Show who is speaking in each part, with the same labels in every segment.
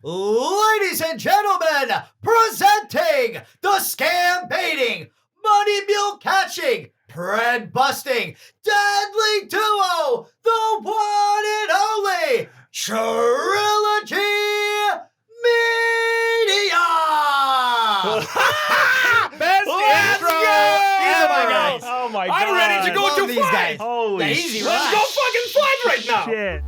Speaker 1: Ladies and gentlemen, presenting the scam baiting, money mule catching, pred busting, deadly duo, the one and only Trilogy Media!
Speaker 2: Best intro ever, guys.
Speaker 3: Oh my god.
Speaker 2: I'm ready to go to
Speaker 1: these
Speaker 2: fight.
Speaker 1: guys.
Speaker 3: Holy
Speaker 1: Yeah, easy
Speaker 3: shit.
Speaker 2: Let's go fucking fight right now.
Speaker 3: Shit.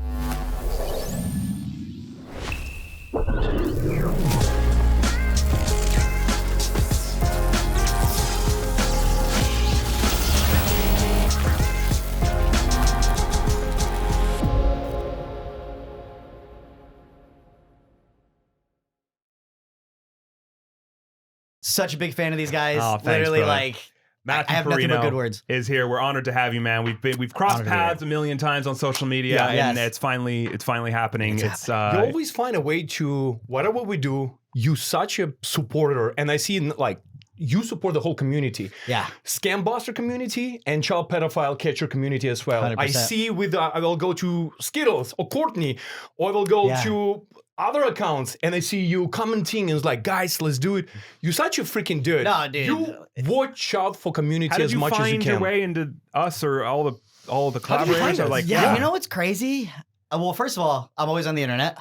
Speaker 1: Such a big fan of these guys.
Speaker 3: Oh, thanks,
Speaker 1: Literally,
Speaker 3: brother.
Speaker 1: like,
Speaker 3: Matthew
Speaker 1: I have nothing but
Speaker 3: Parrino
Speaker 1: good words.
Speaker 3: is here. We're honored to have you, man. We've crossed
Speaker 1: Honored to be
Speaker 3: paths
Speaker 1: here.
Speaker 3: a million times on social media,
Speaker 1: Yeah,
Speaker 3: and
Speaker 1: yes.
Speaker 3: it's finally happening.
Speaker 1: It's
Speaker 2: You always find a way to, whatever we do, you such a supporter, and I see like you support the whole community.
Speaker 1: Yeah.
Speaker 2: Scam buster community and child pedophile catcher community as well.
Speaker 1: 100%.
Speaker 2: I see with, I will go to Skittles or Courtney, or I will go
Speaker 1: Yeah.
Speaker 2: to other accounts and I see you commenting and it's like, guys, let's do it. You're such a freaking dude.
Speaker 1: No, dude.
Speaker 2: You watch out for community
Speaker 3: how did
Speaker 2: as
Speaker 3: you
Speaker 2: much as you
Speaker 3: find
Speaker 2: can.
Speaker 3: your way into us or all the
Speaker 2: How did you
Speaker 3: collaborators?
Speaker 2: find
Speaker 3: Are
Speaker 2: us?
Speaker 3: like,
Speaker 1: Yeah, you know what's crazy? Well, first of all, I'm always on the internet.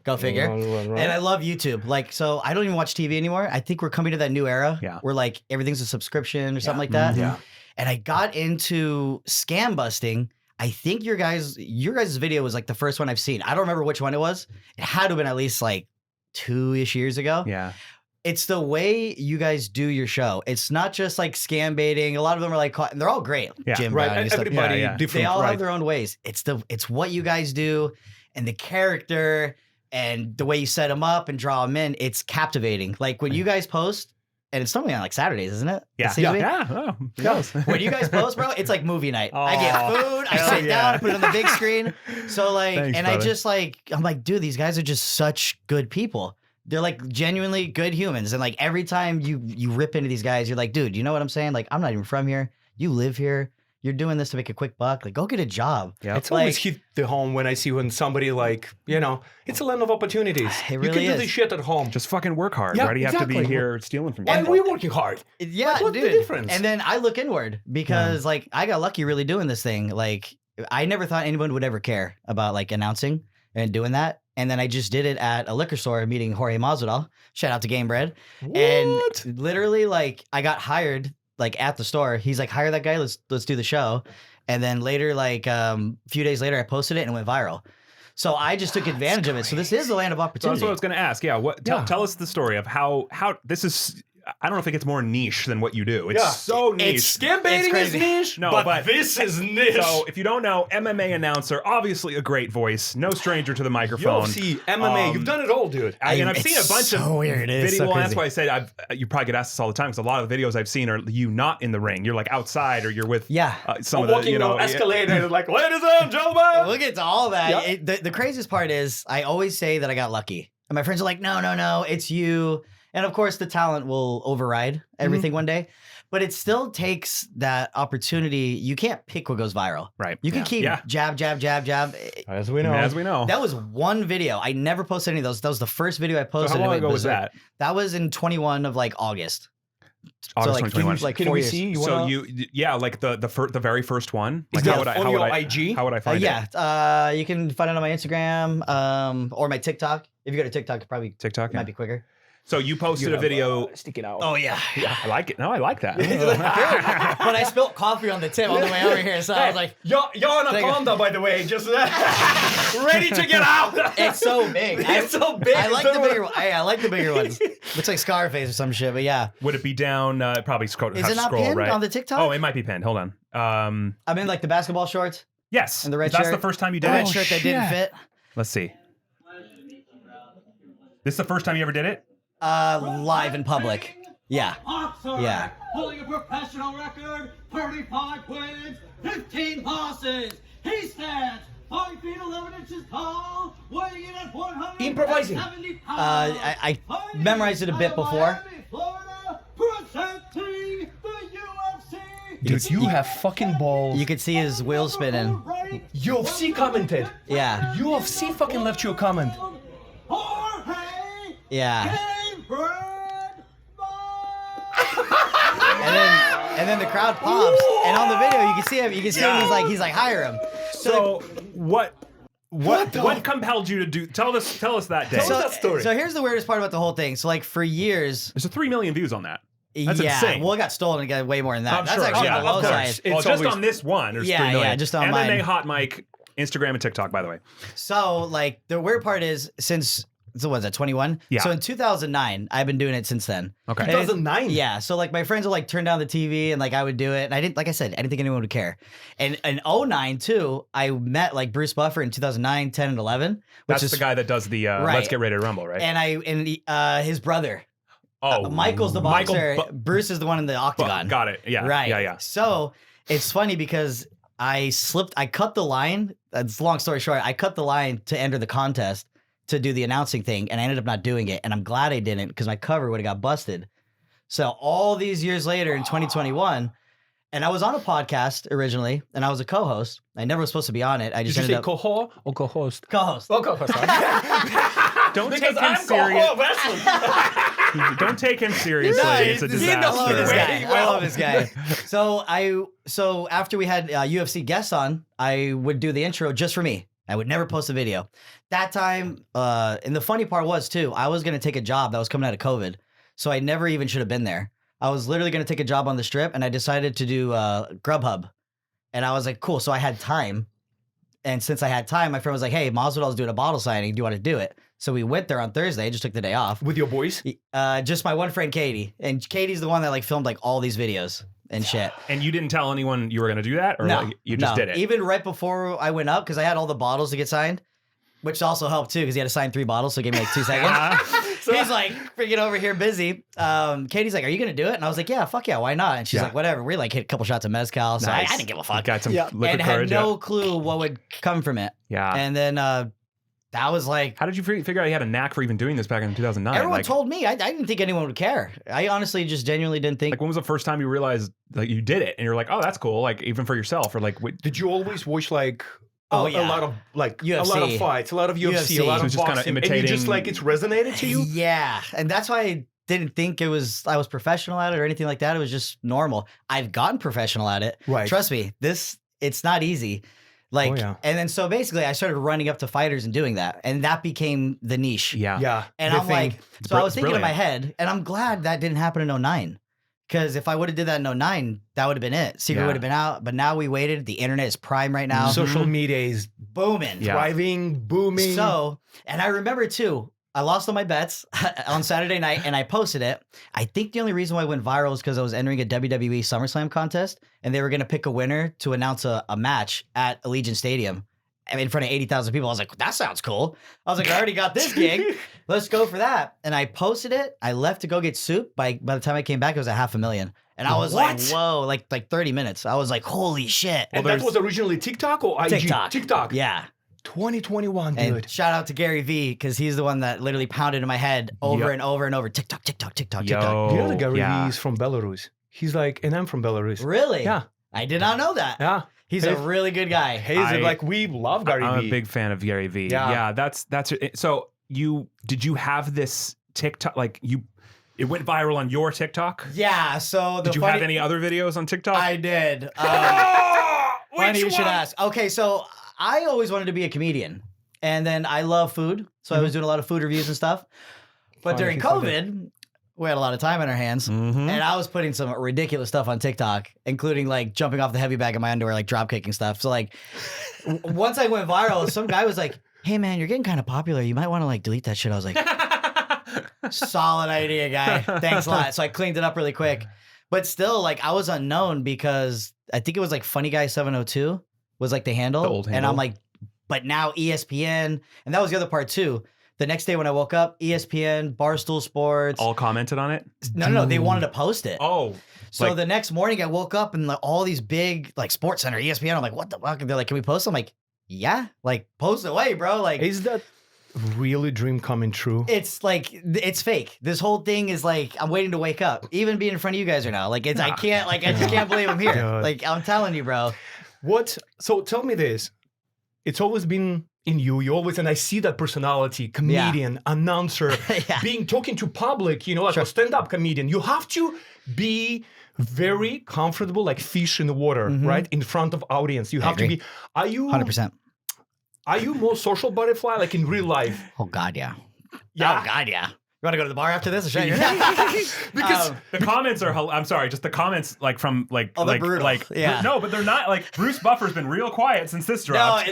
Speaker 1: Go figure. And I love YouTube. Like, so I don't even watch TV anymore. I think we're coming to that new era where like everything's a subscription or something like that.
Speaker 2: Yeah.
Speaker 1: And I got into scam busting. I think your guys' video was like the first one I've seen. I don't remember which one it was. It had to have been at least like 2-ish years ago.
Speaker 3: Yeah.
Speaker 1: It's the way you guys do your show. It's not just like scam baiting. A lot of them are like, they're all great.
Speaker 3: Yeah.
Speaker 1: Jim
Speaker 2: Right.
Speaker 1: Brown and stuff.
Speaker 2: Everybody
Speaker 3: Yeah.
Speaker 2: different.
Speaker 1: They all
Speaker 2: right.
Speaker 1: have their own ways. It's what you guys do and the character and the way you set them up and draw them in. It's captivating. Like when you guys post, and it's normally on like Saturdays, isn't it?
Speaker 3: Yeah.
Speaker 1: It seems to be.
Speaker 3: Yeah. Oh, who knows?
Speaker 1: When you guys post, bro, it's like movie night. I get
Speaker 3: Aw.
Speaker 1: food, I
Speaker 3: Hell
Speaker 1: sit
Speaker 3: yeah.
Speaker 1: down, put it on the big screen. So like,
Speaker 3: Thanks,
Speaker 1: and
Speaker 3: brother.
Speaker 1: I just like, I'm like, dude, these guys are just such good people. They're like genuinely good humans. And like every time you rip into these guys, you're like, dude, you know what I'm saying? Like, I'm not even from here. You live here. You're doing this to make a quick buck. Like, go get a job.
Speaker 3: Yeah.
Speaker 2: It's always
Speaker 1: Like-
Speaker 2: hit the home when I see when somebody like, you know, it's a land of opportunities.
Speaker 1: It
Speaker 2: You
Speaker 1: really
Speaker 2: can do
Speaker 1: is.
Speaker 2: this shit at home.
Speaker 3: Just fucking work hard.
Speaker 2: Yeah,
Speaker 3: Why do you have to
Speaker 2: exactly.
Speaker 3: be here stealing from
Speaker 2: And
Speaker 3: people?
Speaker 2: we're working hard.
Speaker 1: Yeah,
Speaker 2: Like, what's the
Speaker 1: dude.
Speaker 2: difference?
Speaker 1: And then I look inward because like I got lucky really doing this thing. Like I never thought anyone would ever care about like announcing and doing that. And then I just did it at a liquor store meeting Jorge Masvidal. Shout out to Game Bread.
Speaker 2: What?
Speaker 1: And literally like I got hired like at the store. He's like, hire that guy. Let's do the show. And then later, like a few days later, I posted it and it went viral. So I just took advantage of it. So this is the land of
Speaker 3: So
Speaker 1: opportunity.
Speaker 3: that's what I was going to ask. Yeah. Tell us the story of how this is. I don't know if it gets more niche than what you do. It's
Speaker 2: Yeah.
Speaker 3: so niche.
Speaker 2: Scam baiting is
Speaker 1: crazy.
Speaker 2: niche,
Speaker 3: No,
Speaker 2: but
Speaker 3: but-
Speaker 2: this is niche.
Speaker 3: So if you don't know, MMA announcer, obviously a great voice, no stranger to the microphone.
Speaker 2: UFC, MMA, you've done it all, dude.
Speaker 3: And I've
Speaker 1: It's
Speaker 3: seen a bunch
Speaker 1: so
Speaker 3: of
Speaker 1: weird. It is
Speaker 3: video.
Speaker 1: so
Speaker 3: And that's
Speaker 1: crazy.
Speaker 3: why I said you probably get asked this all the time because a lot of the videos I've seen are you not in the ring. You're like outside or you're with
Speaker 1: Yeah.
Speaker 3: some
Speaker 2: I'm
Speaker 3: of the
Speaker 2: walking
Speaker 3: you know
Speaker 2: on escalator and like, ladies and gentlemen.
Speaker 1: We'll get to all that.
Speaker 2: Yeah.
Speaker 1: The craziest part is I always say that I got lucky. And my friends are like, no, it's you. And of course, the talent will override everything one day. But it still takes that opportunity. You can't pick what goes viral.
Speaker 3: Right.
Speaker 1: You can keep
Speaker 3: Yeah.
Speaker 1: jab.
Speaker 2: As we know.
Speaker 3: As we know.
Speaker 1: That was one video. I never posted any of those. That was the first video I
Speaker 3: So
Speaker 1: posted.
Speaker 3: how
Speaker 1: and it
Speaker 3: long
Speaker 1: went
Speaker 3: ago was
Speaker 1: berserk.
Speaker 3: that?
Speaker 1: That was in 21 of like August.
Speaker 3: August
Speaker 1: like
Speaker 3: 2021.
Speaker 1: like
Speaker 2: Can
Speaker 1: 4
Speaker 2: we
Speaker 1: years.
Speaker 2: see? You
Speaker 3: So
Speaker 2: wanna,
Speaker 3: like the very first one.
Speaker 2: Is
Speaker 3: Like
Speaker 2: that
Speaker 3: how would I
Speaker 2: on
Speaker 3: how
Speaker 2: your
Speaker 3: would I
Speaker 2: IG?
Speaker 3: how would I find it?
Speaker 1: Yeah. You can find it on my Instagram or my TikTok. If you go to TikTok, it probably
Speaker 3: TikTok.
Speaker 1: it might
Speaker 3: Yeah.
Speaker 1: be quicker.
Speaker 3: So you posted a video.
Speaker 2: Stick it out.
Speaker 1: Oh yeah.
Speaker 3: I like it. No, I like that.
Speaker 1: But I spilled coffee on the tip on the way over here, so I was like,
Speaker 2: You're anaconda, by the way. Just ready to get out.
Speaker 1: it's so big.
Speaker 2: It's so big.
Speaker 1: I like the bigger one. I like the bigger ones. Looks like Scarface or some shit, but yeah.
Speaker 3: Would it be down? Probably scroll.
Speaker 1: Is
Speaker 3: have
Speaker 1: it
Speaker 3: to
Speaker 1: not
Speaker 3: scroll,
Speaker 1: pinned
Speaker 3: right?
Speaker 1: on the TikTok?
Speaker 3: Oh, it might be pinned. Hold on.
Speaker 1: I'm in like the basketball shorts
Speaker 3: Yes.
Speaker 1: and the red
Speaker 3: That's
Speaker 1: shirt.
Speaker 3: the first time you
Speaker 1: The
Speaker 3: did
Speaker 1: red
Speaker 3: it.
Speaker 1: shirt that didn't fit.
Speaker 3: Let's see. This is the first time you ever did it?
Speaker 1: Live in public. Yeah.
Speaker 4: Boxer,
Speaker 1: Yeah.
Speaker 4: holding a professional record, 35 wins, 15 losses. He stands 5 feet 11 inches tall, weighing in at 170
Speaker 2: Improvising.
Speaker 4: pounds.
Speaker 1: I memorized it a bit before.
Speaker 4: Miami, Florida, presenting the UFC.
Speaker 2: Dude, you have fucking balls.
Speaker 1: You could see his wheels spinning.
Speaker 2: UFC commented.
Speaker 1: Yeah.
Speaker 2: UFC fucking left you a comment.
Speaker 4: Jorge
Speaker 1: Yeah.
Speaker 4: Game Brand
Speaker 1: And then the crowd pops, and on the video you can see him. You can see him. He's like hire him.
Speaker 3: So what compelled you to do? Tell us that day.
Speaker 2: Tell us that story.
Speaker 1: So here's the weirdest part about the whole thing. So like for years,
Speaker 3: There's 3 million views on that. That's
Speaker 1: yeah,
Speaker 3: insane.
Speaker 1: well, it got stolen and got way more than that.
Speaker 3: I'm
Speaker 1: That's
Speaker 3: sure.
Speaker 1: actually
Speaker 3: Yeah,
Speaker 1: on the low
Speaker 3: of course.
Speaker 1: side.
Speaker 3: Well,
Speaker 2: It's
Speaker 3: just
Speaker 2: always-
Speaker 3: on this one, there's 3
Speaker 1: Yeah,
Speaker 3: million.
Speaker 1: yeah, just on
Speaker 3: and
Speaker 1: mine.
Speaker 3: then they hot mic Instagram and TikTok, by the way.
Speaker 1: So like the weird part is since so was that 21?
Speaker 3: Yeah.
Speaker 1: So in 2009, I've been doing it since then.
Speaker 3: Okay.
Speaker 1: And it-
Speaker 2: 2009?
Speaker 1: Yeah. So like my friends would like turn down the TV and like I would do it. And I didn't, like I said, I didn't think anyone would care. And in 09 too, I met like Bruce Buffer in 2009, 10 and 11. Which
Speaker 3: That's
Speaker 1: is
Speaker 3: the guy that does the
Speaker 1: Right.
Speaker 3: Let's Get Ready to Rumble, right?
Speaker 1: And his brother.
Speaker 3: Oh,
Speaker 1: Michael's the
Speaker 3: Michael
Speaker 1: boxer.
Speaker 3: Bu-
Speaker 1: Bruce is the one in the octagon.
Speaker 3: Got it. Yeah.
Speaker 1: Right.
Speaker 3: Yeah.
Speaker 1: So it's funny because I cut the line. It's a long story short. I cut the line to enter the contest to do the announcing thing, and I ended up not doing it. And I'm glad I didn't because my cover would have got busted. So all these years later in 2021, and I was on a podcast originally, and I was a co-host. I never was supposed to be on it. I
Speaker 2: Did
Speaker 1: just
Speaker 2: you
Speaker 1: ended
Speaker 2: say
Speaker 1: up
Speaker 2: co-host or co-host?
Speaker 1: co-host.
Speaker 2: Oh, co-host.
Speaker 3: Don't
Speaker 2: Because
Speaker 3: take him
Speaker 2: I'm
Speaker 3: serious.
Speaker 2: co-host.
Speaker 3: Don't take him seriously.
Speaker 1: No,
Speaker 3: It's a
Speaker 1: he knows I love this
Speaker 3: disaster.
Speaker 1: guy. I love this guy. So after we had UFC guests on, I would do the intro just for me. I would never post a video. That time, and the funny part was too, I was gonna take a job that was coming out of COVID, so I never even should have been there. I was literally gonna take a job on the Strip, and I decided to do Grubhub, and I was like, cool. So I had time, and since I had time, my friend was like, hey, Masvidal's doing a bottle signing. Do you want to do it? So we went there on Thursday. I just took the day off.
Speaker 2: With your boys?
Speaker 1: Just my one friend, Katie. And Katie's the one that like filmed like all these videos and shit.
Speaker 3: And you didn't tell anyone you were going to do that? Or
Speaker 1: No,
Speaker 3: like, you just
Speaker 1: no.
Speaker 3: did it?
Speaker 1: Even right before I went up, because I had all the bottles to get signed, which also helped too, because he had to sign 3 bottles, so it gave me like 2 seconds. So he's like freaking over here busy. Katie's like, are you going to do it? And I was like, yeah, fuck yeah, why not? And she's
Speaker 3: Yeah.
Speaker 1: like, whatever. We like hit a couple shots of mezcal, so
Speaker 3: Nice.
Speaker 1: I didn't give a fuck.
Speaker 3: Got some liquid
Speaker 1: And
Speaker 3: courage.
Speaker 1: had no clue what would come from it.
Speaker 3: Yeah.
Speaker 1: And then that was like,
Speaker 3: How did you figure out you had a knack for even doing this back in 2009?
Speaker 1: everyone
Speaker 3: like,
Speaker 1: told me. I didn't think anyone would care. I honestly just genuinely didn't think.
Speaker 3: like, when was the first time you realized like you did it and you're like, oh, that's cool, like even for yourself, or like, wait,
Speaker 2: Did you always watch like
Speaker 1: Oh,
Speaker 2: a
Speaker 1: yeah.
Speaker 2: lot of like
Speaker 1: UFC.
Speaker 2: a lot of fights, a lot of UFC, a lot
Speaker 1: So
Speaker 2: of
Speaker 3: it's just kinda
Speaker 2: boxing, and you just
Speaker 3: imitating-
Speaker 2: like it's resonated to you?
Speaker 1: Yeah, and that's why I didn't think I was professional at it or anything like that. It was just normal. I've gotten professional at it.
Speaker 2: Right.
Speaker 1: Trust me, it's not easy. Like,
Speaker 2: Oh, yeah.
Speaker 1: and then so basically, I started running up to fighters and doing that, and that became the niche.
Speaker 3: yeah.
Speaker 2: Yeah.
Speaker 1: And
Speaker 2: the
Speaker 1: I'm
Speaker 2: thing.
Speaker 1: like, so I was
Speaker 3: it's
Speaker 1: thinking in my
Speaker 3: brilliant.
Speaker 1: head, and I'm glad that didn't happen in 09. Because if I would have did that in 09, that would have been it. Secret
Speaker 3: Yeah.
Speaker 1: would have been out. But now we waited. The internet is prime right now.
Speaker 2: social media is
Speaker 1: Booming.
Speaker 3: Yeah.
Speaker 2: thriving, booming.
Speaker 1: So, and I remember too, I lost all my bets on Saturday night and I posted it. I think the only reason why I went viral is because I was entering a WWE SummerSlam contest and they were going to pick a winner to announce a match at Allegiant Stadium. I mean, in front of 80,000 people. I was like, that sounds cool. I was like, I already got this gig. Let's go for that. And I posted it. I left to go get soup. By the time I came back, it was at 500,000. And I was like,
Speaker 2: What?
Speaker 1: whoa, like 30 minutes. I was like, holy shit.
Speaker 2: and that was originally TikTok or IG?
Speaker 1: TikTok.
Speaker 2: TikTok.
Speaker 1: Yeah.
Speaker 2: 2021,
Speaker 1: And
Speaker 2: dude.
Speaker 1: shout out to Gary Vee because he's the one that literally pounded in my head over
Speaker 3: Yep.
Speaker 1: and over and over. TikTok, TikTok, TikTok,
Speaker 3: Yo.
Speaker 1: TikTok.
Speaker 2: You know the Gary
Speaker 3: yeah.
Speaker 2: Vee is from Belarus. He's like, and I'm from Belarus.
Speaker 1: Really?
Speaker 2: Yeah.
Speaker 1: I did not know that.
Speaker 2: Yeah.
Speaker 1: He's
Speaker 2: Hey.
Speaker 1: a really good guy.
Speaker 2: Hey,
Speaker 3: I-
Speaker 2: we love Gary
Speaker 3: I'm
Speaker 2: Vee.
Speaker 3: a big fan of Gary Vee.
Speaker 2: Yeah.
Speaker 3: Yeah, that's it. So did you have this TikTok, like it went viral on your TikTok?
Speaker 1: Yeah. So
Speaker 3: Did you have any other videos on TikTok?
Speaker 1: I did.
Speaker 2: Oh,
Speaker 1: Funny you
Speaker 2: which
Speaker 1: should
Speaker 2: one?
Speaker 1: ask. Okay, so I always wanted to be a comedian, and then I love food, so I was doing a lot of food reviews and stuff. But
Speaker 2: Funny
Speaker 1: during
Speaker 2: you said that.
Speaker 1: COVID, we had a lot of time on our hands.
Speaker 3: Mhm.
Speaker 1: And I was putting some ridiculous stuff on TikTok, including like jumping off the heavy bag of my underwear, like drop kicking stuff. So like once I went viral, some guy was like, hey man, you're getting kind of popular. You might want to like delete that shit. I was like, solid idea, guy. Thanks a lot. So I cleaned it up really quick. But still, like I was unknown because I think it was like Funny Guy 702 was like the handle.
Speaker 3: The old
Speaker 1: And
Speaker 3: handle.
Speaker 1: I'm like, but now ESPN. And that was the other part too. The next day when I woke up, ESPN, Barstool Sports.
Speaker 3: All commented on it?
Speaker 1: No, they wanted to post it.
Speaker 3: Oh.
Speaker 1: So
Speaker 3: like-
Speaker 1: the next morning I woke up and like, all these big like Sports Center, ESPN. I'm like, what the fuck? And they're like, can we post? I'm like, yeah, like post away, bro. Like
Speaker 2: Is that really dream coming true?
Speaker 1: it's like it's fake. This whole thing is like I'm waiting to wake up. Even being in front of you guys right now, like it's I can't like I just can't believe I'm here.
Speaker 2: God.
Speaker 1: Like I'm telling you, bro.
Speaker 2: What? So tell me this. It's always been in you. You always, and I see that personality, comedian, announcer,
Speaker 1: Yeah.
Speaker 2: talking to public, like a stand-up comedian. You have to be very comfortable, like fish in the water, right? In front of audience. You have to
Speaker 1: agree.
Speaker 2: be, are you
Speaker 1: 100%.
Speaker 2: Are you more social butterfly, like in real life?
Speaker 1: Oh God, yeah.
Speaker 2: Yeah.
Speaker 1: Oh God, yeah. You want to go to the bar after this? Or show you?
Speaker 2: Because
Speaker 3: The comments are. I'm sorry, just the comments like from like
Speaker 1: Oh, they're
Speaker 3: like
Speaker 1: brutal.
Speaker 3: like
Speaker 1: Yeah.
Speaker 3: no, but they're not like Bruce Buffer's been real quiet since this
Speaker 1: no,
Speaker 3: dropped.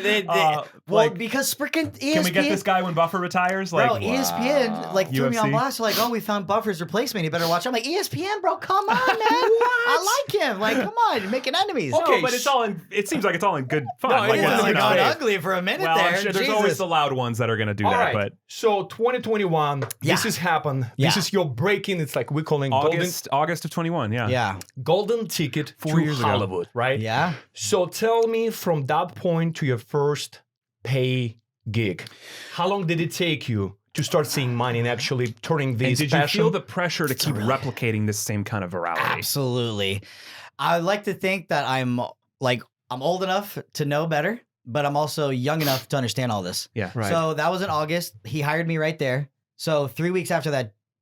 Speaker 1: well,
Speaker 3: like,
Speaker 1: because freaking ESPN.
Speaker 3: can we get this guy when Buffer retires? Like,
Speaker 1: Bro, ESPN like threw me on
Speaker 3: UFC?
Speaker 1: blast. They're like, oh, we found Buffer's replacement. You better watch. I'm like, ESPN, bro, come on, man. I like him. Like, come on, you're making enemies.
Speaker 3: no,
Speaker 2: Okay,
Speaker 3: but it's all in. It seems like it's all in good fun.
Speaker 2: No, it
Speaker 3: like,
Speaker 2: is.
Speaker 3: it's
Speaker 2: It's
Speaker 3: not-
Speaker 2: gone
Speaker 1: ugly for a minute
Speaker 3: well,
Speaker 1: there.
Speaker 3: I'm sure there's
Speaker 1: Jesus.
Speaker 3: always the loud ones that are going to do
Speaker 2: all
Speaker 3: that.
Speaker 2: right, so 2021, this has happened.
Speaker 1: Yeah.
Speaker 2: This is your breaking. It's like we're calling
Speaker 3: But August of 21. Yeah.
Speaker 1: Yeah.
Speaker 2: golden ticket
Speaker 3: 4
Speaker 2: to
Speaker 3: years ago.
Speaker 2: Hollywood, right?
Speaker 1: Yeah.
Speaker 2: So tell me from that point to your first pay gig, how long did it take you to start seeing money and actually turning
Speaker 3: And
Speaker 2: these
Speaker 3: did you
Speaker 2: passion?
Speaker 3: feel the pressure to keep replicating this same kind of virality?
Speaker 1: Absolutely. I like to think that I'm old enough to know better, but I'm also young enough to understand all this.
Speaker 3: Yeah.
Speaker 2: Right.
Speaker 1: So that was in August. He hired me right there. So 3 weeks after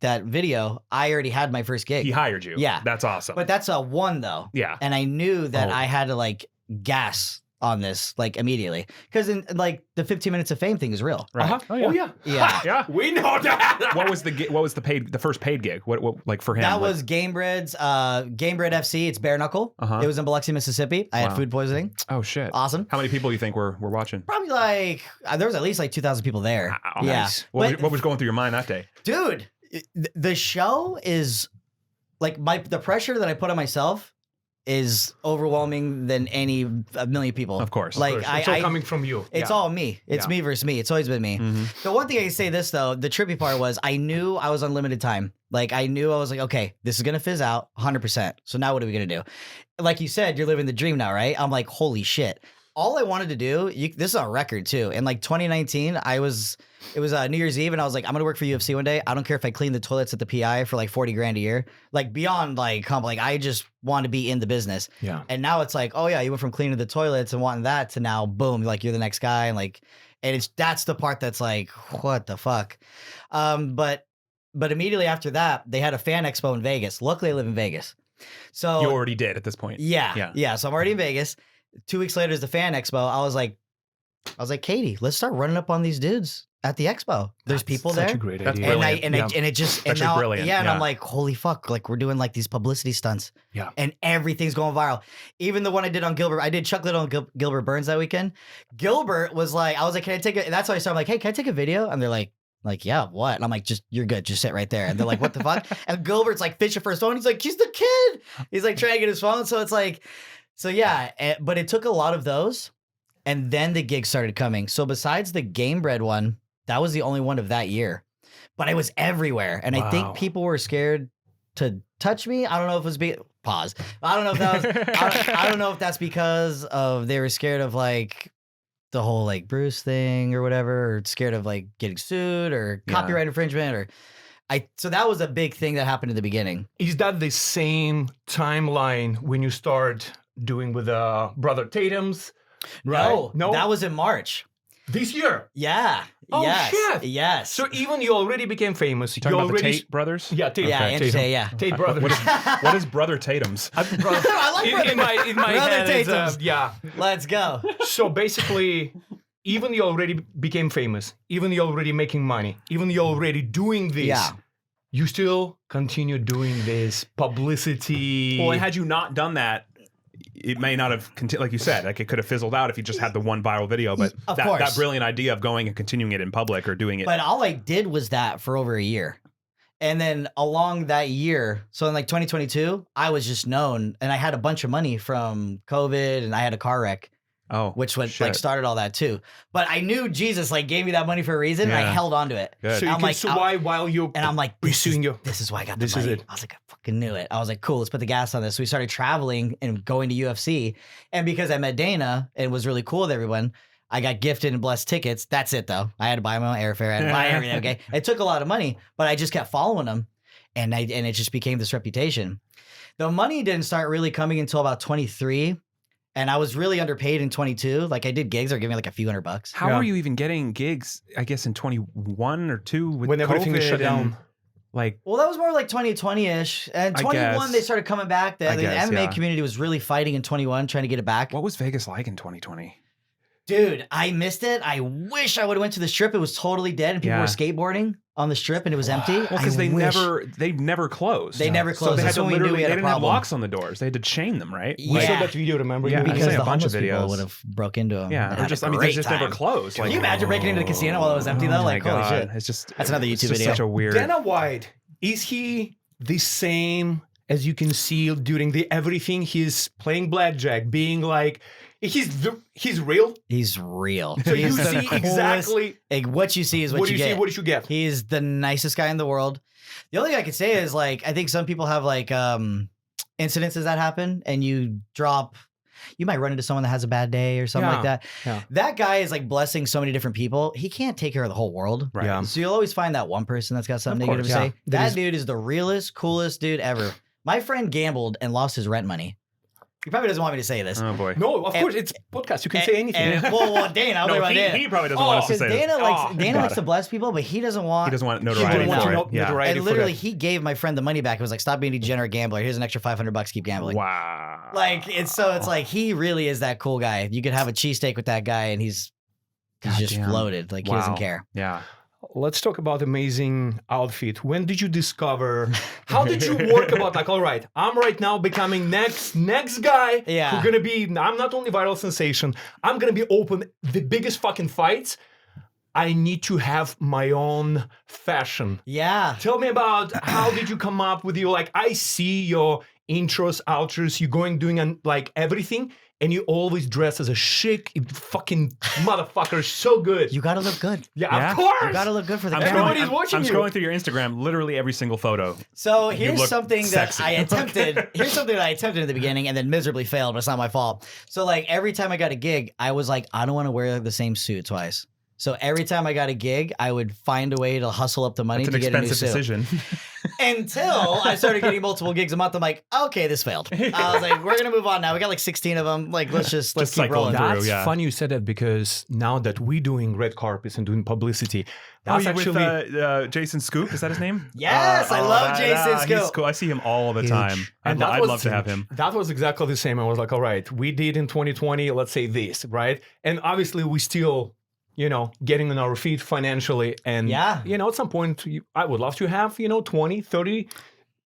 Speaker 1: that video, I already had my first gig.
Speaker 3: He hired you.
Speaker 1: Yeah.
Speaker 3: That's awesome.
Speaker 1: But that's a one though.
Speaker 3: yeah.
Speaker 1: And I knew that
Speaker 2: Oh.
Speaker 1: I had to gas on this immediately. Because in the 15 minutes of fame thing is real.
Speaker 3: Right.
Speaker 2: Uh-huh.
Speaker 3: Oh, yeah.
Speaker 1: Yeah.
Speaker 3: Yeah.
Speaker 2: We know that.
Speaker 3: What was the first paid gig? What like for him?
Speaker 1: That
Speaker 3: Like-
Speaker 1: was Gamebred's Gamebred FC. It's bare knuckle.
Speaker 3: Uh-huh.
Speaker 1: It was in Biloxi, Mississippi. I had
Speaker 3: Wow.
Speaker 1: food poisoning.
Speaker 3: oh shit.
Speaker 1: Awesome.
Speaker 3: How many people do you think were watching?
Speaker 1: Probably there was at least 2,000 people there.
Speaker 3: Wow,
Speaker 1: Yeah.
Speaker 3: nice.
Speaker 1: But-
Speaker 3: What was going through your mind that day?
Speaker 1: Dude, the show is the pressure that I put on myself is overwhelming than a million people.
Speaker 3: Of course.
Speaker 1: Like
Speaker 2: It's all coming from you.
Speaker 1: it's all me. It's
Speaker 2: Yeah.
Speaker 1: me versus me. It's always been me.
Speaker 3: Mhm.
Speaker 1: The one thing I can say this though, the trippy part was I knew I was on limited time. I knew I was like, okay, this is gonna fizz out 100%. So now what are we gonna do? Like you said, you're living the dream now, right? I'm like, holy shit. All I wanted to do, this is a record too. In 2019, it was New Year's Eve, and I was like, I'm gonna work for UFC one day. I don't care if I clean the toilets at the PI for $40 grand a year. Beyond I just want to be in the business.
Speaker 2: Yeah.
Speaker 1: And now it's oh yeah, you went from cleaning the toilets and wanting that to now, boom, you're the next guy, and that's the part that's what the fuck. But immediately after that, they had a fan expo in Vegas. Luckily, I live in Vegas, so
Speaker 3: You already did at this point.
Speaker 1: yeah. So I'm already in Vegas. 2 weeks later is the fan expo. I was like, Katie, let's start running up on these dudes at the expo. There's people
Speaker 2: Such
Speaker 1: there.
Speaker 2: a great
Speaker 3: That's
Speaker 2: idea.
Speaker 3: brilliant.
Speaker 1: And it just
Speaker 3: That's
Speaker 1: and now,
Speaker 3: brilliant.
Speaker 1: yeah, and
Speaker 3: Yeah.
Speaker 1: I'm like, holy fuck, we're doing these publicity stunts.
Speaker 2: Yeah.
Speaker 1: And everything's going viral. Even the one I did on Gilbert, I did Chuck Liddell on Gilbert Burns that weekend. Gilbert was I was like, can I take it? And that's how I started. I'm like, hey, can I take a video? And they're like, yeah, what? And I'm like, you're good. Just sit right there. And they're like, what the fuck? And Gilbert's fishing for his phone. He's like, he's the kid. He's trying to get his phone. So it's so yeah. But it took a lot of those. And then the gigs started coming. So besides the Gamebred one, that was the only one of that year. But I was everywhere. And I
Speaker 2: Wow.
Speaker 1: think people were scared to touch me. I don't know if it was pause. I don't know if that was I don't know if that's because of they were scared of the whole Bruce thing or whatever, or scared of getting sued or
Speaker 3: Yeah.
Speaker 1: copyright infringement or so that was a big thing that happened in the beginning.
Speaker 2: Is that the same timeline when you start doing with Brother Tatum's?
Speaker 1: No,
Speaker 2: No?
Speaker 1: that was in March.
Speaker 2: This year.
Speaker 1: Yeah.
Speaker 2: Oh,
Speaker 1: yes.
Speaker 2: shit.
Speaker 1: Yes.
Speaker 2: So even you already became famous.
Speaker 3: You talking about the
Speaker 2: already
Speaker 3: Tate brothers?
Speaker 2: Yeah, Tate.
Speaker 1: yeah, Andrew
Speaker 2: Tatum.
Speaker 1: Tate, yeah.
Speaker 2: Tate brothers.
Speaker 3: What is Brother Tatum's?
Speaker 1: I like Brother
Speaker 2: in my
Speaker 1: Brother
Speaker 2: head, it's,
Speaker 1: Tatum's.
Speaker 2: yeah.
Speaker 1: Let's go.
Speaker 2: So basically, even you already became famous, even you already making money, even you already doing this,
Speaker 1: Yeah.
Speaker 2: you still continue doing this publicity.
Speaker 3: Well, and had you not done that, it may not have continued, like you said, it could have fizzled out if you just had the one viral video. But
Speaker 1: Of
Speaker 3: that
Speaker 1: course.
Speaker 3: brilliant idea of going and continuing it in public or doing it.
Speaker 1: But all I did was that for over a year. And then along that year, so in 2022, I was just known and I had a bunch of money from COVID and I had a car wreck,
Speaker 3: oh,
Speaker 1: which was
Speaker 3: shit.
Speaker 1: started all that too. But I knew Jesus gave me that money for a reason and I
Speaker 3: Yeah.
Speaker 1: held on to it.
Speaker 3: Good.
Speaker 2: So you
Speaker 1: I'm
Speaker 2: can
Speaker 1: like,
Speaker 2: survive while you
Speaker 1: And I'm like, this
Speaker 2: pursuing your.
Speaker 1: is why I got the
Speaker 2: This is
Speaker 1: money.
Speaker 2: it.
Speaker 1: I was like, I fucking knew it. I was like, cool, let's put the gas on this. So we started traveling and going to UFC. And because I met Dana and was really cool with everyone, I got gifted and blessed tickets. That's it though. I had to buy my own airfare. I had to buy everything. Okay. It took a lot of money, but I just kept following them. And it just became this reputation. The money didn't start really coming until about 23. And I was really underpaid in 22. Like I did gigs, they're giving me like a few $100.
Speaker 3: How
Speaker 2: Yeah.
Speaker 3: are you even getting gigs? I guess in 21 or 2 with
Speaker 2: When everything is
Speaker 3: COVID
Speaker 2: shut
Speaker 3: and,
Speaker 2: down.
Speaker 3: like,
Speaker 1: Well, that was more like 2020-ish. And
Speaker 3: I
Speaker 1: 21,
Speaker 3: guess.
Speaker 1: they started coming back. The
Speaker 3: guess,
Speaker 1: MMA
Speaker 3: yeah.
Speaker 1: community was really fighting in 21, trying to get it back.
Speaker 3: what was Vegas like in 2020?
Speaker 1: Dude, I missed it. I wish I would have went to the strip. It was totally dead, and people
Speaker 3: Yeah.
Speaker 1: were skateboarding on the strip, and it was empty.
Speaker 3: Well, because
Speaker 1: I
Speaker 3: they
Speaker 1: wish.
Speaker 3: never closed.
Speaker 1: They never
Speaker 3: So
Speaker 1: closed.
Speaker 3: they had
Speaker 1: That's
Speaker 3: to
Speaker 1: when we knew
Speaker 3: literally,
Speaker 1: we had
Speaker 3: they
Speaker 1: a
Speaker 3: didn't have
Speaker 1: problem.
Speaker 3: locks on the doors. They had to chain them, right?
Speaker 2: We
Speaker 1: Yeah.
Speaker 2: saw that video, remember?
Speaker 3: Yeah,
Speaker 2: You
Speaker 3: I've
Speaker 1: Because
Speaker 3: seen
Speaker 1: the
Speaker 3: a bunch of
Speaker 1: homeless people
Speaker 3: videos.
Speaker 1: would have broke into them.
Speaker 3: Yeah,
Speaker 1: and
Speaker 3: or
Speaker 1: had
Speaker 3: just
Speaker 1: a
Speaker 3: I mean, they
Speaker 1: great
Speaker 3: just never
Speaker 1: time.
Speaker 3: closed.
Speaker 1: Can you imagine breaking into the casino while it was empty though?
Speaker 3: Oh
Speaker 1: Like,
Speaker 3: my
Speaker 1: holy
Speaker 3: God.
Speaker 1: shit.
Speaker 3: It's just
Speaker 1: That's another
Speaker 3: it's
Speaker 1: YouTube
Speaker 3: just
Speaker 1: video.
Speaker 3: Such a weird.
Speaker 2: Dana White, is he the same as you can see during the everything? He's playing blackjack, being like, he's real.
Speaker 1: He's real.
Speaker 2: So you
Speaker 1: He's the
Speaker 2: see
Speaker 1: coolest-
Speaker 2: exactly
Speaker 1: like, what you see is what,
Speaker 2: what
Speaker 1: you
Speaker 2: you see,
Speaker 1: get.
Speaker 2: what you get.
Speaker 1: He's the nicest guy in the world. The only thing I could say is like I think some people have like incidences that happen and you might run into someone that has a bad day or something like
Speaker 2: Yeah,
Speaker 1: that.
Speaker 2: yeah.
Speaker 1: That guy is like blessing so many different people. He can't take care of the whole world.
Speaker 3: Right.
Speaker 2: Yeah.
Speaker 1: So you'll always find that one person that's got something
Speaker 2: Of
Speaker 1: negative
Speaker 2: course,
Speaker 1: to
Speaker 2: yeah.
Speaker 1: say.
Speaker 2: That
Speaker 1: That
Speaker 2: is-
Speaker 1: dude is the realest, coolest dude ever. My friend gambled and lost his rent money. He probably doesn't want me to say this.
Speaker 3: Oh boy.
Speaker 2: No, of course, it's podcast. You can say anything.
Speaker 1: Well, Dana, I'll
Speaker 3: No,
Speaker 1: talk about Dana.
Speaker 3: he probably doesn't want us to
Speaker 1: Because
Speaker 3: say
Speaker 1: Dana
Speaker 3: this.
Speaker 1: likes Dana
Speaker 3: got
Speaker 1: likes
Speaker 3: it.
Speaker 1: to bless people, but he doesn't want.
Speaker 3: He doesn't want
Speaker 1: He
Speaker 3: notoriety
Speaker 1: didn't want
Speaker 3: for
Speaker 1: to
Speaker 3: it. Yeah.
Speaker 2: notoriety.
Speaker 1: And
Speaker 2: for
Speaker 1: literally,
Speaker 2: that.
Speaker 1: he gave my friend the money back. It was like, stop being a degenerate gambler. Here's an extra $500. Keep gambling.
Speaker 3: Wow.
Speaker 1: Like it's like he really is that cool guy. You could have a cheesesteak with that guy, and he's just
Speaker 3: Goddamn.
Speaker 1: floated. Like he
Speaker 3: Wow.
Speaker 1: doesn't care.
Speaker 3: Yeah.
Speaker 2: Let's talk about amazing outfit. When did you discover? How did you work about like, all right, I'm right now becoming next guy.
Speaker 1: Yeah.
Speaker 2: Who's gonna be? I'm not only viral sensation. I'm gonna be open the biggest fucking fights. I need to have my own fashion.
Speaker 1: Yeah.
Speaker 2: Tell me about how did you come up with your like? I see your intros, outros. You doing like everything. And you always dress as a chic fucking motherfucker. So good.
Speaker 1: You gotta look good.
Speaker 2: Yeah, of course.
Speaker 1: You gotta look good for the
Speaker 3: I'm
Speaker 1: camera.
Speaker 2: Everybody's watching
Speaker 3: I'm
Speaker 2: you.
Speaker 3: scrolling through your Instagram, literally every single photo.
Speaker 1: So
Speaker 3: You
Speaker 1: here's
Speaker 3: look
Speaker 1: something that
Speaker 3: sexy.
Speaker 1: I attempted. Here's something that I attempted in the beginning and then miserably failed, but it's not my fault. So like every time I got a gig, I was like, I don't want to wear the same suit twice. So every time I got a gig, I would find a way to hustle up the money
Speaker 3: It's
Speaker 1: to
Speaker 3: an
Speaker 1: get a new
Speaker 3: expensive
Speaker 1: suit.
Speaker 3: decision.
Speaker 1: Until I started getting multiple gigs a month, I'm like, okay, this failed. I was like, we're gonna move on now. We got like 16 of them. Like, let's keep
Speaker 3: cycle
Speaker 1: rolling.
Speaker 3: them through.
Speaker 2: That's
Speaker 3: yeah.
Speaker 2: funny you said that because now that we're doing red carpets and doing publicity,
Speaker 3: Oh,
Speaker 2: that's
Speaker 3: you
Speaker 2: actually
Speaker 3: with Jason Scoop? Is that his name?
Speaker 1: Yes, I love Jason
Speaker 3: He's
Speaker 1: Scoop.
Speaker 3: cool. I see him all the
Speaker 2: Huge.
Speaker 3: time.
Speaker 2: And
Speaker 3: I'd
Speaker 2: that
Speaker 3: love to have him.
Speaker 2: That was exactly the same. I was like, all right, we did in 2020, let's say this, right? And obviously we still, getting on our feet financially. And,
Speaker 1: Yeah.
Speaker 2: at some point, I would love to have, 20, 30,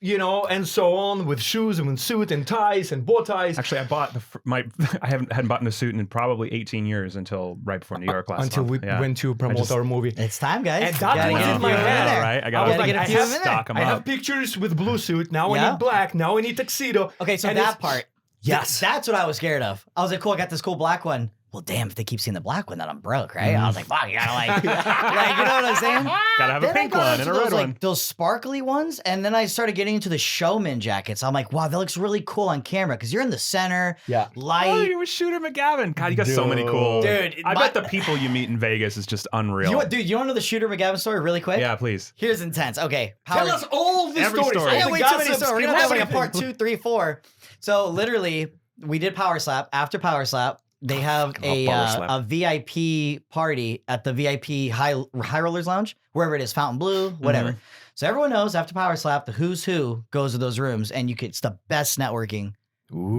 Speaker 2: and so on with shoes and with suit and ties and bow ties.
Speaker 3: Actually, I bought I hadn't bought a suit in probably 18 years until right before New York last
Speaker 2: until
Speaker 3: month.
Speaker 2: we
Speaker 3: Yeah.
Speaker 2: went to promote
Speaker 3: just-
Speaker 2: our movie.
Speaker 1: It's time, guys.
Speaker 2: And that
Speaker 1: Gotta
Speaker 2: was
Speaker 1: get
Speaker 2: in
Speaker 1: a
Speaker 2: my
Speaker 1: few in
Speaker 2: head.
Speaker 1: there.
Speaker 3: Right? I
Speaker 2: I
Speaker 3: gotta
Speaker 2: was
Speaker 1: Gotta
Speaker 2: like,
Speaker 1: get a
Speaker 2: I
Speaker 1: few
Speaker 2: have,
Speaker 1: in there.
Speaker 3: stock 'em
Speaker 2: I have
Speaker 3: up.
Speaker 2: pictures with blue suit. Now I
Speaker 1: Yeah.
Speaker 2: need black. Now I need tuxedo.
Speaker 1: Okay, so
Speaker 2: And
Speaker 1: that
Speaker 2: it's-
Speaker 1: part.
Speaker 2: Yes.
Speaker 1: That's what I was scared of. I was like, cool, I got this cool black one. Well, damn, if they keep seeing the black one, then I'm broke, right? I was like, fuck, you gotta like, you know what I'm saying?
Speaker 3: Gotta have a
Speaker 1: Then I
Speaker 3: pink
Speaker 1: got
Speaker 3: one
Speaker 1: into
Speaker 3: and a
Speaker 1: those,
Speaker 3: red
Speaker 1: like,
Speaker 3: one.
Speaker 1: those sparkly ones, and then I started getting into the showman jackets. I'm like, wow, that looks really cool on camera because you're in the center,
Speaker 2: Yeah.
Speaker 3: Oh,
Speaker 1: light.
Speaker 3: you were Shooter McGavin. God, you got so many cool.
Speaker 1: Dude,
Speaker 3: I
Speaker 1: my-
Speaker 3: bet the people you meet in Vegas is just unreal.
Speaker 1: You want to know the Shooter McGavin story really quick?
Speaker 3: Yeah, please.
Speaker 1: Here's intense. Okay,
Speaker 2: Tell us all the
Speaker 3: Every
Speaker 2: stories.
Speaker 3: story.
Speaker 2: all
Speaker 1: I got
Speaker 2: the
Speaker 1: way too many
Speaker 2: gossips,
Speaker 1: stories. We're gonna have like a
Speaker 2: everything.
Speaker 1: part 2, 3, 4. So literally, we did Power Slap. After Power Slap, they have
Speaker 3: Fucking love Power
Speaker 1: a VIP party at the VIP High Rollers Lounge, wherever it is, Fountain Blue, whatever. So everyone knows after Power Slap, the who's who goes to those rooms, and it's the best networking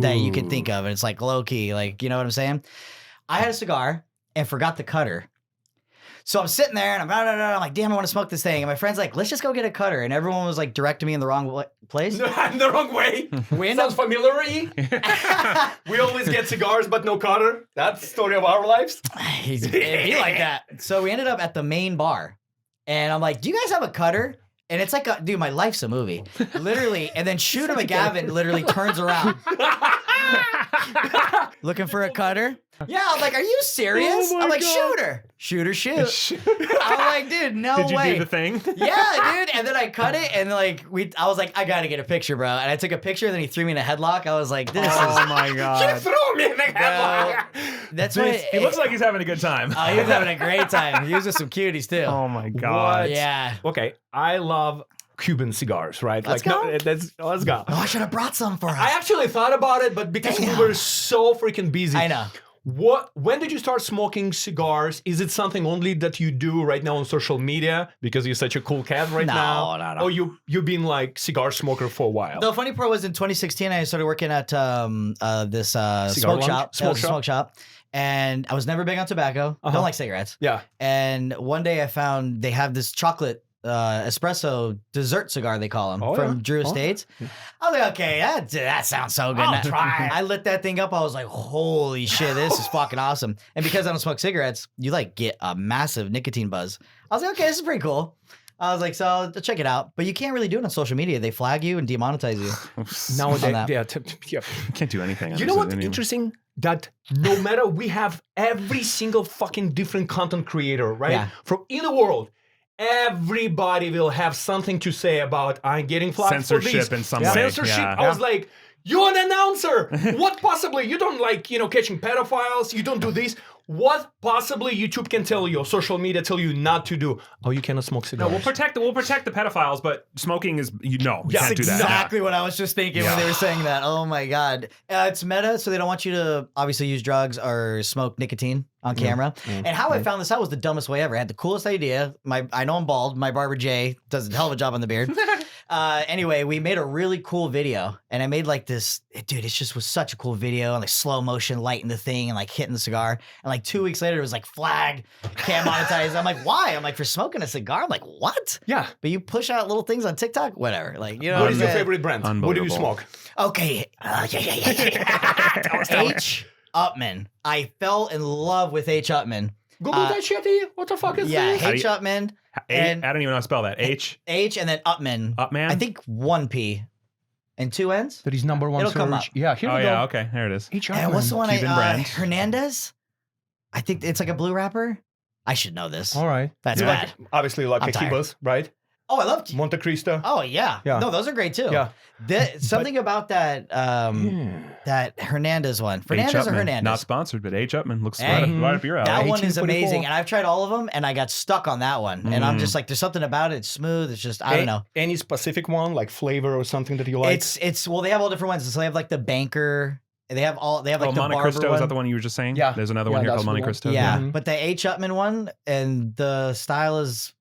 Speaker 1: that you can think of. And it's like low key, like, you know what I'm saying? I had a cigar and forgot the cutter. So I'm sitting there and I'm like, damn, I want to smoke this thing. And my friend's like, let's just go get a cutter. And everyone was like directing me in the wrong place.
Speaker 2: the wrong way.
Speaker 1: We end
Speaker 2: Sounds
Speaker 1: up,
Speaker 2: familiar. We always get cigars, but no cutter. That's the story of our lives.
Speaker 1: it'd be like that. So we ended up at the main bar. And I'm like, do you guys have a cutter? And it's like, dude, my life's a movie. Literally. And then Shooter McGavin literally turns around. Looking for a cutter? Yeah, I'm like, are you serious?
Speaker 2: Oh my
Speaker 1: I'm like,
Speaker 2: God.
Speaker 1: Shooter, shoot. I'm like, dude, no
Speaker 3: Did you
Speaker 1: way.
Speaker 3: do the thing?
Speaker 1: Yeah, dude. And then I cut it, and like I was like, I gotta get a picture, bro. And I took a picture, and then he threw me in a headlock. I was like, this
Speaker 3: Oh
Speaker 1: is.
Speaker 3: my
Speaker 2: You
Speaker 3: god.
Speaker 2: threw me in the headlock.
Speaker 1: That's what
Speaker 3: He looks like he's having a good time.
Speaker 1: Oh, he was having a great time. He was with some cuties too.
Speaker 3: Oh my god.
Speaker 2: What?
Speaker 1: Yeah.
Speaker 2: Okay, I love Cuban cigars, right?
Speaker 1: Let's
Speaker 2: No,
Speaker 1: go.
Speaker 2: let's go.
Speaker 1: Oh, I should have brought some for us.
Speaker 2: I actually thought about it, but because
Speaker 1: Damn.
Speaker 2: we were so freaking busy.
Speaker 1: I know.
Speaker 2: When did you start smoking cigars? Is it something only that you do right now on social media because you're such a cool cat right now?
Speaker 1: No.
Speaker 2: Or you've been like cigar smoker for a while?
Speaker 1: The funny part was in 2016, I started working at this smoke
Speaker 2: lounge?
Speaker 1: shop.
Speaker 2: Smoke shop?
Speaker 1: And I was never big on tobacco. Don't like cigarettes.
Speaker 2: Yeah.
Speaker 1: And one day I found they have this chocolate espresso dessert cigar, they call them,
Speaker 2: Oh,
Speaker 1: from
Speaker 2: yeah.
Speaker 1: Drew
Speaker 2: Oh,
Speaker 1: Estates. I was like, okay, that sounds so good.
Speaker 2: I'll try it.
Speaker 1: I lit that thing up. I was like, holy shit, this is fucking awesome. And because I don't smoke cigarettes, you like get a massive nicotine buzz. I was like, okay, this is pretty cool. I was like, so I'll check it out. But you can't really do it on social media. They flag you and demonetize you.
Speaker 2: Nowadays,
Speaker 1: on that.
Speaker 2: yeah,
Speaker 3: You can't do anything.
Speaker 2: You know what's interesting? That no matter we have every single fucking different content creator, right?
Speaker 1: Yeah.
Speaker 2: From in the world, everybody will have something to say about I'm getting flagged for
Speaker 3: Censorship
Speaker 2: this.
Speaker 3: in some way,
Speaker 2: Censorship.
Speaker 3: yeah.
Speaker 2: I was like, you're an announcer. What possibly? You don't like, catching pedophiles. You don't do this. What possibly YouTube can tell you or social media tell you not to do? Oh, you cannot smoke
Speaker 3: No,
Speaker 2: cigars.
Speaker 3: we'll protect the pedophiles, but smoking is you can't do that.
Speaker 1: Exactly what I was just thinking when they were saying that. Oh my God. It's meta, so they don't want you to obviously use drugs or smoke nicotine on camera. And how I found this out was the dumbest way ever. I had the coolest idea. I know I'm bald. My barber Jay does a hell of a job on the beard. Anyway, we made a really cool video, and I made like this, dude, it just was such a cool video, and like slow motion lighting the thing and like hitting the cigar. And like 2 weeks later, it was like flag, can't monetize. I'm like, why? I'm like, for smoking a cigar? I'm like, what?
Speaker 2: Yeah.
Speaker 1: But you push out little things on TikTok, whatever. Like, you know,
Speaker 2: What is your
Speaker 1: saying?
Speaker 2: favorite brand? What do you
Speaker 3: Unbelievable.
Speaker 2: smoke?
Speaker 1: Okay. H. Upman. I fell in love with H. Upman.
Speaker 2: Google that shit. What the fuck is
Speaker 1: Yeah,
Speaker 2: this?
Speaker 3: How do
Speaker 1: H.
Speaker 3: you-
Speaker 1: Upman.
Speaker 3: I
Speaker 1: And
Speaker 3: don't even know how to spell that. H
Speaker 1: and then Upman.
Speaker 3: Upman.
Speaker 1: I think 1 P and 2 N's.
Speaker 2: That is number one
Speaker 1: It'll
Speaker 2: search.
Speaker 1: come up.
Speaker 2: Yeah, here
Speaker 3: Oh
Speaker 2: we
Speaker 3: yeah,
Speaker 2: go.
Speaker 3: okay, there it is.
Speaker 2: Each
Speaker 1: And what's the one
Speaker 3: Cuban brand.
Speaker 1: Hernandez? I think it's like a blue wrapper. I should know this.
Speaker 2: All right.
Speaker 1: That's
Speaker 3: Yeah.
Speaker 1: bad.
Speaker 2: Obviously, like
Speaker 1: I'm tired.
Speaker 2: Tequibas, right?
Speaker 1: Oh, I love.
Speaker 2: Monte Cristo.
Speaker 1: Oh yeah.
Speaker 2: Yeah.
Speaker 1: No, those are great too.
Speaker 2: Yeah.
Speaker 1: Something about that that Hernandez one.
Speaker 3: H.
Speaker 1: Fernandez or
Speaker 3: Upman.
Speaker 1: Hernandez?
Speaker 3: Not sponsored, but H. Upman looks
Speaker 1: Hey.
Speaker 3: right up your alley.
Speaker 1: That one is
Speaker 2: 1844.
Speaker 1: amazing, and I've tried all of them, and I got stuck on that one. And I'm just like, there's something about it. It's smooth. It's just I don't know.
Speaker 2: Any specific one, like flavor or something that you like?
Speaker 1: It's well, they have all different ones. So they have like the banker. They have like the
Speaker 3: Monte
Speaker 1: barber
Speaker 3: Cristo,
Speaker 1: one.
Speaker 3: is that the one you were just saying?
Speaker 2: Yeah.
Speaker 3: There's another
Speaker 2: Yeah,
Speaker 3: one here
Speaker 2: that's
Speaker 3: called
Speaker 2: the
Speaker 3: Monte
Speaker 2: one.
Speaker 3: Cristo.
Speaker 1: Yeah,
Speaker 2: Mhm.
Speaker 1: but the H. Upman one and the style is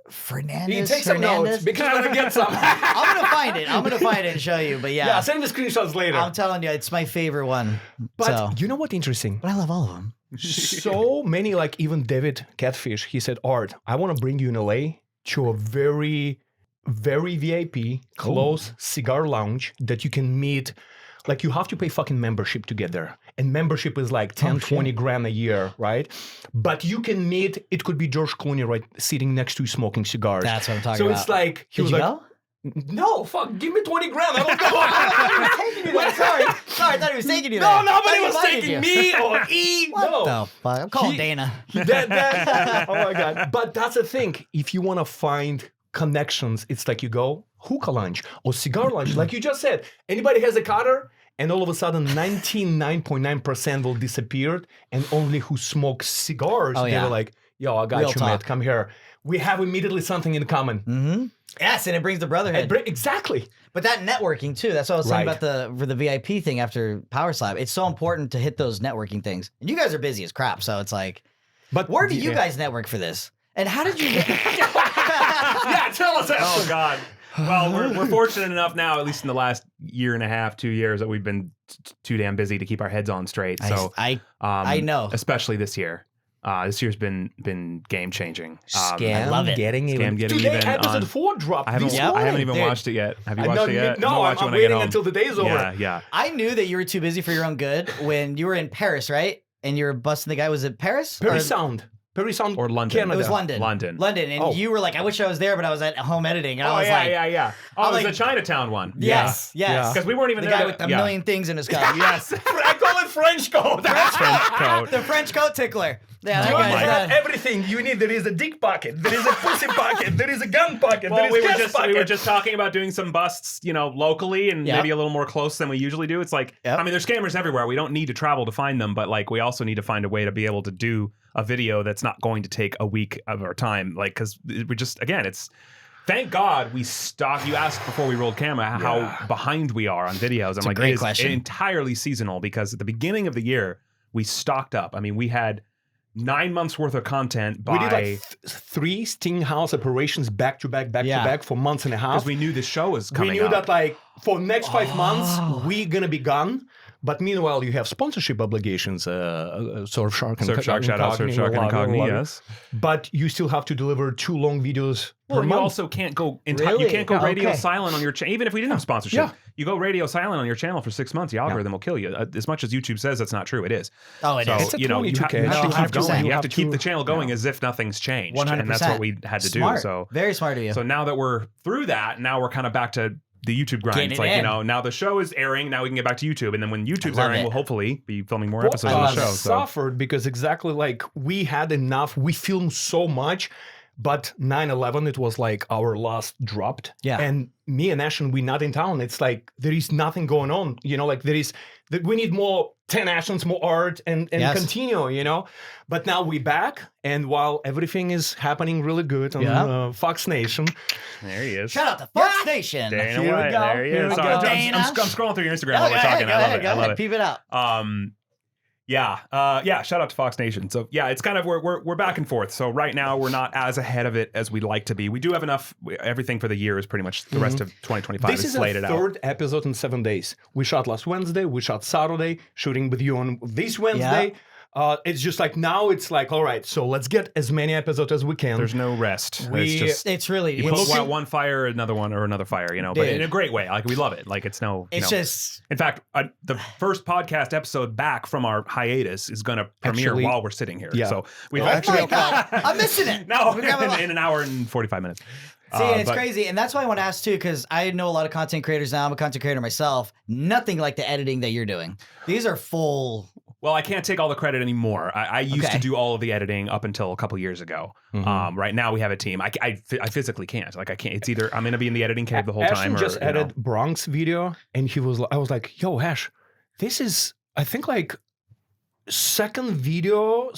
Speaker 1: Fernandez.
Speaker 2: You take some
Speaker 1: Hernandez?
Speaker 2: notes because we're gonna get some.
Speaker 1: I'm gonna find it. I'm gonna find it and show you. But
Speaker 2: Yeah,
Speaker 1: yeah,
Speaker 2: send the screenshots later.
Speaker 1: I'm telling you, it's my favorite one.
Speaker 2: But
Speaker 1: so.
Speaker 2: you know what interesting?
Speaker 1: But I love all of them.
Speaker 2: So many, like even David Catfish, he said, Art, I want to bring you in LA to a very, very VIP, close cigar lounge that you can meet. Like you have to pay fucking membership to get there. And membership is like 10, 20 grand a year, right? But you can meet, it could be George Clooney, right, sitting next to you smoking cigars.
Speaker 1: That's what I'm talking
Speaker 2: so
Speaker 1: about.
Speaker 2: it's like, he
Speaker 1: Did
Speaker 2: was
Speaker 1: you
Speaker 2: like,
Speaker 1: go?
Speaker 2: no, fuck, give me 20 grand. I don't go.
Speaker 1: Sorry, I thought he was taking you there.
Speaker 2: No, nobody
Speaker 1: Thought he
Speaker 2: was
Speaker 1: invited
Speaker 2: taking
Speaker 1: you.
Speaker 2: me or E.
Speaker 1: What
Speaker 2: no.
Speaker 1: the fuck? I'm calling
Speaker 2: He-
Speaker 1: Dana.
Speaker 2: Oh my God. But that's the thing. If you want to find connections, it's like you go hookah lunch or cigar lunch. Like you just said, anybody has a cutter and all of a sudden 99.9% will disappear and only who smokes cigars,
Speaker 1: Oh,
Speaker 2: they
Speaker 1: yeah.
Speaker 2: were like, yo, I got
Speaker 1: Real
Speaker 2: you,
Speaker 1: talk.
Speaker 2: mate. Come here. We have immediately something in common.
Speaker 1: Mm-hmm. Yes, and it brings the brotherhood.
Speaker 2: Exactly.
Speaker 1: But that networking too. That's what I was saying
Speaker 2: Right.
Speaker 1: about the VIP thing after Power Slap. It's so important to hit those networking things. And you guys are busy as crap, so it's like,
Speaker 2: But
Speaker 1: where do you guys network for this? And how did you?
Speaker 2: Yeah, tell us that.
Speaker 3: Oh God. Well, we're fortunate enough now, at least in the last year and a half, 2 years, that we've been too damn busy to keep our heads on straight. So
Speaker 1: I know.
Speaker 3: especially this year. This year's been game changing.
Speaker 2: Scam
Speaker 1: love it.
Speaker 2: getting even.
Speaker 3: Scam getting
Speaker 2: Today,
Speaker 3: even
Speaker 2: episode
Speaker 3: on-
Speaker 2: 4 dropped.
Speaker 3: I haven't,
Speaker 2: this
Speaker 3: I haven't
Speaker 2: morning.
Speaker 3: even
Speaker 1: Dude.
Speaker 3: watched it yet. Have you
Speaker 2: I
Speaker 3: watched
Speaker 2: know
Speaker 3: it
Speaker 2: you-
Speaker 3: yet?
Speaker 2: no,
Speaker 3: I'm gonna watch it
Speaker 2: I'm
Speaker 3: when I get
Speaker 2: waiting
Speaker 3: home.
Speaker 2: until the day's over.
Speaker 3: Yeah, yeah.
Speaker 1: I knew that you were too busy for your own good when you were in Paris, right? And you were busting the guy. Was it Paris?
Speaker 2: Perry
Speaker 1: Or-
Speaker 2: Sound. Perry Sound.
Speaker 3: Or London.
Speaker 2: Canada.
Speaker 1: It was London.
Speaker 3: London.
Speaker 1: And
Speaker 2: Oh.
Speaker 1: you were like, I wish I was there, but I was at home editing. And
Speaker 3: Oh
Speaker 1: I was
Speaker 3: yeah,
Speaker 1: like,
Speaker 3: yeah. Oh,
Speaker 1: I'm
Speaker 3: it was
Speaker 1: like-
Speaker 3: the Chinatown one.
Speaker 1: yes,
Speaker 2: Yeah.
Speaker 1: yes.
Speaker 3: Because we weren't even
Speaker 1: The
Speaker 3: there.
Speaker 1: guy
Speaker 3: to-
Speaker 1: with the
Speaker 3: yeah.
Speaker 1: million things in his coat. Yes.
Speaker 2: I call it French code.
Speaker 3: Coat.
Speaker 1: The French coat tickler. Yeah, that
Speaker 2: You
Speaker 1: guy's
Speaker 2: have
Speaker 1: done.
Speaker 2: everything you need. There is a dick pocket. There is a pussy pocket. There is a gun pocket.
Speaker 3: Well,
Speaker 2: there
Speaker 3: we
Speaker 2: is
Speaker 3: were
Speaker 2: gas
Speaker 3: just
Speaker 2: pocket.
Speaker 3: we were just talking about doing some busts, locally and
Speaker 1: Yep.
Speaker 3: maybe a little more close than we usually do. It's like,
Speaker 1: Yep.
Speaker 3: I mean, there's scammers everywhere. We don't need to travel to find them, but like we also need to find a way to be able to do a video that's not going to take a week of our time. Like, because we just, again, it's Thank God we stopped. You asked before we rolled camera how behind we are on videos. I'm like,
Speaker 1: great
Speaker 3: it is
Speaker 1: question.
Speaker 3: entirely seasonal because at the beginning of the year, we stocked up. I mean, we had 9 months worth of content by...
Speaker 2: We did like 3 Sting House operations back to back for months and a half.
Speaker 3: because we knew the show was coming
Speaker 2: We knew
Speaker 3: up.
Speaker 2: that like for next 5 months, we're going to be gone. But meanwhile, you have sponsorship obligations, Surf Shark and
Speaker 3: Surf Shark, shout out Surf Shark and Incogni, yes.
Speaker 2: But you still have to deliver 2 long videos
Speaker 3: Well,
Speaker 2: per
Speaker 3: you
Speaker 2: month.
Speaker 3: also can't go you
Speaker 1: Really?
Speaker 3: can't go radio
Speaker 1: Okay.
Speaker 3: silent on your channel. Even if we didn't have sponsorship,
Speaker 2: Yeah.
Speaker 3: you go radio silent on your channel for 6 months, the algorithm will kill you. As much as YouTube says that's not true, it is.
Speaker 1: Oh, it
Speaker 3: So,
Speaker 1: is.
Speaker 2: It's a
Speaker 3: you know, you,
Speaker 2: 22K.
Speaker 3: you have to
Speaker 1: No,
Speaker 3: keep going.
Speaker 1: 100%.
Speaker 3: You have to
Speaker 2: You
Speaker 3: keep
Speaker 2: have
Speaker 3: the
Speaker 2: to-
Speaker 3: channel going as if nothing's changed.
Speaker 1: 100%.
Speaker 3: And that's what we had to
Speaker 1: Smart.
Speaker 3: do. So
Speaker 1: Very smart of you.
Speaker 3: So now that we're through that, now we're kind of back to the YouTube grind.
Speaker 1: Getting
Speaker 3: It's like,
Speaker 1: in.
Speaker 3: you know, now the show is airing. Now we can get back to YouTube. And then when YouTube's
Speaker 1: love
Speaker 3: airing,
Speaker 1: it.
Speaker 3: we'll hopefully be filming more
Speaker 2: Both
Speaker 3: episodes
Speaker 2: of
Speaker 3: of
Speaker 2: us
Speaker 3: the show. So.
Speaker 2: suffered because exactly like we had enough. We filmed so much, but 9/11 it was like our last dropped.
Speaker 1: Yeah.
Speaker 2: And me and Ashton, we're not in town. It's like there is nothing going on. You know, like we need more 10 Ashtons, more art, and
Speaker 1: Yes.
Speaker 2: continue. You know, but now we're back, and while everything is happening really good on Fox Nation,
Speaker 3: There he is.
Speaker 1: Shout out to Fox Nation.
Speaker 3: Dana
Speaker 2: Here we
Speaker 3: White.
Speaker 2: go.
Speaker 3: There he
Speaker 2: Here we
Speaker 3: is.
Speaker 2: go.
Speaker 3: Sorry, I'm
Speaker 1: Dana.
Speaker 3: scrolling through your Instagram
Speaker 1: Go
Speaker 3: while we're
Speaker 1: ahead,
Speaker 3: talking.
Speaker 1: go
Speaker 3: I love
Speaker 1: ahead,
Speaker 3: it.
Speaker 1: go
Speaker 3: I love
Speaker 1: ahead.
Speaker 3: it.
Speaker 1: Peep it out.
Speaker 3: Yeah. Shout out to Fox Nation. So yeah, it's kind of we're back and forth. So right now we're not as ahead of it as we'd like to be. We do have enough. Everything for the year is pretty much the rest of 2025
Speaker 2: this
Speaker 3: is
Speaker 2: is
Speaker 3: slated
Speaker 2: a
Speaker 3: out.
Speaker 2: 3rd episode in 7 days. We shot last Wednesday. We shot Saturday. Shooting with you on this Wednesday. It's just like now it's like, all right, so let's get as many episodes as we can.
Speaker 3: There's no rest.
Speaker 2: We-
Speaker 3: It's just
Speaker 1: It's really.
Speaker 3: you
Speaker 1: It's,
Speaker 3: put one fire, another one, or another fire. You know, but
Speaker 1: Dude.
Speaker 3: in a great way. Like we love it. Like it's no.
Speaker 1: it's
Speaker 3: you know.
Speaker 1: just.
Speaker 3: In fact, the first podcast episode back from our hiatus is going to premiere
Speaker 2: Actually-
Speaker 3: while we're sitting here.
Speaker 2: Yeah.
Speaker 3: So we've
Speaker 1: Oh
Speaker 3: actually
Speaker 1: my God. I'm missing it.
Speaker 3: no
Speaker 1: We got a-
Speaker 3: in an hour and 45 minutes.
Speaker 1: See, and it's
Speaker 3: But-
Speaker 1: crazy, and that's why I want to ask too, because I know a lot of content creators now. I'm a content creator myself. Nothing like the editing that you're doing. These are full.
Speaker 3: Well, I can't take all the credit anymore. I used
Speaker 1: Okay.
Speaker 3: to do all of the editing up until a couple years ago. Right now we have a team. I physically can't. Like I can't. It's either I'm going to be in the editing cave the whole
Speaker 2: Ashton
Speaker 3: time. Or,
Speaker 2: just
Speaker 3: you know.
Speaker 2: added Bronx video, and I was like, yo, Ash, this is, I think, like second video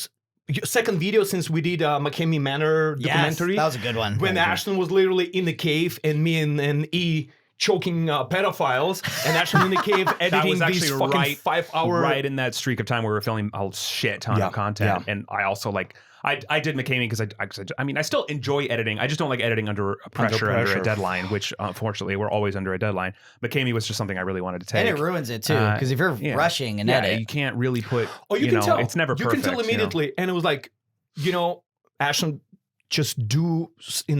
Speaker 2: since we did McKamey Manor
Speaker 1: Yes,
Speaker 2: documentary.
Speaker 1: that was a good one.
Speaker 2: when Ashton was literally in the cave and me and E choking pedophiles, and Ashton in the cave
Speaker 3: That
Speaker 2: editing
Speaker 3: was
Speaker 2: these
Speaker 3: actually
Speaker 2: fucking 5-hour.
Speaker 3: right in that streak of time where we were filming a shit ton of content. And I also like I did McKamey because I mean I still enjoy editing. I just don't like editing under pressure, under
Speaker 2: pressure.
Speaker 3: a deadline, which unfortunately we're always under a deadline. McKamey was just something I really wanted to take.
Speaker 1: and it ruins it too, because if you're
Speaker 3: yeah.
Speaker 1: rushing and
Speaker 3: yeah,
Speaker 1: edit,
Speaker 3: you can't really put.
Speaker 2: Oh, you can
Speaker 3: know,
Speaker 2: tell.
Speaker 3: it's never
Speaker 2: you
Speaker 3: perfect.
Speaker 2: can tell immediately, and it was like, you know, Ashton just do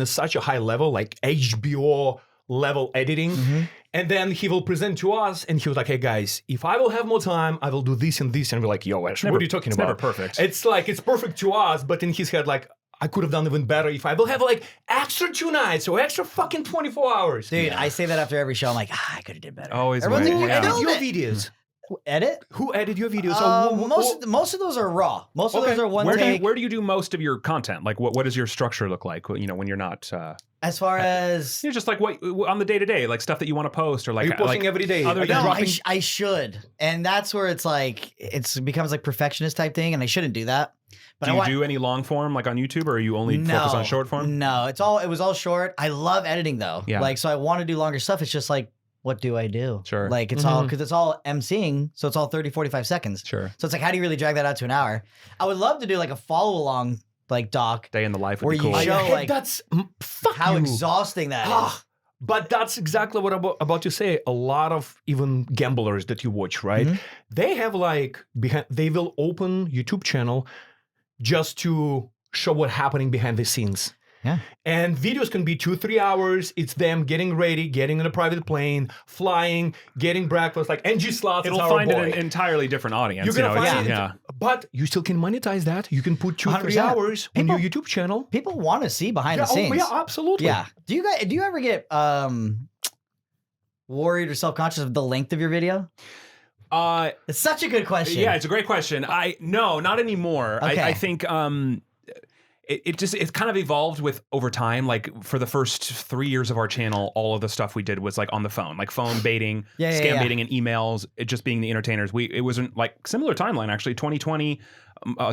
Speaker 2: such a high level, like HBO level editing.
Speaker 1: Mm-hmm.
Speaker 2: And then he will present to us, and he was like, "Hey guys, if I will have more time, I will do this and this." And we're like, "Yo, Ash, what are you talking
Speaker 3: It's
Speaker 2: about?"
Speaker 3: never perfect.
Speaker 2: It's like it's perfect to us, but in his head, like, I could have done even better if I will have like extra 2 nights or extra fucking 24 hours.
Speaker 1: dude, I say that after every show. I'm like, I could have did better.
Speaker 3: Always
Speaker 1: Everyone's
Speaker 3: way,
Speaker 1: like,
Speaker 2: Who
Speaker 1: "You
Speaker 3: yeah.
Speaker 2: edited
Speaker 1: nailed
Speaker 2: your
Speaker 1: it."
Speaker 2: videos?
Speaker 1: Edit?
Speaker 2: Who edited your videos?
Speaker 1: Most of those are raw. Most of
Speaker 2: Okay.
Speaker 1: those are one
Speaker 3: Where
Speaker 1: take.
Speaker 3: do you do most of your content? Like what does your structure look like? You know, when you're not.
Speaker 1: As far as
Speaker 3: You're just like what on the day to day, like stuff that you want to post or like.
Speaker 2: Are you posting
Speaker 3: like,
Speaker 2: every day?
Speaker 3: other
Speaker 2: Are you
Speaker 3: than
Speaker 1: no,
Speaker 2: dropping?
Speaker 1: I should, and that's where it's like it becomes like perfectionist type thing, and I shouldn't do that. But
Speaker 3: Do
Speaker 1: I
Speaker 3: you
Speaker 1: want,
Speaker 3: do any long form like on YouTube, or are you only focus on short form?
Speaker 1: No, it was all short. I love editing though.
Speaker 3: Yeah.
Speaker 1: Like so I want to do longer stuff. It's just like, what do I do?
Speaker 3: Sure.
Speaker 1: Like it's all because it's all emceeing, so it's all 30, 45 seconds.
Speaker 3: Sure.
Speaker 1: So it's like, how do you really drag that out to an hour? I would love to do like a follow along like doc,
Speaker 3: Day in the life would
Speaker 1: Where
Speaker 3: be
Speaker 1: you
Speaker 3: cool.
Speaker 1: show-
Speaker 2: Hey,
Speaker 1: like,
Speaker 2: that's fuck
Speaker 1: how
Speaker 2: you.
Speaker 1: exhausting that is.
Speaker 2: Ah, but that's exactly what I'm about to say. A lot of even gamblers that you watch, right?
Speaker 1: Mhm.
Speaker 2: They have like they will open YouTube channel just to show what's happening behind the scenes.
Speaker 1: Yeah.
Speaker 2: And videos can be 2-3 hours. It's them getting ready, getting on a private plane, flying, getting breakfast. Like NG Slots is
Speaker 3: It'll
Speaker 2: our
Speaker 3: find
Speaker 2: boy.
Speaker 3: an entirely different audience.
Speaker 2: You're gonna
Speaker 3: you know,
Speaker 2: find
Speaker 3: it's-
Speaker 2: it,
Speaker 3: yeah.
Speaker 2: but you still can monetize that. You can put 2-3
Speaker 1: 100%.
Speaker 2: hours on your YouTube channel.
Speaker 1: People want to see behind the
Speaker 2: Oh,
Speaker 1: scenes.
Speaker 2: yeah, absolutely.
Speaker 1: Yeah. Do you ever get worried or self-conscious of the length of your video? It's such a good question.
Speaker 3: Yeah, it's a great question. No, not anymore.
Speaker 1: Okay.
Speaker 3: I think it kind of evolved with over time. Like for the first 3 years of our channel, all of the stuff we did was like on the phone, like phone baiting,
Speaker 1: Yeah,
Speaker 3: scam
Speaker 1: yeah.
Speaker 3: baiting, and emails. It just being the entertainers. It wasn't like similar timeline actually. 2020,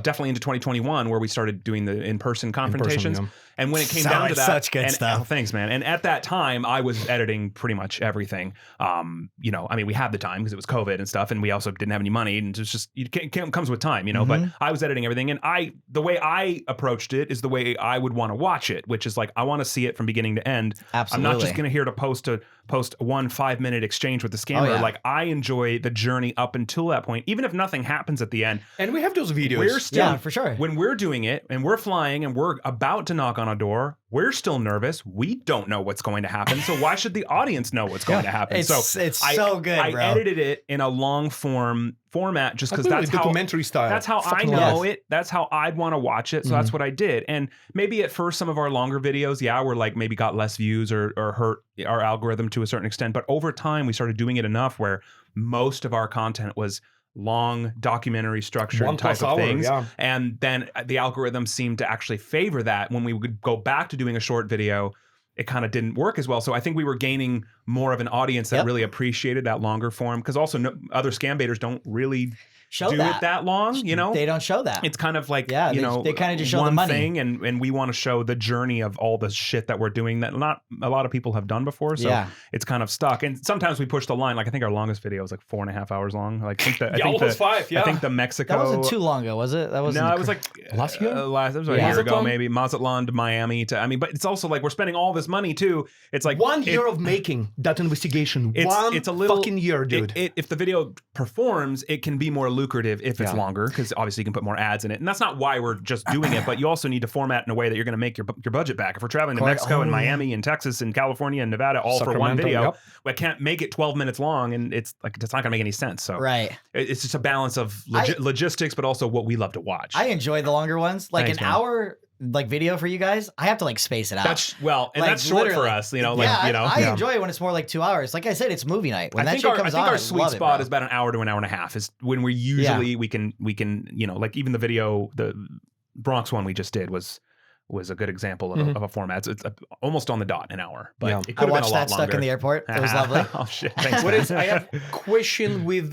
Speaker 3: definitely into 2021 where we started doing the in-person confrontations.
Speaker 2: yeah.
Speaker 3: And when it came
Speaker 1: Sound
Speaker 3: down to
Speaker 1: like
Speaker 3: that,
Speaker 1: such good
Speaker 3: and,
Speaker 1: stuff.
Speaker 3: oh, thanks, man. And at that time, I was editing pretty much everything. You know, I mean, we had the time because it was COVID and stuff, and we also didn't have any money, and it's just it comes with time, you know. But I was editing everything, and the way I approached it is the way I would want to watch it, which is like I want to see it from beginning to end.
Speaker 1: Absolutely.
Speaker 3: I'm not just going to here to post a 1 5-minute exchange with the scammer.
Speaker 1: yeah.
Speaker 3: Like I enjoy the journey up until that point, even if nothing happens at the end.
Speaker 2: And we have those videos.
Speaker 3: We're still,
Speaker 1: Yeah, for sure.
Speaker 3: when we're doing it and we're flying and we're about to knock on a door, we're still nervous. We don't know what's going to happen. So why should the audience know what's going to happen?
Speaker 1: It's
Speaker 3: I,
Speaker 1: so good,
Speaker 3: I
Speaker 1: bro.
Speaker 3: edited it in a long format just because
Speaker 2: Absolutely,
Speaker 3: that's how
Speaker 2: documentary style.
Speaker 3: that's how I
Speaker 2: Fucking
Speaker 3: know
Speaker 2: love
Speaker 3: it. That's how I'd want to watch it. So that's what I did. And maybe at first some of our longer videos, we're like maybe got less views or hurt our algorithm to a certain extent. But over time, we started doing it enough where most of our content was long documentary structured
Speaker 2: 1+
Speaker 3: type of
Speaker 2: hour,
Speaker 3: things.
Speaker 2: yeah.
Speaker 3: And then the algorithm seemed to actually favor that. When we would go back to doing a short video, it kind of didn't work as well. So I think we were gaining more of an audience that really appreciated that longer form, because also other scam baiters don't really
Speaker 1: Show
Speaker 3: do
Speaker 1: that.
Speaker 3: it that long, you know?
Speaker 1: They don't show that.
Speaker 3: It's kind of like,
Speaker 1: Yeah,
Speaker 3: you
Speaker 1: they-
Speaker 3: know,
Speaker 1: they kinda just show the
Speaker 3: one
Speaker 1: money.
Speaker 3: thing, and we want to show the journey of all the shit that we're doing that not a lot of people have done before. So
Speaker 1: Yeah.
Speaker 3: it's kind of stuck. And sometimes we push the line. Like I think our longest video was like 4.5 hours long. Like I think the, I
Speaker 2: Yeah,
Speaker 3: think
Speaker 2: almost
Speaker 3: the,
Speaker 2: 5, yeah.
Speaker 3: I think the Mexico.
Speaker 1: That wasn't too long ago, was it? That wasn't.
Speaker 3: No, it was like
Speaker 2: Last year?
Speaker 3: It was about
Speaker 1: Yeah.
Speaker 3: a year ago,
Speaker 2: Mazatlan?
Speaker 3: maybe. Mazatlan to Miami to. I mean, but it's also like we're spending all this money too. It's like
Speaker 2: 1 year of making that investigation.
Speaker 3: It's a little
Speaker 2: fucking year, dude.
Speaker 3: If the video performs, it can be more lucrative if it's
Speaker 2: Yeah.
Speaker 3: longer, because obviously you can put more ads in it, and that's not why we're just doing it. But you also need to format in a way that you're going to make your budget back. If we're traveling to
Speaker 1: Correct.
Speaker 3: Mexico and
Speaker 1: Oh, yeah.
Speaker 3: Miami and Texas and California and Nevada all for one
Speaker 2: Sacramento,
Speaker 3: video,
Speaker 2: yep.
Speaker 3: we can't make it 12 minutes long, and it's like it's not going to make any sense. So
Speaker 1: Right.
Speaker 3: it's just a balance of logistics, but also what we love to watch.
Speaker 1: I enjoy the longer ones. Like
Speaker 3: Thanks,
Speaker 1: an
Speaker 3: man.
Speaker 1: hour like video for you guys, I have to like space it out.
Speaker 3: That's and
Speaker 1: Like,
Speaker 3: that's short for
Speaker 1: literally.
Speaker 3: us, you know. Like
Speaker 1: yeah,
Speaker 3: you know,
Speaker 1: I enjoy it when it's more like 2 hours. Like I said, it's movie night. When
Speaker 3: I
Speaker 1: that
Speaker 3: think
Speaker 1: shit
Speaker 3: our,
Speaker 1: comes
Speaker 3: I think
Speaker 1: on,
Speaker 3: our
Speaker 1: I
Speaker 3: sweet
Speaker 1: love it,
Speaker 3: spot
Speaker 1: bro.
Speaker 3: is about an hour to an hour and a half. Is when we usually we can you know, like even the video, the Bronx one we just did was a good example of a format. It's almost on the dot, an hour, but
Speaker 2: Yeah.
Speaker 3: it
Speaker 1: I
Speaker 3: could have been a
Speaker 1: watched
Speaker 3: lot
Speaker 1: that stuck
Speaker 3: longer.
Speaker 1: in the airport. It was lovely.
Speaker 3: Oh shit! Thanks.
Speaker 2: What is? I have question with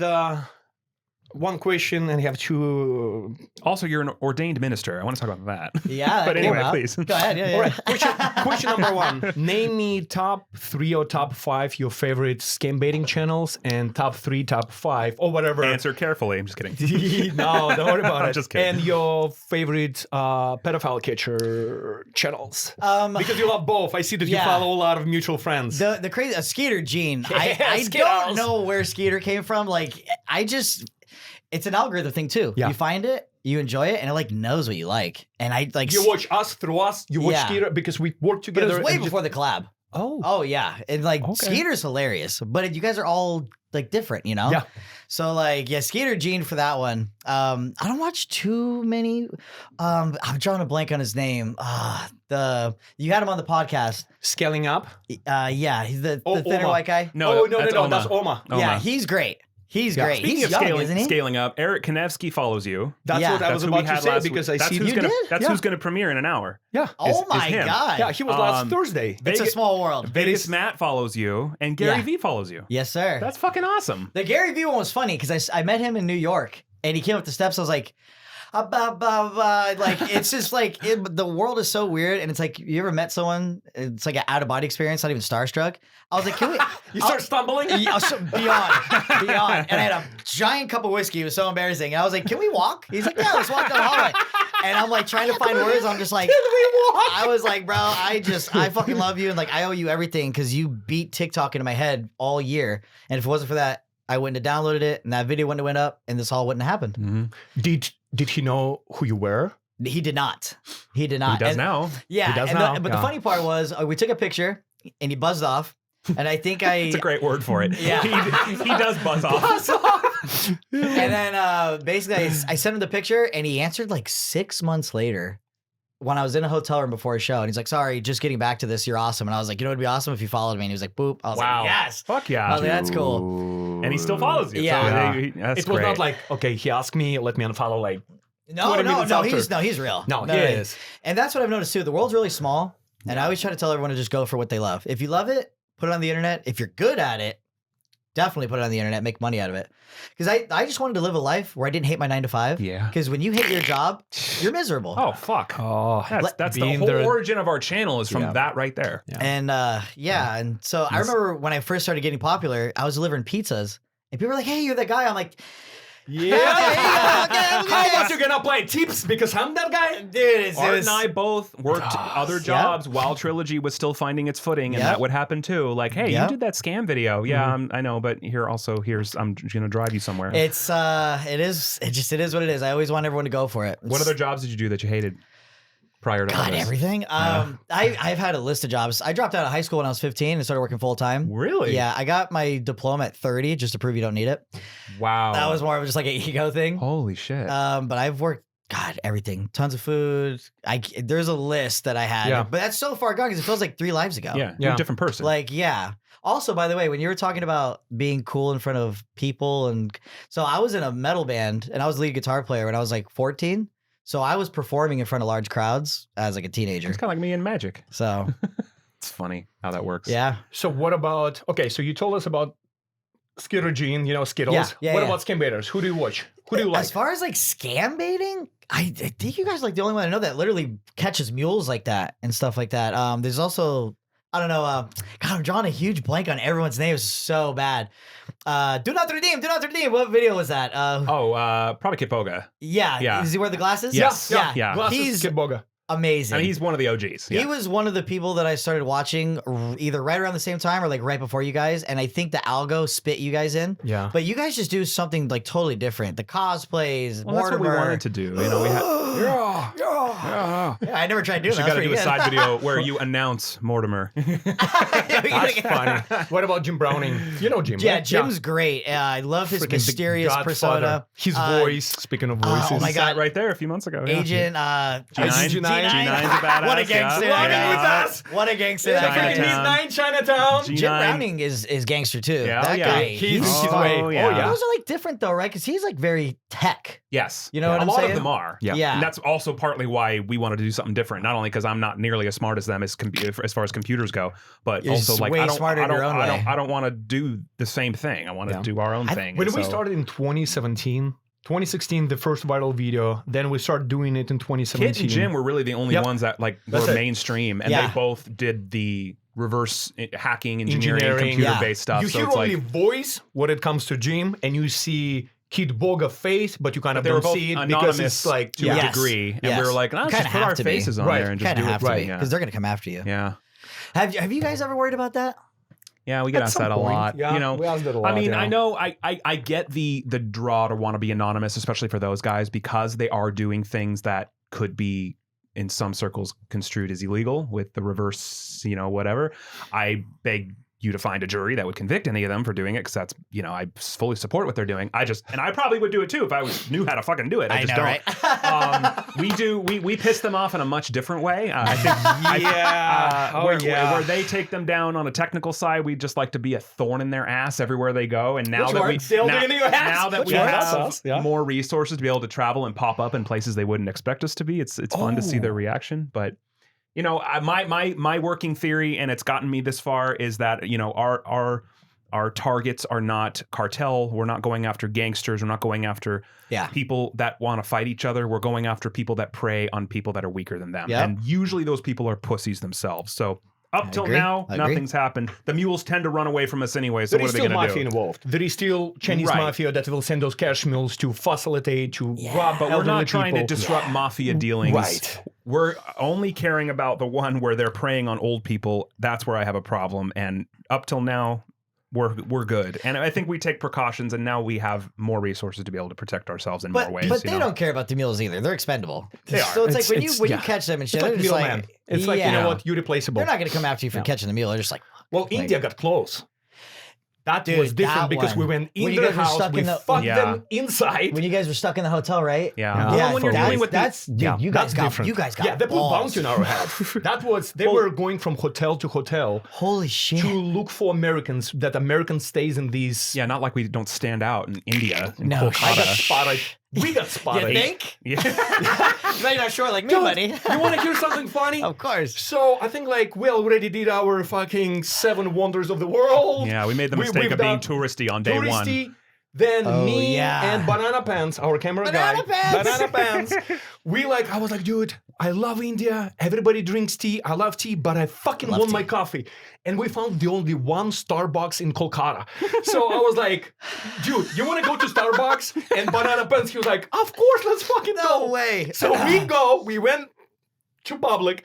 Speaker 2: one question, and I have two.
Speaker 3: Also, you're an ordained minister. I want to talk about that.
Speaker 1: Yeah,
Speaker 3: but
Speaker 1: that
Speaker 3: anyway,
Speaker 1: came out.
Speaker 3: please.
Speaker 1: Go ahead. Yeah, yeah.
Speaker 2: All right. Question number one. Name me top 3 or top 5 your favorite scam baiting channels, and top 3, top 5, or whatever.
Speaker 3: Answer carefully. I'm just kidding.
Speaker 2: No, don't worry about
Speaker 3: I'm
Speaker 2: it.
Speaker 3: just kidding.
Speaker 2: And your favorite pedophile catcher channels. Because you love both. I see that you
Speaker 1: yeah.
Speaker 2: follow a lot of mutual friends.
Speaker 1: The crazy Skeeter Gene. I
Speaker 2: Skittles.
Speaker 1: don't know where Skeeter came from. Like it's an algorithm thing too.
Speaker 2: Yeah.
Speaker 1: You find it, you enjoy it, and it like knows what you like. And I like.
Speaker 2: You watch us through us. You watch
Speaker 1: Yeah.
Speaker 2: Skeeter because we work
Speaker 1: but
Speaker 2: together.
Speaker 1: it was way
Speaker 2: and
Speaker 1: before the collab.
Speaker 2: Oh.
Speaker 1: Oh yeah, and like
Speaker 2: Okay.
Speaker 1: Skeeter's hilarious, but you guys are all like different, you know.
Speaker 2: Yeah.
Speaker 1: So like Skeeter Gene for that one. I don't watch too many. I'm drawing a blank on his name. You had him on the podcast.
Speaker 2: Scaling up.
Speaker 1: Yeah, he's the
Speaker 2: Oh,
Speaker 1: thinner
Speaker 2: Oma.
Speaker 1: white guy.
Speaker 3: No,
Speaker 2: no,
Speaker 3: that's
Speaker 2: no.
Speaker 3: Oma.
Speaker 2: That's Oma.
Speaker 1: Yeah,
Speaker 3: Oma.
Speaker 1: he's great. He's
Speaker 2: Yeah.
Speaker 1: great.
Speaker 3: Speaking
Speaker 1: He's
Speaker 3: of
Speaker 1: young,
Speaker 3: scaling,
Speaker 1: isn't he?
Speaker 3: scaling up, Eric Kanevsky follows you.
Speaker 2: That's
Speaker 1: Yeah.
Speaker 2: what I
Speaker 3: That's
Speaker 2: was
Speaker 3: who we
Speaker 2: about to
Speaker 3: had
Speaker 2: say
Speaker 3: last
Speaker 2: because
Speaker 3: week.
Speaker 2: I see
Speaker 3: who's
Speaker 1: You
Speaker 3: gonna,
Speaker 1: did?
Speaker 3: That's
Speaker 2: Yeah.
Speaker 3: who's going to premiere in an hour.
Speaker 2: Yeah.
Speaker 1: Oh my
Speaker 3: him.
Speaker 1: god.
Speaker 2: Yeah, he was last
Speaker 3: Um,
Speaker 2: Thursday.
Speaker 1: It's a small world.
Speaker 3: Vegas Matt follows you, and Gary
Speaker 1: Yeah.
Speaker 3: V follows you.
Speaker 1: Yes, sir.
Speaker 3: That's fucking awesome.
Speaker 1: The Gary Vee one was funny because I met him in New York and he came up the steps. I was like, like it's just like the world is so weird, and it's like you ever met someone? It's like an out of body experience, not even starstruck. I was like, can we?
Speaker 2: You start stumbling?
Speaker 1: Yeah, so beyond. And I had a giant cup of whiskey. It was so embarrassing. And I was like, can we walk? He's like, yeah, let's walk down the hallway. And I'm like trying to find words. I'm just like, I was like, bro, I fucking love you. And like, I owe you everything because you beat TikTok into my head all year. And if it wasn't for that, I wouldn't have downloaded it, and that video wouldn't have went up, and this all wouldn't have happened.
Speaker 3: Mm-hmm.
Speaker 2: Did he know who you were?
Speaker 1: He did not. He did not.
Speaker 3: He does
Speaker 1: And-
Speaker 3: now.
Speaker 1: Yeah.
Speaker 2: He does
Speaker 1: and
Speaker 2: now,
Speaker 1: but the
Speaker 2: yeah.
Speaker 1: funny part was we took a picture, and he buzzed off. And I think
Speaker 3: It's a great word for it.
Speaker 1: Yeah.
Speaker 3: He does buzz off.
Speaker 1: And then basically I sent him the picture, and he answered like 6 months later when I was in a hotel room before a show. And he's like, sorry, just getting back to this. You're awesome. And I was like, you know, it'd be awesome if you followed me. And he was like, boop. I was
Speaker 3: Wow.
Speaker 1: like, yes.
Speaker 3: Fuck
Speaker 1: I
Speaker 3: yeah.
Speaker 1: was like, that's cool.
Speaker 3: And he still follows you.
Speaker 1: Yeah.
Speaker 3: So that's
Speaker 2: It was
Speaker 3: great.
Speaker 2: not like, okay, he asked me, let me unfollow, like,
Speaker 1: No,
Speaker 2: 20 minutes after.
Speaker 1: he's real.
Speaker 2: No, he is.
Speaker 1: And that's what I've noticed too. The world's really small. And I always try to tell everyone to just go for what they love. If you love it, put it on the internet. If you're good at it, definitely put it on the internet, make money out of it. Because I just wanted to live a life where I didn't hate my 9 to 5.
Speaker 3: Yeah.
Speaker 1: Because when you hate your job, you're miserable.
Speaker 3: Oh, fuck.
Speaker 2: Oh,
Speaker 3: That's the
Speaker 2: being
Speaker 3: whole
Speaker 2: there-
Speaker 3: origin of our channel is from that right there.
Speaker 2: Yeah.
Speaker 1: And and so I remember when I first started getting popular, I was delivering pizzas, and people were like, "Hey, you're that guy." I'm like,
Speaker 2: Yeah. How about you gonna play tips because I'm that guy?
Speaker 1: dude,
Speaker 3: Art and I both worked other jobs while Trilogy was still finding its footing, and
Speaker 1: Yep.
Speaker 3: that would happen too. Like, hey,
Speaker 1: Yep.
Speaker 3: you did that scam video. Yeah, I know, but here's I'm gonna drive you somewhere.
Speaker 1: it is what it is. I always want everyone to go for it.
Speaker 3: What other jobs did you do that you hated prior to all
Speaker 1: God,
Speaker 3: this?
Speaker 1: everything. I've had a list of jobs. I dropped out of high school when I was 15 and started working full time.
Speaker 3: Really?
Speaker 1: Yeah, I got my diploma at 30 just to prove you don't need it.
Speaker 3: Wow.
Speaker 1: That was more of just like an ego thing.
Speaker 3: Holy shit.
Speaker 1: But I've worked, God, everything. Tons of food. There's a list that I had.
Speaker 2: Yeah.
Speaker 1: But that's so far gone because it feels like 3 lives ago.
Speaker 3: yeah, you're
Speaker 2: Yeah.
Speaker 3: a different person.
Speaker 1: Like, yeah. Also, by the way, when you were talking about being cool in front of people, and so I was in a metal band and I was the lead guitar player when I was like 14. So I was performing in front of large crowds as like a teenager.
Speaker 3: It's kind of like me in Magic.
Speaker 1: So
Speaker 3: It's funny how that works.
Speaker 1: yeah.
Speaker 2: So what about? Okay, so you told us about Skitter Gene, Skittles.
Speaker 1: Yeah,
Speaker 2: what
Speaker 1: yeah.
Speaker 2: about Scam Baiters? Who do you watch? Who do you like?
Speaker 1: As far as like scam baiting, I think you guys are like the only one I know that literally catches mules like that and stuff like that. There's also, I don't know, God, I'm drawing a huge blank on everyone's name. It's so bad. Do not redeem. What video was that?
Speaker 3: Probably Kit Boga.
Speaker 1: Yeah.
Speaker 3: Yeah.
Speaker 1: Does he wear the glasses?
Speaker 3: Yes.
Speaker 1: Yeah.
Speaker 2: Glasses,
Speaker 1: He's
Speaker 2: Kid Boga.
Speaker 1: amazing.
Speaker 3: I mean, he's one of the OGs.
Speaker 1: He was one of the people that I started watching either right around the same time or like right before you guys. And I think the algo spit you guys in.
Speaker 2: Yeah.
Speaker 1: But you guys just do something like totally different. The cosplays,
Speaker 3: Well, that's what we
Speaker 1: Mortimer.
Speaker 3: wanted to do. We had.
Speaker 1: Yeah, I never tried doing
Speaker 3: You
Speaker 1: that.
Speaker 3: got to
Speaker 1: That's
Speaker 3: do a
Speaker 1: pretty
Speaker 3: side
Speaker 1: good.
Speaker 3: video where you announce Mortimer.
Speaker 2: That's funny. What about Jim Browning? You know Jim,
Speaker 1: Yeah,
Speaker 2: right?
Speaker 1: Jim's great. I love his
Speaker 2: Freaking the
Speaker 1: mysterious
Speaker 2: Godfather.
Speaker 1: persona.
Speaker 2: His voice. Speaking of voices.
Speaker 1: oh my God.
Speaker 3: Sat right there a few months ago. yeah.
Speaker 1: Agent
Speaker 3: G9.
Speaker 2: G9.
Speaker 3: G9's a badass.
Speaker 1: What a gangster.
Speaker 3: Yeah.
Speaker 2: Running with us.
Speaker 1: What a gangster
Speaker 2: Yeah,
Speaker 1: that guy
Speaker 2: freaking
Speaker 1: is.
Speaker 3: Chinatown.
Speaker 2: Midnight Chinatown.
Speaker 3: G9.
Speaker 1: Jim Browning is gangster too.
Speaker 3: Yeah,
Speaker 1: that
Speaker 3: yeah.
Speaker 1: guy.
Speaker 2: He's his
Speaker 3: Oh,
Speaker 2: way.
Speaker 3: yeah.
Speaker 2: Oh yeah.
Speaker 1: Those are like different though, right? Because he's like very tech.
Speaker 3: Yes.
Speaker 1: You know what
Speaker 3: a
Speaker 1: I'm
Speaker 3: lot
Speaker 1: saying?
Speaker 3: of them are.
Speaker 2: Yeah.
Speaker 1: Yeah.
Speaker 3: And that's also partly why we wanted to do something different. Not only because I'm not nearly as smart as them as far as computers go, but
Speaker 1: You're
Speaker 3: also
Speaker 1: just
Speaker 3: like
Speaker 1: way
Speaker 3: I don't,
Speaker 1: smarter
Speaker 3: I
Speaker 1: in your
Speaker 3: don't,
Speaker 1: own
Speaker 3: I
Speaker 1: way.
Speaker 3: don't, I don't want to do the same thing. I want to do our own thing.
Speaker 2: When
Speaker 3: And
Speaker 2: we
Speaker 3: so-
Speaker 2: started in 2017, 2016, the first viral video, then we started doing it in 2017.
Speaker 3: Kit and Jim were really the only
Speaker 2: Yep.
Speaker 3: ones that like
Speaker 2: That's
Speaker 3: were
Speaker 2: it.
Speaker 3: mainstream, and
Speaker 1: Yeah.
Speaker 3: they both did the reverse hacking, engineering,
Speaker 2: Engineering,
Speaker 3: computer-based stuff.
Speaker 2: You
Speaker 3: so
Speaker 2: hear
Speaker 3: it's
Speaker 2: only
Speaker 3: like
Speaker 2: voice when it comes to Jim, and you see Kid Boga face, but you kind of
Speaker 3: they were
Speaker 2: don't
Speaker 3: both
Speaker 2: see it because
Speaker 3: anonymous
Speaker 2: it's like
Speaker 3: to
Speaker 1: Yes.
Speaker 3: a degree, and
Speaker 1: Yes.
Speaker 3: we were like, let's
Speaker 1: Kinda
Speaker 3: just put
Speaker 1: have
Speaker 3: our
Speaker 1: to be.
Speaker 3: faces on
Speaker 2: Right.
Speaker 3: there and just
Speaker 1: Kind of
Speaker 3: do it.
Speaker 1: have to be
Speaker 3: Yeah.
Speaker 1: because they're gonna come after you.
Speaker 3: Yeah.
Speaker 1: Have you guys ever worried about that?
Speaker 3: Yeah, we get
Speaker 2: At
Speaker 3: asked
Speaker 2: some
Speaker 3: that a
Speaker 2: point.
Speaker 3: lot.
Speaker 2: Yeah,
Speaker 3: You know,
Speaker 2: we asked it a lot,
Speaker 3: I mean,
Speaker 2: yeah.
Speaker 3: I know I get the draw to want to be anonymous, especially for those guys, because they are doing things that could be in some circles construed as illegal with the reverse, whatever. I beg you to find a jury that would convict any of them for doing it, because that's, I fully support what they're doing. And I probably would do it too if I knew how to fucking do it. I just don't. We piss them off in a much different way. I think where they take them down on a technical side, we just like to be a thorn in their ass everywhere they go. And now
Speaker 2: Which
Speaker 3: that
Speaker 2: one?
Speaker 3: we
Speaker 2: Still
Speaker 3: now,
Speaker 2: in your ass?
Speaker 3: now that
Speaker 2: Which
Speaker 3: we
Speaker 2: one?
Speaker 3: have
Speaker 2: That's us, yeah.
Speaker 3: more resources to be able to travel and pop up in places they wouldn't expect us to be, it's fun to see their reaction. But my working theory, and it's gotten me this far, is that our targets are not cartel. We're not going after gangsters. We're not going after people that want to fight each other. We're going after people that prey on people that are weaker than them.
Speaker 1: Yep.
Speaker 3: And usually those people are pussies themselves. So up till
Speaker 1: agree.
Speaker 3: now,
Speaker 1: I agree.
Speaker 3: nothing's happened. The mules tend to run away from us anyway. So
Speaker 2: There
Speaker 3: what
Speaker 2: is
Speaker 3: are they
Speaker 2: still
Speaker 3: going to
Speaker 2: mafia
Speaker 3: do?
Speaker 2: involved. There is still Chinese
Speaker 3: Right.
Speaker 2: mafia that will send those cash mules to facilitate, to rob
Speaker 3: But we're
Speaker 2: elderly
Speaker 3: not trying to
Speaker 2: people.
Speaker 3: disrupt mafia dealings.
Speaker 2: Right.
Speaker 3: We're only caring about the one where they're preying on old people. That's where I have a problem. And up till now, we're good. And I think we take precautions, and now we have more resources to be able to protect ourselves in more ways.
Speaker 1: But they don't care about the mules either. They're expendable.
Speaker 3: They are.
Speaker 1: So it's like when you
Speaker 2: yeah.
Speaker 1: catch them and shit,
Speaker 2: It's like
Speaker 1: they're just
Speaker 2: middleman.
Speaker 1: like,
Speaker 2: It's like, you know what, you're replaceable.
Speaker 1: They're not going to come after you for catching the mule. They're just like,
Speaker 2: Well, India got close. That
Speaker 1: Dude,
Speaker 2: was different
Speaker 1: that
Speaker 2: because
Speaker 1: one.
Speaker 2: we went
Speaker 1: When
Speaker 2: in
Speaker 1: you
Speaker 2: their
Speaker 1: guys were
Speaker 2: house,
Speaker 1: stuck
Speaker 2: we
Speaker 1: in the-
Speaker 2: fucked
Speaker 3: Yeah.
Speaker 2: them inside.
Speaker 1: when you guys were stuck in the hotel, right?
Speaker 3: Yeah.
Speaker 2: Yeah,
Speaker 3: When you're dealing with
Speaker 1: that's dude,
Speaker 2: Yeah,
Speaker 1: you guys
Speaker 2: that's
Speaker 1: got
Speaker 2: different.
Speaker 1: you guys got
Speaker 2: Yeah, they put
Speaker 1: balls.
Speaker 2: bounty on our head. That was they were going from hotel to hotel
Speaker 1: Holy shit.
Speaker 2: to look for Americans. That American stays in these.
Speaker 3: Yeah, not like we don't stand out in India. In
Speaker 1: No,
Speaker 2: I got
Speaker 3: Kolkata.
Speaker 2: spotted We got spotted.
Speaker 1: You think?
Speaker 3: Yeah.
Speaker 1: You're not sure like me,
Speaker 2: Dude,
Speaker 1: buddy.
Speaker 2: you want to hear something funny?
Speaker 1: Of course.
Speaker 2: So I think like we already did our fucking 7 wonders of the world.
Speaker 3: Yeah, we made the
Speaker 2: We-
Speaker 3: mistake
Speaker 2: we've
Speaker 3: of being
Speaker 2: done
Speaker 3: touristy on day one.
Speaker 2: Touristy. Then
Speaker 1: Oh,
Speaker 2: me
Speaker 1: yeah.
Speaker 2: and Banana Pants, our camera
Speaker 1: Banana
Speaker 2: guy,
Speaker 1: Pants.
Speaker 2: Banana Pants, I was like, dude, I love India. Everybody drinks tea. I love tea, but I fucking
Speaker 1: Love
Speaker 2: want
Speaker 1: tea.
Speaker 2: my coffee. And we found the only one Starbucks in Kolkata. So I was like, dude, you want to go to Starbucks? And Banana Pants, he was like, of course, let's fucking
Speaker 1: No
Speaker 2: go.
Speaker 1: way.
Speaker 2: So we went to public.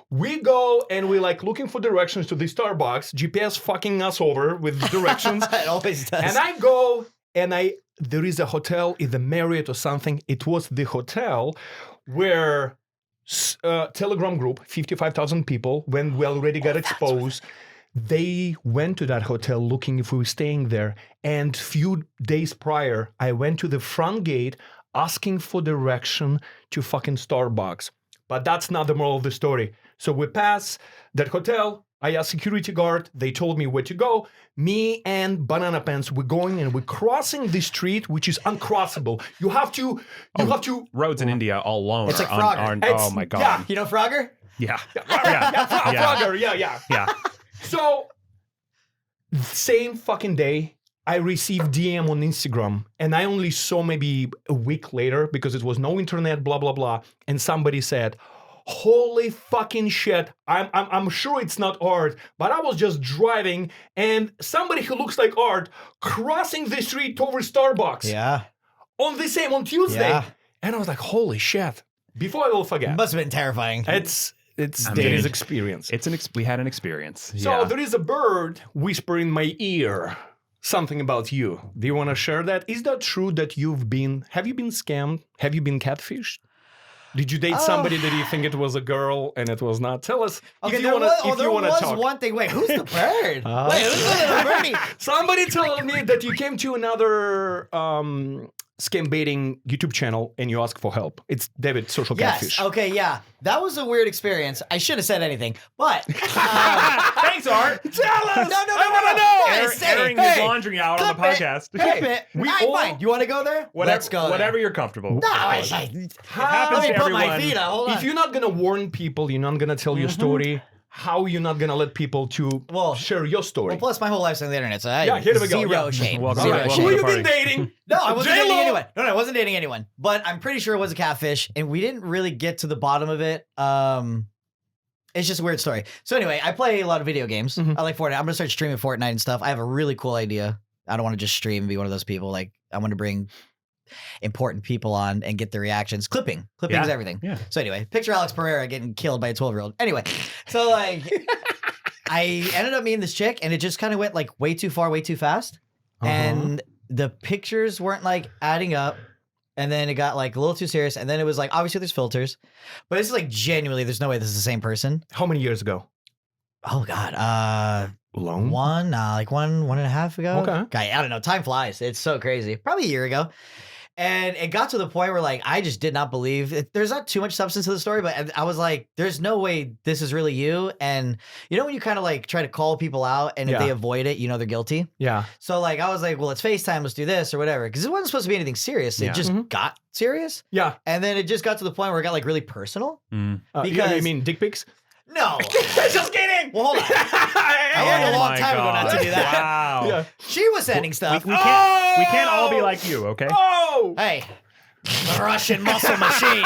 Speaker 2: We go and we like looking for directions to the Starbucks. GPS fucking us over with directions.
Speaker 1: It always does.
Speaker 2: And I go and there is a hotel, either Marriott or something. It was the hotel where Telegram group, 55,000 people, when we already got exposed, they went to that hotel looking if we were staying there. And few days prior, I went to the front gate asking for direction to fucking Starbucks. But that's not the moral of the story. So we pass that hotel. I asked security guard. They told me where to go. Me and Banana Pants, we're going and we're crossing the street, which is uncrossable. You have to.
Speaker 3: Roads in India all alone.
Speaker 1: It's like
Speaker 3: are
Speaker 1: Frogger.
Speaker 3: oh my god.
Speaker 2: yeah.
Speaker 1: You know Frogger?
Speaker 3: Yeah.
Speaker 2: Frogger, yeah.
Speaker 3: Yeah.
Speaker 2: So, same fucking day, I received DM on Instagram, and I only saw maybe a week later because it was no internet, blah blah blah, and somebody said, "Holy fucking shit! I'm sure it's not Art, but I was just driving, and somebody who looks like Art crossing the street towards Starbucks
Speaker 1: Yeah.
Speaker 2: on Tuesday."
Speaker 1: Yeah.
Speaker 2: And I was like, "Holy shit!" Before I will forget,
Speaker 1: Must have been terrifying.
Speaker 2: it's
Speaker 3: I
Speaker 2: Danny's
Speaker 3: mean,
Speaker 2: experience.
Speaker 3: We had an experience.
Speaker 2: So
Speaker 3: yeah.
Speaker 2: there is a bird whisper in my ear something about you. Do you want to share that? Is that true that have you been scammed? Have you been catfished? Did you date somebody that you think it was a girl and it was not? Tell us
Speaker 1: Okay,
Speaker 2: if
Speaker 1: there
Speaker 2: you want to
Speaker 1: was
Speaker 2: talk.
Speaker 1: one thing. Wait, who's the bird? Wait, who's the birdie?
Speaker 2: Somebody told me that you came to another scam baiting YouTube channel and you ask for help. It's David, social catfish.
Speaker 1: Yes. Okay. Yeah. That was a weird experience. I shouldn't have said anything, but
Speaker 3: Thanks, Art.
Speaker 2: Tell us!
Speaker 1: No,
Speaker 2: I want to know!
Speaker 1: Guys, say,
Speaker 3: Airing
Speaker 1: hey,
Speaker 3: his laundry out on the
Speaker 1: clip it.
Speaker 3: podcast.
Speaker 1: Clip it.
Speaker 2: we
Speaker 1: Hey,
Speaker 2: all-
Speaker 1: fine. You want to go there? Let's go.
Speaker 3: Whatever you're comfortable.
Speaker 1: No,
Speaker 3: with.
Speaker 1: let
Speaker 3: happens
Speaker 1: me
Speaker 3: to
Speaker 1: put my
Speaker 3: everyone.
Speaker 1: feet up. Hold on.
Speaker 2: If you're not gonna warn people, you're not gonna tell your story, how are you not gonna let people to share your story?
Speaker 1: Well, plus my whole life's on the internet, so I
Speaker 2: Yeah, here we go.
Speaker 1: zero
Speaker 2: Yeah.
Speaker 1: shame.
Speaker 3: Welcome
Speaker 1: Zero
Speaker 3: back.
Speaker 1: shame.
Speaker 2: Who you
Speaker 3: Party.
Speaker 2: been dating?
Speaker 1: No, I wasn't
Speaker 2: J-Lo?
Speaker 1: dating anyone. No, I wasn't dating anyone. But I'm pretty sure it was a catfish, and we didn't really get to the bottom of it. It's just a weird story. So anyway, I play a lot of video games. I like Fortnite. I'm gonna start streaming Fortnite and stuff. I have a really cool idea. I don't want to just stream and be one of those people. Like I want to bring important people on and get their reactions. Clipping is
Speaker 3: Yeah.
Speaker 1: everything.
Speaker 3: Yeah.
Speaker 1: So anyway, picture Alex Pereira getting killed by a 12-year-old. Anyway, so like I ended up meeting this chick, and it just kind of went like way too far, way too fast, and the pictures weren't like adding up. And then it got like a little too serious. And then it was like, obviously there's filters, but it's like genuinely, there's no way this is the same person.
Speaker 2: How many years ago?
Speaker 1: Oh God.
Speaker 2: Long?
Speaker 1: One and a half ago.
Speaker 2: Okay.
Speaker 1: Guy, I don't know. Time flies. It's so crazy. Probably a year ago. And it got to the point where like, I just did not believe it. There's not too much substance to the story, but I was like, there's no way this is really you. And you know, when you kind of like try to call people out and if
Speaker 2: Yeah.
Speaker 1: they avoid it, you know, they're guilty.
Speaker 2: Yeah.
Speaker 1: So like, I was like, well, let's FaceTime, let's do this or whatever. Cause it wasn't supposed to be anything serious. It
Speaker 3: Yeah.
Speaker 1: just got serious.
Speaker 2: Yeah.
Speaker 1: And then it just got to the point where it got like really personal.
Speaker 3: Mm.
Speaker 1: Because-
Speaker 2: you mean dick pics?
Speaker 1: No.
Speaker 2: Just kidding.
Speaker 1: Well, hold on. I learned a long
Speaker 3: my
Speaker 1: time ago not to do that.
Speaker 3: Wow.
Speaker 2: Yeah.
Speaker 1: She was sending stuff.
Speaker 3: We can't all be like you, okay?
Speaker 2: Oh!
Speaker 1: Hey, the Russian muscle machine.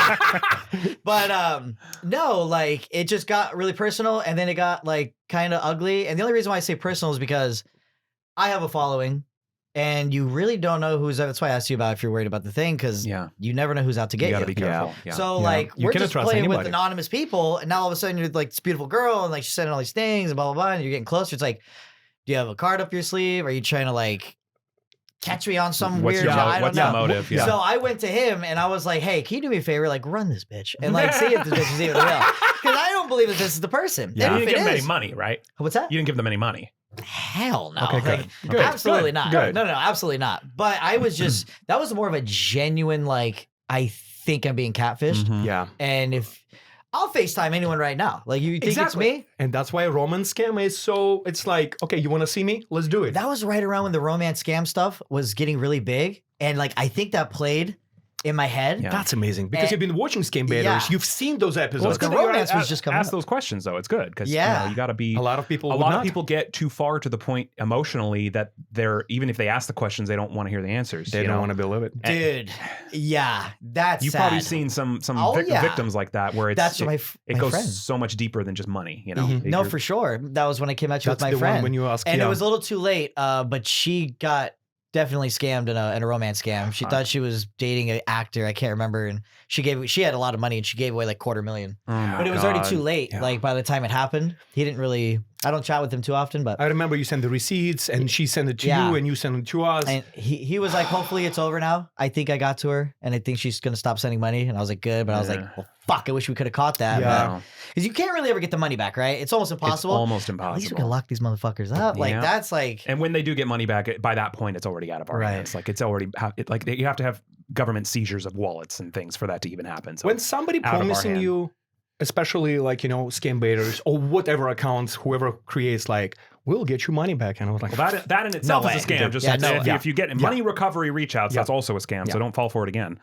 Speaker 1: But no, like it just got really personal, and then it got like kind of ugly. And the only reason why I say personal is because I have a following, and you really don't know who's. That's why I asked you about if you're worried about the thing, because
Speaker 3: Yeah.
Speaker 1: you never know who's out to get
Speaker 3: You
Speaker 1: you.
Speaker 3: gotta be careful. Yeah.
Speaker 1: So
Speaker 2: Yeah.
Speaker 1: like
Speaker 2: You
Speaker 1: we're
Speaker 2: cannot
Speaker 1: just
Speaker 2: trust
Speaker 1: playing with
Speaker 2: anybody.
Speaker 1: anonymous people, and now all of a sudden you're like this beautiful girl, and like she's sending all these things and blah blah blah, and you're getting closer. It's like, do you have a card up your sleeve? Are you trying to like catch me on some
Speaker 3: What's
Speaker 1: weird?
Speaker 3: your
Speaker 1: job?
Speaker 3: mo-
Speaker 1: I don't
Speaker 3: what's
Speaker 1: know.
Speaker 3: the motive? Yeah.
Speaker 1: So I went to him and I was like, hey, can you do me a favor? Like run this bitch and like see if this bitch is even real. Because I don't believe that this is the person.
Speaker 3: You
Speaker 1: And
Speaker 3: didn't
Speaker 1: if
Speaker 3: give
Speaker 1: it
Speaker 3: them any
Speaker 1: is,
Speaker 3: money, right?
Speaker 1: what's that?
Speaker 3: You didn't give them any money.
Speaker 1: Hell no.
Speaker 2: Okay,
Speaker 1: Like,
Speaker 2: good. Good.
Speaker 1: Absolutely
Speaker 2: Good.
Speaker 1: not.
Speaker 2: Good.
Speaker 1: No, absolutely not. But I was just, that was more of a genuine, like, I think I'm being catfished.
Speaker 3: Mhm.
Speaker 2: Yeah.
Speaker 1: And if I'll FaceTime anyone right now, like, you think
Speaker 2: Exactly.
Speaker 1: it's me?
Speaker 2: And that's why romance scam is so, it's like, okay, you want to see me? Let's do it.
Speaker 1: That was right around when the romance scam stuff was getting really big. And like, I think that played in my head.
Speaker 3: Yeah.
Speaker 2: That's amazing because
Speaker 1: And-
Speaker 2: you've been watching Scam Baiters.
Speaker 1: Yeah.
Speaker 2: You've seen those episodes.
Speaker 1: Well, it's
Speaker 3: Good
Speaker 1: the
Speaker 3: that you
Speaker 1: romance was just coming
Speaker 3: ask
Speaker 1: up.
Speaker 3: those questions though. It's good because
Speaker 1: Yeah.
Speaker 3: you got to be.
Speaker 2: A lot of people
Speaker 3: A
Speaker 2: would
Speaker 3: lot
Speaker 2: not.
Speaker 3: of people get too far to the point emotionally that they're even if they ask the questions, they don't want to hear the answers.
Speaker 2: They don't want to believe it.
Speaker 1: Dude, yeah, that's
Speaker 3: You've
Speaker 1: sad.
Speaker 3: probably seen some
Speaker 1: Oh, yeah.
Speaker 3: victims like that where
Speaker 1: That's
Speaker 3: it
Speaker 1: my
Speaker 3: goes
Speaker 1: friend.
Speaker 3: so much deeper than just money. You know.
Speaker 2: Mhm.
Speaker 1: No,
Speaker 3: You're-
Speaker 1: for sure. That was when I came at you
Speaker 2: That's
Speaker 1: with my
Speaker 2: the
Speaker 1: friend.
Speaker 2: one when you ask.
Speaker 1: And
Speaker 2: yeah.
Speaker 1: it was a little too late, but she got definitely scammed in a romance scam. She
Speaker 3: Fuck.
Speaker 1: thought she was dating an actor. I can't remember. And she had a lot of money and she gave away like $250,000.
Speaker 3: Oh my
Speaker 1: But it was already
Speaker 3: God.
Speaker 1: too late.
Speaker 2: Yeah.
Speaker 1: Like by the time it happened, he didn't really, I don't chat with him too often, but
Speaker 2: I remember you sent the receipts and she sent it to
Speaker 1: Yeah.
Speaker 2: you and you sent it to us.
Speaker 1: and he was like, hopefully it's over now. I think I got to her and I think she's going to stop sending money. And I was like, good. But I was like,
Speaker 3: Yeah.
Speaker 1: well, fuck, I wish we could have caught that.
Speaker 2: Yeah.
Speaker 3: No,
Speaker 1: Because you can't really ever get the money back, right? It's almost impossible.
Speaker 3: It's almost
Speaker 1: At least we
Speaker 3: impossible.
Speaker 1: can lock these motherfuckers up. Like
Speaker 3: Yeah.
Speaker 1: that's like,
Speaker 3: And when they do get money back, by that point, it's already out of our
Speaker 1: Right.
Speaker 3: hands. Like it's already like you have to have government seizures of wallets and things for that to even happen. So
Speaker 2: When somebody
Speaker 3: out of our
Speaker 2: promising
Speaker 3: hand.
Speaker 2: you, especially like, Scam Baiters or whatever accounts, whoever creates like, we'll get you money back. And I was like,
Speaker 3: well, that in itself
Speaker 1: No
Speaker 3: is a
Speaker 1: way.
Speaker 3: scam. Just
Speaker 1: Yeah,
Speaker 3: like
Speaker 1: no
Speaker 3: if,
Speaker 1: way.
Speaker 3: if you get money recovery reach outs,
Speaker 2: Yeah.
Speaker 3: that's also a scam.
Speaker 2: Yeah.
Speaker 3: So don't fall for it again.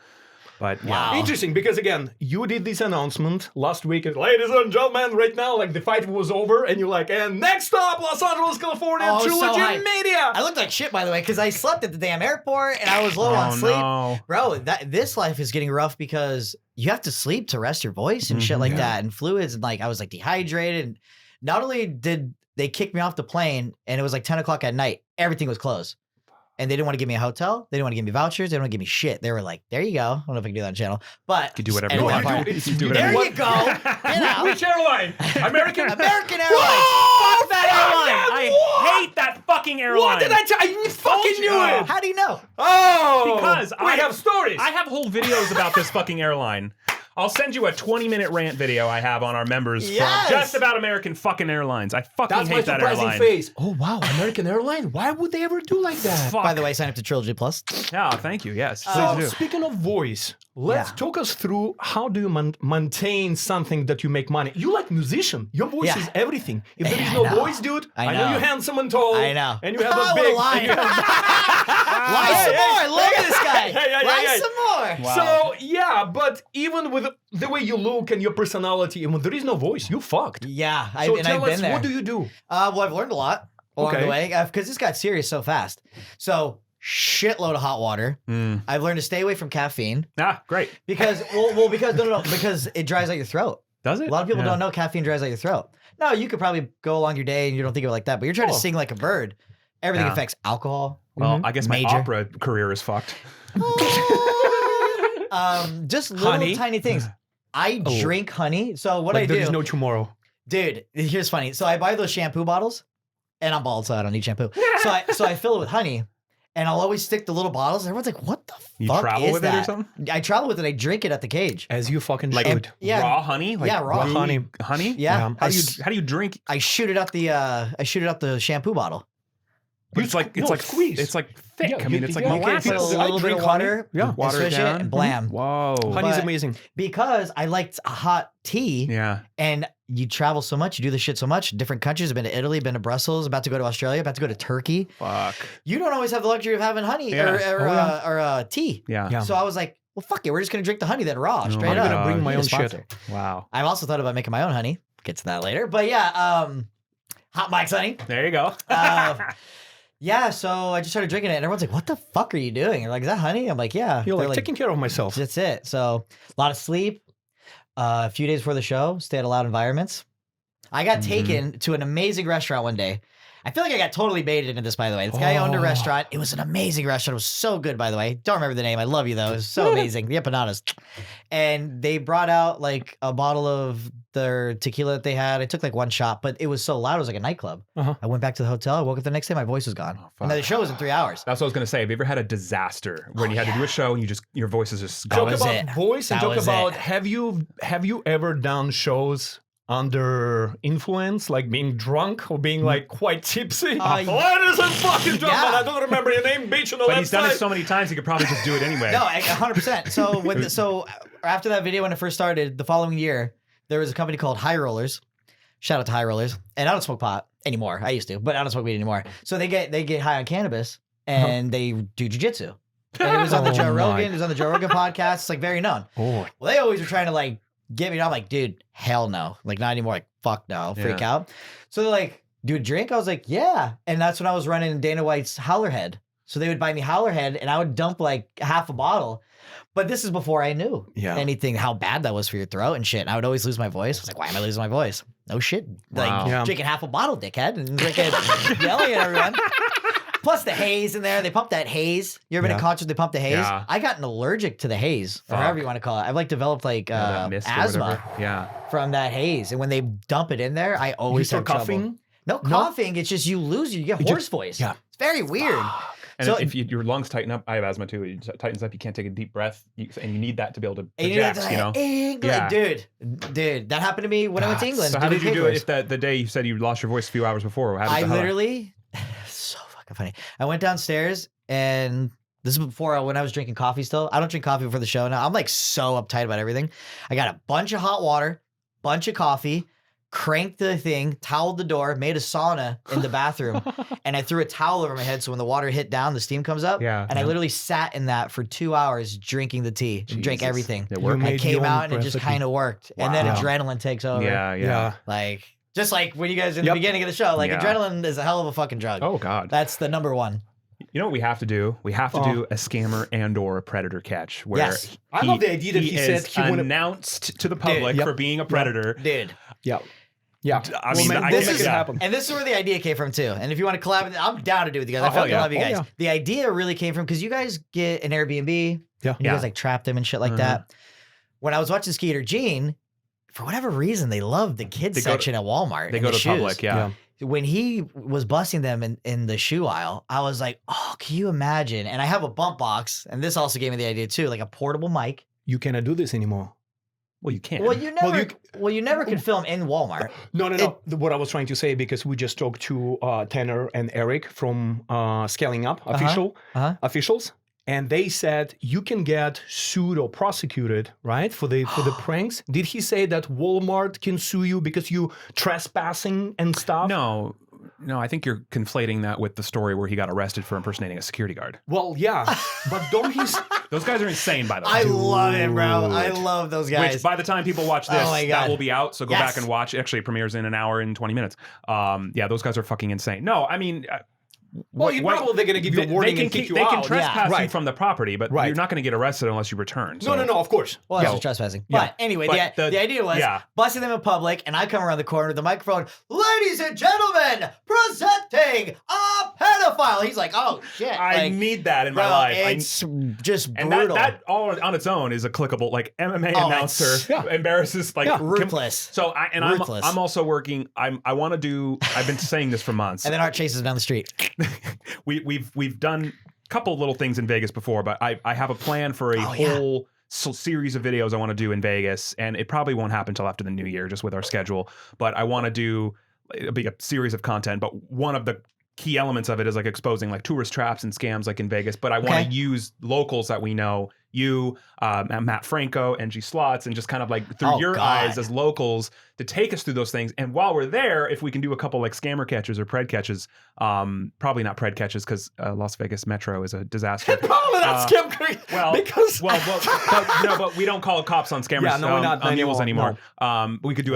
Speaker 3: But
Speaker 1: Wow.
Speaker 3: yeah,
Speaker 2: Interesting, because again, you did this announcement last week. Ladies and gentlemen, right now, like the fight was over, and you're like, and next up, Los Angeles, California,
Speaker 1: Oh, so
Speaker 2: Trilogy
Speaker 1: hyped.
Speaker 2: Media.
Speaker 1: I looked like shit, by the way, because I slept at the damn airport and I was low on sleep.
Speaker 3: no.
Speaker 1: Bro, this life is getting rough because you have to sleep to rest your voice and shit like
Speaker 2: Yeah.
Speaker 1: that, and fluids, and like I was like dehydrated. And not only did they kick me off the plane, and it was like 10 o'clock at night, everything was closed. And they didn't want to give me a hotel. They didn't want to give me vouchers. They didn't want to give me shit. They were like, there you go. I don't know if I can do that on channel, but
Speaker 3: You do whatever
Speaker 1: and
Speaker 3: you
Speaker 1: one
Speaker 3: want.
Speaker 1: part-
Speaker 2: It's-
Speaker 3: You do
Speaker 1: There
Speaker 3: whatever
Speaker 1: you go. You know.
Speaker 2: Which airline? American?
Speaker 1: American Airlines.
Speaker 3: Fuck that
Speaker 2: Fuck
Speaker 3: airline!
Speaker 2: that!
Speaker 3: I hate that fucking airline.
Speaker 2: What did I tell you? I fucking
Speaker 3: you.
Speaker 2: knew it.
Speaker 1: How do you know?
Speaker 2: Oh,
Speaker 3: Because
Speaker 2: we have stories.
Speaker 3: I have whole videos about this fucking airline. I'll send you a 20-minute rant video I have on our members
Speaker 1: Yes.
Speaker 3: from just about American fucking airlines. I fucking
Speaker 2: That's my
Speaker 3: hate that
Speaker 2: surprising
Speaker 3: airline.
Speaker 2: face. Oh wow, American Airline. Why would they ever do like that?
Speaker 3: Fuck.
Speaker 1: By the way, sign up to Trilogy Plus.
Speaker 3: Yeah, thank you. Yes,
Speaker 2: So
Speaker 3: please do.
Speaker 2: speaking of voice, let's
Speaker 1: Yeah.
Speaker 2: talk us through how do you maintain something that you make money. You like musician. Your voice
Speaker 1: Yeah.
Speaker 2: is everything. If there is
Speaker 1: I
Speaker 2: no
Speaker 1: know.
Speaker 2: voice, dude,
Speaker 1: I
Speaker 2: I know
Speaker 1: know.
Speaker 2: you're handsome and tall.
Speaker 1: I know.
Speaker 2: And you have
Speaker 1: Oh,
Speaker 2: a big.
Speaker 1: lie.
Speaker 2: and you have-
Speaker 1: Lie some more. I love this guy.
Speaker 2: Hey.
Speaker 1: Lie some more.
Speaker 3: Wow.
Speaker 2: So yeah, but even with the way you look and your personality, and when there is no voice, you fucked.
Speaker 1: Yeah,
Speaker 2: So
Speaker 1: and
Speaker 2: tell
Speaker 1: I've been
Speaker 2: us,
Speaker 1: there.
Speaker 2: what do you do?
Speaker 1: Well, I've learned a lot along
Speaker 2: Okay.
Speaker 1: the way because this got serious so fast. So shitload of hot water.
Speaker 3: Mm.
Speaker 1: I've learned to stay away from caffeine
Speaker 3: Ah, great.
Speaker 1: because because because it dries out your throat.
Speaker 3: Does
Speaker 1: A
Speaker 3: it?
Speaker 1: lot of people
Speaker 3: Yeah.
Speaker 1: don't know caffeine dries out your throat. No, you could probably go along your day and you don't think of it like that, but you're trying to
Speaker 2: Oh.
Speaker 1: sing like a bird. Everything
Speaker 3: Yeah.
Speaker 1: affects alcohol.
Speaker 3: Well, I guess my
Speaker 1: Major.
Speaker 3: opera career is fucked.
Speaker 1: Just little
Speaker 2: Honey?
Speaker 1: tiny things. I
Speaker 2: Oh.
Speaker 1: drink honey. So what
Speaker 2: Like
Speaker 1: I
Speaker 2: there
Speaker 1: do,
Speaker 2: is no tomorrow.
Speaker 1: dude, here's funny. So I buy those shampoo bottles, and I'm bald, so I don't need shampoo. so I fill it with honey, and I'll always stick the little bottles. Everyone's like, "What the
Speaker 3: You
Speaker 1: fuck
Speaker 3: travel
Speaker 1: is
Speaker 3: with
Speaker 1: that?"
Speaker 3: it or something?
Speaker 1: I travel with it. I drink it at the cage.
Speaker 2: As you fucking
Speaker 3: Like
Speaker 2: should.
Speaker 1: Yeah.
Speaker 3: raw honey? Like
Speaker 1: Yeah, raw
Speaker 3: gooey
Speaker 2: honey.
Speaker 3: Honey?
Speaker 1: Yeah.
Speaker 3: How do you drink?
Speaker 1: I shoot it up the shampoo bottle.
Speaker 3: But it's like
Speaker 2: squeeze.
Speaker 3: It's like thick.
Speaker 2: Yeah,
Speaker 3: I mean,
Speaker 2: you-
Speaker 3: it's like
Speaker 2: yeah, you
Speaker 1: Put
Speaker 2: can
Speaker 3: molasses.
Speaker 1: a
Speaker 2: I
Speaker 1: little bit
Speaker 2: drink
Speaker 1: of water.
Speaker 3: Yeah,
Speaker 1: and
Speaker 3: water it
Speaker 1: swish
Speaker 3: down.
Speaker 1: it, and blam.
Speaker 3: Whoa.
Speaker 2: Honey's
Speaker 1: But-
Speaker 2: amazing.
Speaker 1: Because I liked hot tea,
Speaker 3: Yeah.
Speaker 1: and you travel so much, you do this shit so much. Different countries. I've been to Italy, been to Brussels, about to go to Australia, about to go to Turkey.
Speaker 3: Fuck.
Speaker 1: You don't always have the luxury of having honey
Speaker 3: Yeah.
Speaker 1: or tea.
Speaker 3: Yeah.
Speaker 2: Yeah.
Speaker 1: So I was like, well, fuck it. We're just going to drink the honey then raw,
Speaker 3: Oh
Speaker 1: straight
Speaker 3: my
Speaker 1: up.
Speaker 2: I'm gonna bring my
Speaker 1: Need a
Speaker 2: own shit.
Speaker 1: sponsor.
Speaker 3: Wow.
Speaker 1: I've also thought about making my own honey. Get to that later. But yeah, hot Mike's honey.
Speaker 3: There you go.
Speaker 1: Yeah, so I just started drinking it, and everyone's like, what the fuck are you doing? They're like, is that honey? I'm like, yeah.
Speaker 2: You're
Speaker 1: They're
Speaker 2: like taking care of myself.
Speaker 1: that's it. So a lot of sleep. A few days before the show, stay at loud environments. I got taken to an amazing restaurant one day. I feel like I got totally baited into this, by the way. This guy owned a
Speaker 2: Oh.
Speaker 1: restaurant. It was an amazing restaurant. It was so good, by the way. Don't remember the name. I love you, though. It was so amazing. The empanadas. And they brought out like a bottle of their tequila that they had. I took like one shot, but it was so loud. It was like a nightclub.
Speaker 2: Uh-huh.
Speaker 1: I went back to the hotel. I woke up the next day. My voice was gone.
Speaker 3: Oh,
Speaker 1: and then the
Speaker 3: fuck.
Speaker 1: show was in 3 hours.
Speaker 3: That's what I was gonna say. Have you ever had a disaster when
Speaker 1: Oh,
Speaker 3: you had to do
Speaker 1: yeah.
Speaker 3: a show and your voice is just
Speaker 1: That
Speaker 2: Talk
Speaker 3: gone?
Speaker 1: was
Speaker 2: about
Speaker 1: it.
Speaker 2: voice and
Speaker 1: That
Speaker 2: talk
Speaker 1: was
Speaker 2: about
Speaker 1: it.
Speaker 2: have you ever done shows under influence, like being drunk or being like quite tipsy? Ladies and fucking gentlemen,
Speaker 1: Yeah.
Speaker 2: I don't remember your name, bitch, on the
Speaker 3: But
Speaker 2: left
Speaker 3: he's done it
Speaker 2: side.
Speaker 3: so many times he could probably just do it anyway.
Speaker 1: No, 100%. So so after that video, when it first started, the following year, there was a company called High Rollers. Shout out to High Rollers. And I don't smoke pot anymore. I used to, but I don't smoke weed anymore. So they get high on cannabis and they do jujitsu. And it was on the
Speaker 2: Oh
Speaker 1: Joe
Speaker 2: my.
Speaker 1: Rogan. It was on the Joe Rogan podcast. It's like very known.
Speaker 2: Oh,
Speaker 1: Well, they always were trying to like get me. I'm like, dude, hell no. Like, not anymore. Like, fuck no. I'll freak out. So they're like, do a drink? I was like, yeah. And that's when I was running Dana White's Howlerhead. So they would buy me Howlerhead and I would dump like half a bottle. But this is before I knew anything, how bad that was for your throat and shit. And I would always lose my voice. I was like, why am I losing my voice? No shit. Like,
Speaker 3: Wow.
Speaker 2: Yeah.
Speaker 1: drinking half a bottle, dickhead. And drinking, yelling at everyone. Plus the haze in there. They pump that haze. You ever been to
Speaker 2: Yeah.
Speaker 1: concerts? They pump the haze.
Speaker 3: Yeah.
Speaker 1: I got an allergic to the haze, or
Speaker 3: Fuck.
Speaker 1: however you want to call it. I've like developed like
Speaker 3: That mist or
Speaker 1: asthma
Speaker 3: whatever. Yeah.
Speaker 1: from that haze. And when they dump it in there, I
Speaker 2: you
Speaker 1: always
Speaker 2: start
Speaker 1: have trouble.
Speaker 2: coughing.
Speaker 1: No coughing. It's just you lose. You get
Speaker 2: You
Speaker 1: hoarse
Speaker 2: just-
Speaker 1: voice.
Speaker 2: yeah.
Speaker 1: It's very weird.
Speaker 3: And
Speaker 1: So-
Speaker 3: if your lungs tighten up, I have asthma too. It tightens up. You can't take a deep breath, and you need that to be able to
Speaker 1: And you know,
Speaker 3: project. You know.
Speaker 1: England, dude, that happened to me when I went to England.
Speaker 3: So
Speaker 1: to
Speaker 3: how did you do
Speaker 1: papers.
Speaker 3: it? If the day you said you lost your voice a few hours before, how
Speaker 1: I
Speaker 3: did
Speaker 1: literally, so fucking funny. I went downstairs and this is before when I was drinking coffee still. I don't drink coffee before the show now. I'm like so uptight about everything. I got a bunch of hot water, bunch of coffee, cranked the thing, toweled the door, made a sauna in the bathroom, and I threw a towel over my head so when the water hit down, the steam comes up.
Speaker 3: Yeah.
Speaker 1: And I literally sat in that for 2 hours drinking the tea and drank
Speaker 3: Jesus.
Speaker 1: everything.
Speaker 3: It
Speaker 2: You
Speaker 3: worked.
Speaker 1: I
Speaker 2: made
Speaker 1: came
Speaker 2: your own
Speaker 1: out and it just
Speaker 2: recipe.
Speaker 1: kind of worked. And then
Speaker 3: Wow.
Speaker 1: adrenaline takes over.
Speaker 3: Yeah.
Speaker 2: Yeah.
Speaker 1: Like, just like when you guys in the
Speaker 2: Yep.
Speaker 1: beginning of the show, like
Speaker 3: Yeah.
Speaker 1: adrenaline is a hell of a fucking drug.
Speaker 3: Oh God.
Speaker 1: That's the number one.
Speaker 3: You know what we have to do? We have to do a scammer and/or a predator catch. Where
Speaker 1: Yes.
Speaker 2: I love the idea that he said
Speaker 3: is
Speaker 2: he wanna-
Speaker 3: announced to the public
Speaker 2: Yep.
Speaker 3: for being a predator.
Speaker 1: Dude.
Speaker 2: Yeah. Yeah.
Speaker 3: I
Speaker 2: Well,
Speaker 3: mean,
Speaker 2: man,
Speaker 3: I
Speaker 2: we'll
Speaker 1: this
Speaker 2: make
Speaker 1: is-
Speaker 2: it
Speaker 3: yeah.
Speaker 2: happen.
Speaker 1: And this is where the idea came from too. And if you want to collab, I'm down to do it with you guys. I
Speaker 3: Oh, hell
Speaker 1: fucking
Speaker 3: yeah.
Speaker 1: love you
Speaker 2: Oh,
Speaker 1: guys.
Speaker 2: yeah.
Speaker 1: The idea really came from because you guys get an Airbnb.
Speaker 2: Yeah.
Speaker 1: And you
Speaker 3: Yeah.
Speaker 1: guys like trap them and shit like
Speaker 3: Mhm.
Speaker 1: that. When I was watching Skeeter Gene, for whatever reason, they love the kids
Speaker 3: They go to-
Speaker 1: section at Walmart.
Speaker 3: They
Speaker 1: and
Speaker 3: go
Speaker 1: the
Speaker 3: to
Speaker 1: shoes.
Speaker 3: public. Yeah.
Speaker 1: When he was busting them in the shoe aisle, I was like, oh, can you imagine? And I have a bump box, and this also gave me the idea too, like a portable mic.
Speaker 2: You cannot do this anymore.
Speaker 3: Well, you can.
Speaker 1: Well, you never,
Speaker 2: Well,
Speaker 1: you never could film in Walmart.
Speaker 2: No. What I was trying to say, because we just talked to Tanner and Eric from Scaling Up officials, and they said you can get sued or prosecuted, right, for the pranks. Did he say that Walmart can sue you because you trespassing and stuff?
Speaker 3: No. I think you're conflating that with the story where he got arrested for impersonating a security guard.
Speaker 2: Well, yeah, but don't he?
Speaker 3: Those guys are insane, by the way.
Speaker 1: I love it, bro. I love those guys.
Speaker 3: Which by the time people watch this,
Speaker 1: Oh my
Speaker 3: that
Speaker 1: God.
Speaker 3: will be out. So go
Speaker 1: Yes.
Speaker 3: back and watch. Actually, it premieres in an hour and 20 minutes. Yeah, those guys are fucking insane. No, I mean,
Speaker 2: Well, probably they're gonna give you a warning
Speaker 3: they
Speaker 2: and
Speaker 3: can,
Speaker 2: kick you
Speaker 3: they can
Speaker 2: out.
Speaker 3: trespass you
Speaker 2: Right.
Speaker 3: from the property, but
Speaker 2: Right.
Speaker 3: you're not going to get arrested unless you return. So.
Speaker 2: No, of course.
Speaker 1: Well, that's
Speaker 3: Yeah.
Speaker 1: just trespassing.
Speaker 3: Yeah.
Speaker 1: But anyway,
Speaker 3: But
Speaker 1: the idea was
Speaker 3: yeah.
Speaker 1: busting them in public, and I come around the corner with the microphone. Ladies and gentlemen, presenting a pedophile. He's like, oh shit.
Speaker 3: I
Speaker 1: like,
Speaker 3: need that in
Speaker 1: bro,
Speaker 3: my life.
Speaker 1: it's just
Speaker 3: and
Speaker 1: brutal.
Speaker 3: that all on its own is a clickable, like MMA
Speaker 1: Oh,
Speaker 3: announcer
Speaker 1: it's-
Speaker 3: embarrasses like
Speaker 1: ruthless.
Speaker 3: So
Speaker 1: Ruthless.
Speaker 3: I'm also working. I want to do. I've been saying this for months.
Speaker 1: And then Art chases him down the street.
Speaker 3: We've done a couple little things in Vegas before, but I have a plan for a whole series of videos I want to do in Vegas, and it probably won't happen until after the new year, just with our schedule. But I want to do a big series of content. But one of the key elements of it is like exposing like tourist traps and scams like in Vegas. But I want to use locals that we know. You, Matt Franco, NG Slots, and just kind of like through your eyes as locals to take us through those things. And while we're there, if we can do a couple like scammer catches or pred catches, probably not pred catches because Las Vegas Metro is a disaster.
Speaker 2: Probably not scam creek.
Speaker 3: Well,
Speaker 2: because
Speaker 3: but we don't call cops on scammers.
Speaker 2: Yeah, no, we're not
Speaker 3: on mules anymore.
Speaker 2: anymore.
Speaker 3: We could do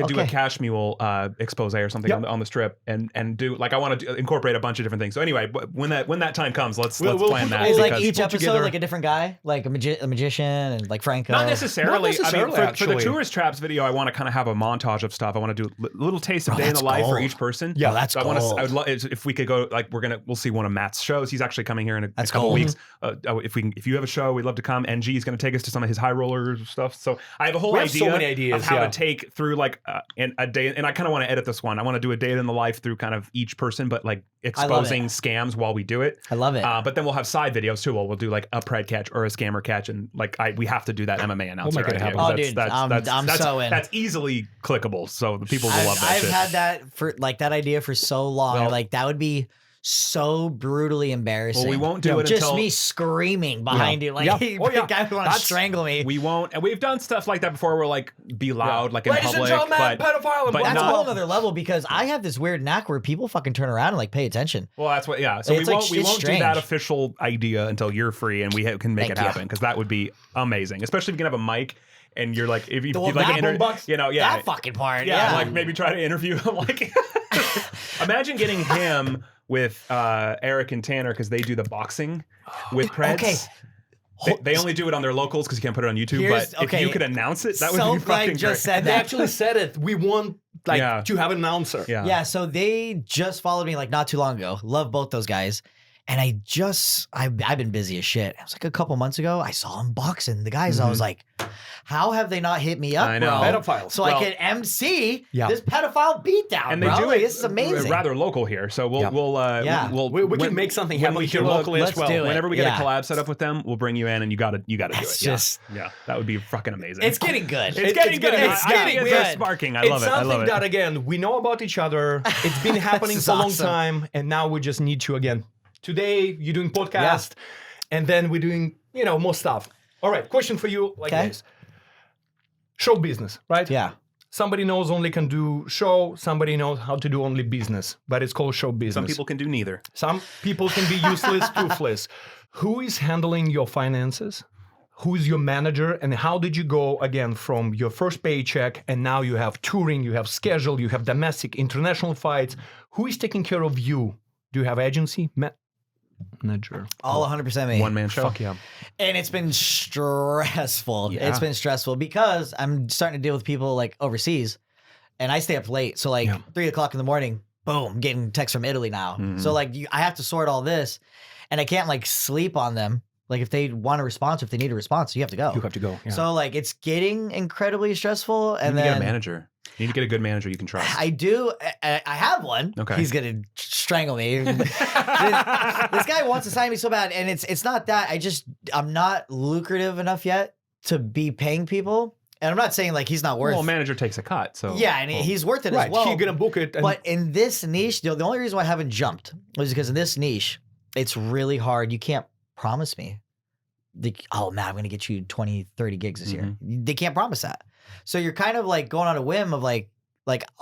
Speaker 3: do a cash mule expose or something on the strip and do like I want to incorporate a bunch of different things. So anyway, when that time comes, let's plan that.
Speaker 1: Is like
Speaker 3: because-
Speaker 1: each episode
Speaker 2: together-
Speaker 1: like a different guy, like a magician and like Franco.
Speaker 3: Not necessarily.
Speaker 2: Not necessarily,
Speaker 3: I mean, for the
Speaker 2: actually.
Speaker 3: tourist traps video, I want to kind of have a montage of stuff. I want to do a little taste of day in the
Speaker 1: that's
Speaker 3: life for
Speaker 1: gold.
Speaker 3: each person.
Speaker 2: Yeah,
Speaker 1: that's
Speaker 3: so I
Speaker 1: gold.
Speaker 3: would love if we could go like we'll see one of Matt's shows. He's actually coming here in a
Speaker 1: That's
Speaker 3: couple
Speaker 1: gold.
Speaker 3: weeks. If you have a show, we'd love to come. NG is going to take us to some of his high roller stuff. So I have a whole
Speaker 2: We have so
Speaker 3: idea
Speaker 2: many ideas,
Speaker 3: of how
Speaker 2: yeah.
Speaker 3: to take through like a day. And I kind of want to edit this one. I want to do a day in the life through kind of each person, but like exposing scams while we do it.
Speaker 1: I love it.
Speaker 3: But then we'll have side videos too. We'll do like a pred catch or a scammer catch, and like we have to do that MMA announcer.
Speaker 2: make it
Speaker 3: idea,
Speaker 2: happen.
Speaker 3: because
Speaker 1: Oh, dude, I'm so in.
Speaker 3: That's easily clickable, so the people will love that
Speaker 1: I've
Speaker 3: shit.
Speaker 1: had that for like that idea for so long.
Speaker 3: Well-
Speaker 1: like that would be so brutally embarrassing.
Speaker 3: Well, we won't do it
Speaker 1: just
Speaker 3: until
Speaker 1: me screaming behind you, like,
Speaker 2: Yeah.
Speaker 1: hey,
Speaker 2: Oh, yeah.
Speaker 1: the guy want to strangle me.
Speaker 3: we won't, and we've done stuff like that before. Where like be loud, like in
Speaker 2: Ladies
Speaker 3: public,
Speaker 2: and gentlemen,
Speaker 3: but
Speaker 2: pedophile. And
Speaker 3: but
Speaker 1: That's
Speaker 3: not-
Speaker 1: a whole other level because I have this weird knack where people fucking turn around and like pay attention.
Speaker 3: well, that's what. Yeah, so
Speaker 1: It's
Speaker 3: we
Speaker 1: like-
Speaker 3: won't we
Speaker 1: it's
Speaker 3: won't do that
Speaker 1: strange.
Speaker 3: official idea until you're free and we can make
Speaker 1: Thank
Speaker 3: it
Speaker 1: you.
Speaker 3: happen because that would be amazing, especially if you can have a mic and you're like if you
Speaker 1: Well,
Speaker 3: like
Speaker 1: that
Speaker 3: boombox, you know, yeah,
Speaker 1: That fucking part.
Speaker 3: yeah,
Speaker 1: Yeah.
Speaker 3: like maybe try to interview him. Like, imagine getting him with Eric and Tanner because they do the boxing with Preds.
Speaker 1: Okay.
Speaker 3: They only do it on their locals because you can't put it on YouTube.
Speaker 1: Here's-
Speaker 3: But
Speaker 1: okay.
Speaker 3: if you could announce it, that would
Speaker 1: So
Speaker 3: be fucking
Speaker 1: Greg just
Speaker 3: great.
Speaker 1: said
Speaker 2: They
Speaker 1: that.
Speaker 2: actually said it. We want
Speaker 3: Yeah.
Speaker 2: to have an announcer.
Speaker 3: Yeah.
Speaker 1: Yeah, so they just followed me like not too long ago. Love both those guys. And I've been busy as shit. It was like a couple months ago. I saw them boxing the guys. I was like, how have they not hit me up,
Speaker 3: I know.
Speaker 1: bro?
Speaker 2: Pedophiles.
Speaker 1: So
Speaker 3: Well-
Speaker 1: I can MC
Speaker 2: Yeah.
Speaker 1: this pedophile beatdown,
Speaker 3: And they
Speaker 1: bro.
Speaker 3: do
Speaker 1: Like,
Speaker 3: it
Speaker 1: this is amazing.
Speaker 3: rather local here. So
Speaker 2: Yeah.
Speaker 1: Yeah.
Speaker 2: We
Speaker 3: when-
Speaker 2: can make something
Speaker 3: when
Speaker 2: happen
Speaker 3: we
Speaker 2: here
Speaker 3: do a-
Speaker 2: locally as
Speaker 1: let's
Speaker 2: well.
Speaker 1: do it.
Speaker 3: Whenever we get
Speaker 1: Yeah.
Speaker 3: a collab set up with them, we'll bring you in and you gotta do it.
Speaker 1: It's
Speaker 3: Yeah.
Speaker 1: just-
Speaker 3: Yeah, that would be fucking amazing.
Speaker 1: It's getting good.
Speaker 3: It's getting good.
Speaker 1: It's getting
Speaker 3: It's
Speaker 1: good.
Speaker 3: sparking. I
Speaker 2: It's
Speaker 3: love it. I
Speaker 2: something
Speaker 3: love it.
Speaker 2: that, again, we know about each other. It's been happening
Speaker 1: This
Speaker 2: for
Speaker 1: is
Speaker 2: a long
Speaker 1: awesome.
Speaker 2: time. And now we just need to, again, today you're doing podcast and then we're doing, more stuff. All right, question for you like
Speaker 1: Okay.
Speaker 2: this. Show business, right?
Speaker 1: Yeah.
Speaker 2: Somebody knows only can do show. Somebody knows how to do only business, but it's called show business.
Speaker 3: Some people can do neither.
Speaker 2: Some people can be useless, toothless. Who is handling your finances? Who's your manager? And how did you go again from your first paycheck and now you have touring, you have schedule, you have domestic, international fights? Who is taking care of you? Do you have agency? Manager.
Speaker 1: All 100% me.
Speaker 3: One man show.
Speaker 2: Fuck yeah.
Speaker 1: And it's been stressful.
Speaker 3: Yeah.
Speaker 1: It's been stressful because I'm starting to deal with people like overseas and I stay up late. So like 3 o'clock in the morning, boom, getting texts from Italy now. So like I have to sort all this and I can't like sleep on them. Like if they want a response, if they need a response, you have to go.
Speaker 2: You have to go. Yeah.
Speaker 1: So like it's getting incribly stressful.
Speaker 3: You
Speaker 1: And
Speaker 3: need to get
Speaker 1: then
Speaker 3: a manager. You need to get a good manager you can trust.
Speaker 1: I do. I have one.
Speaker 3: Okay.
Speaker 1: He's gonna strangle me. this guy wants to sign me so bad, and it's not that. I'm not lucrative enough yet to be paying people, and I'm not saying like he's not worth.
Speaker 3: Well, a manager takes a cut. So
Speaker 1: Yeah, and he's worth it
Speaker 2: right.
Speaker 1: as well.
Speaker 2: You're going to book it. And
Speaker 1: But in this niche, the only reason why I haven't jumped was because in this niche, it's really hard. You can't promise me, oh man, I'm going to get you 20, 30 gigs this year. They can't promise that. So you're kind of like going on a whim of like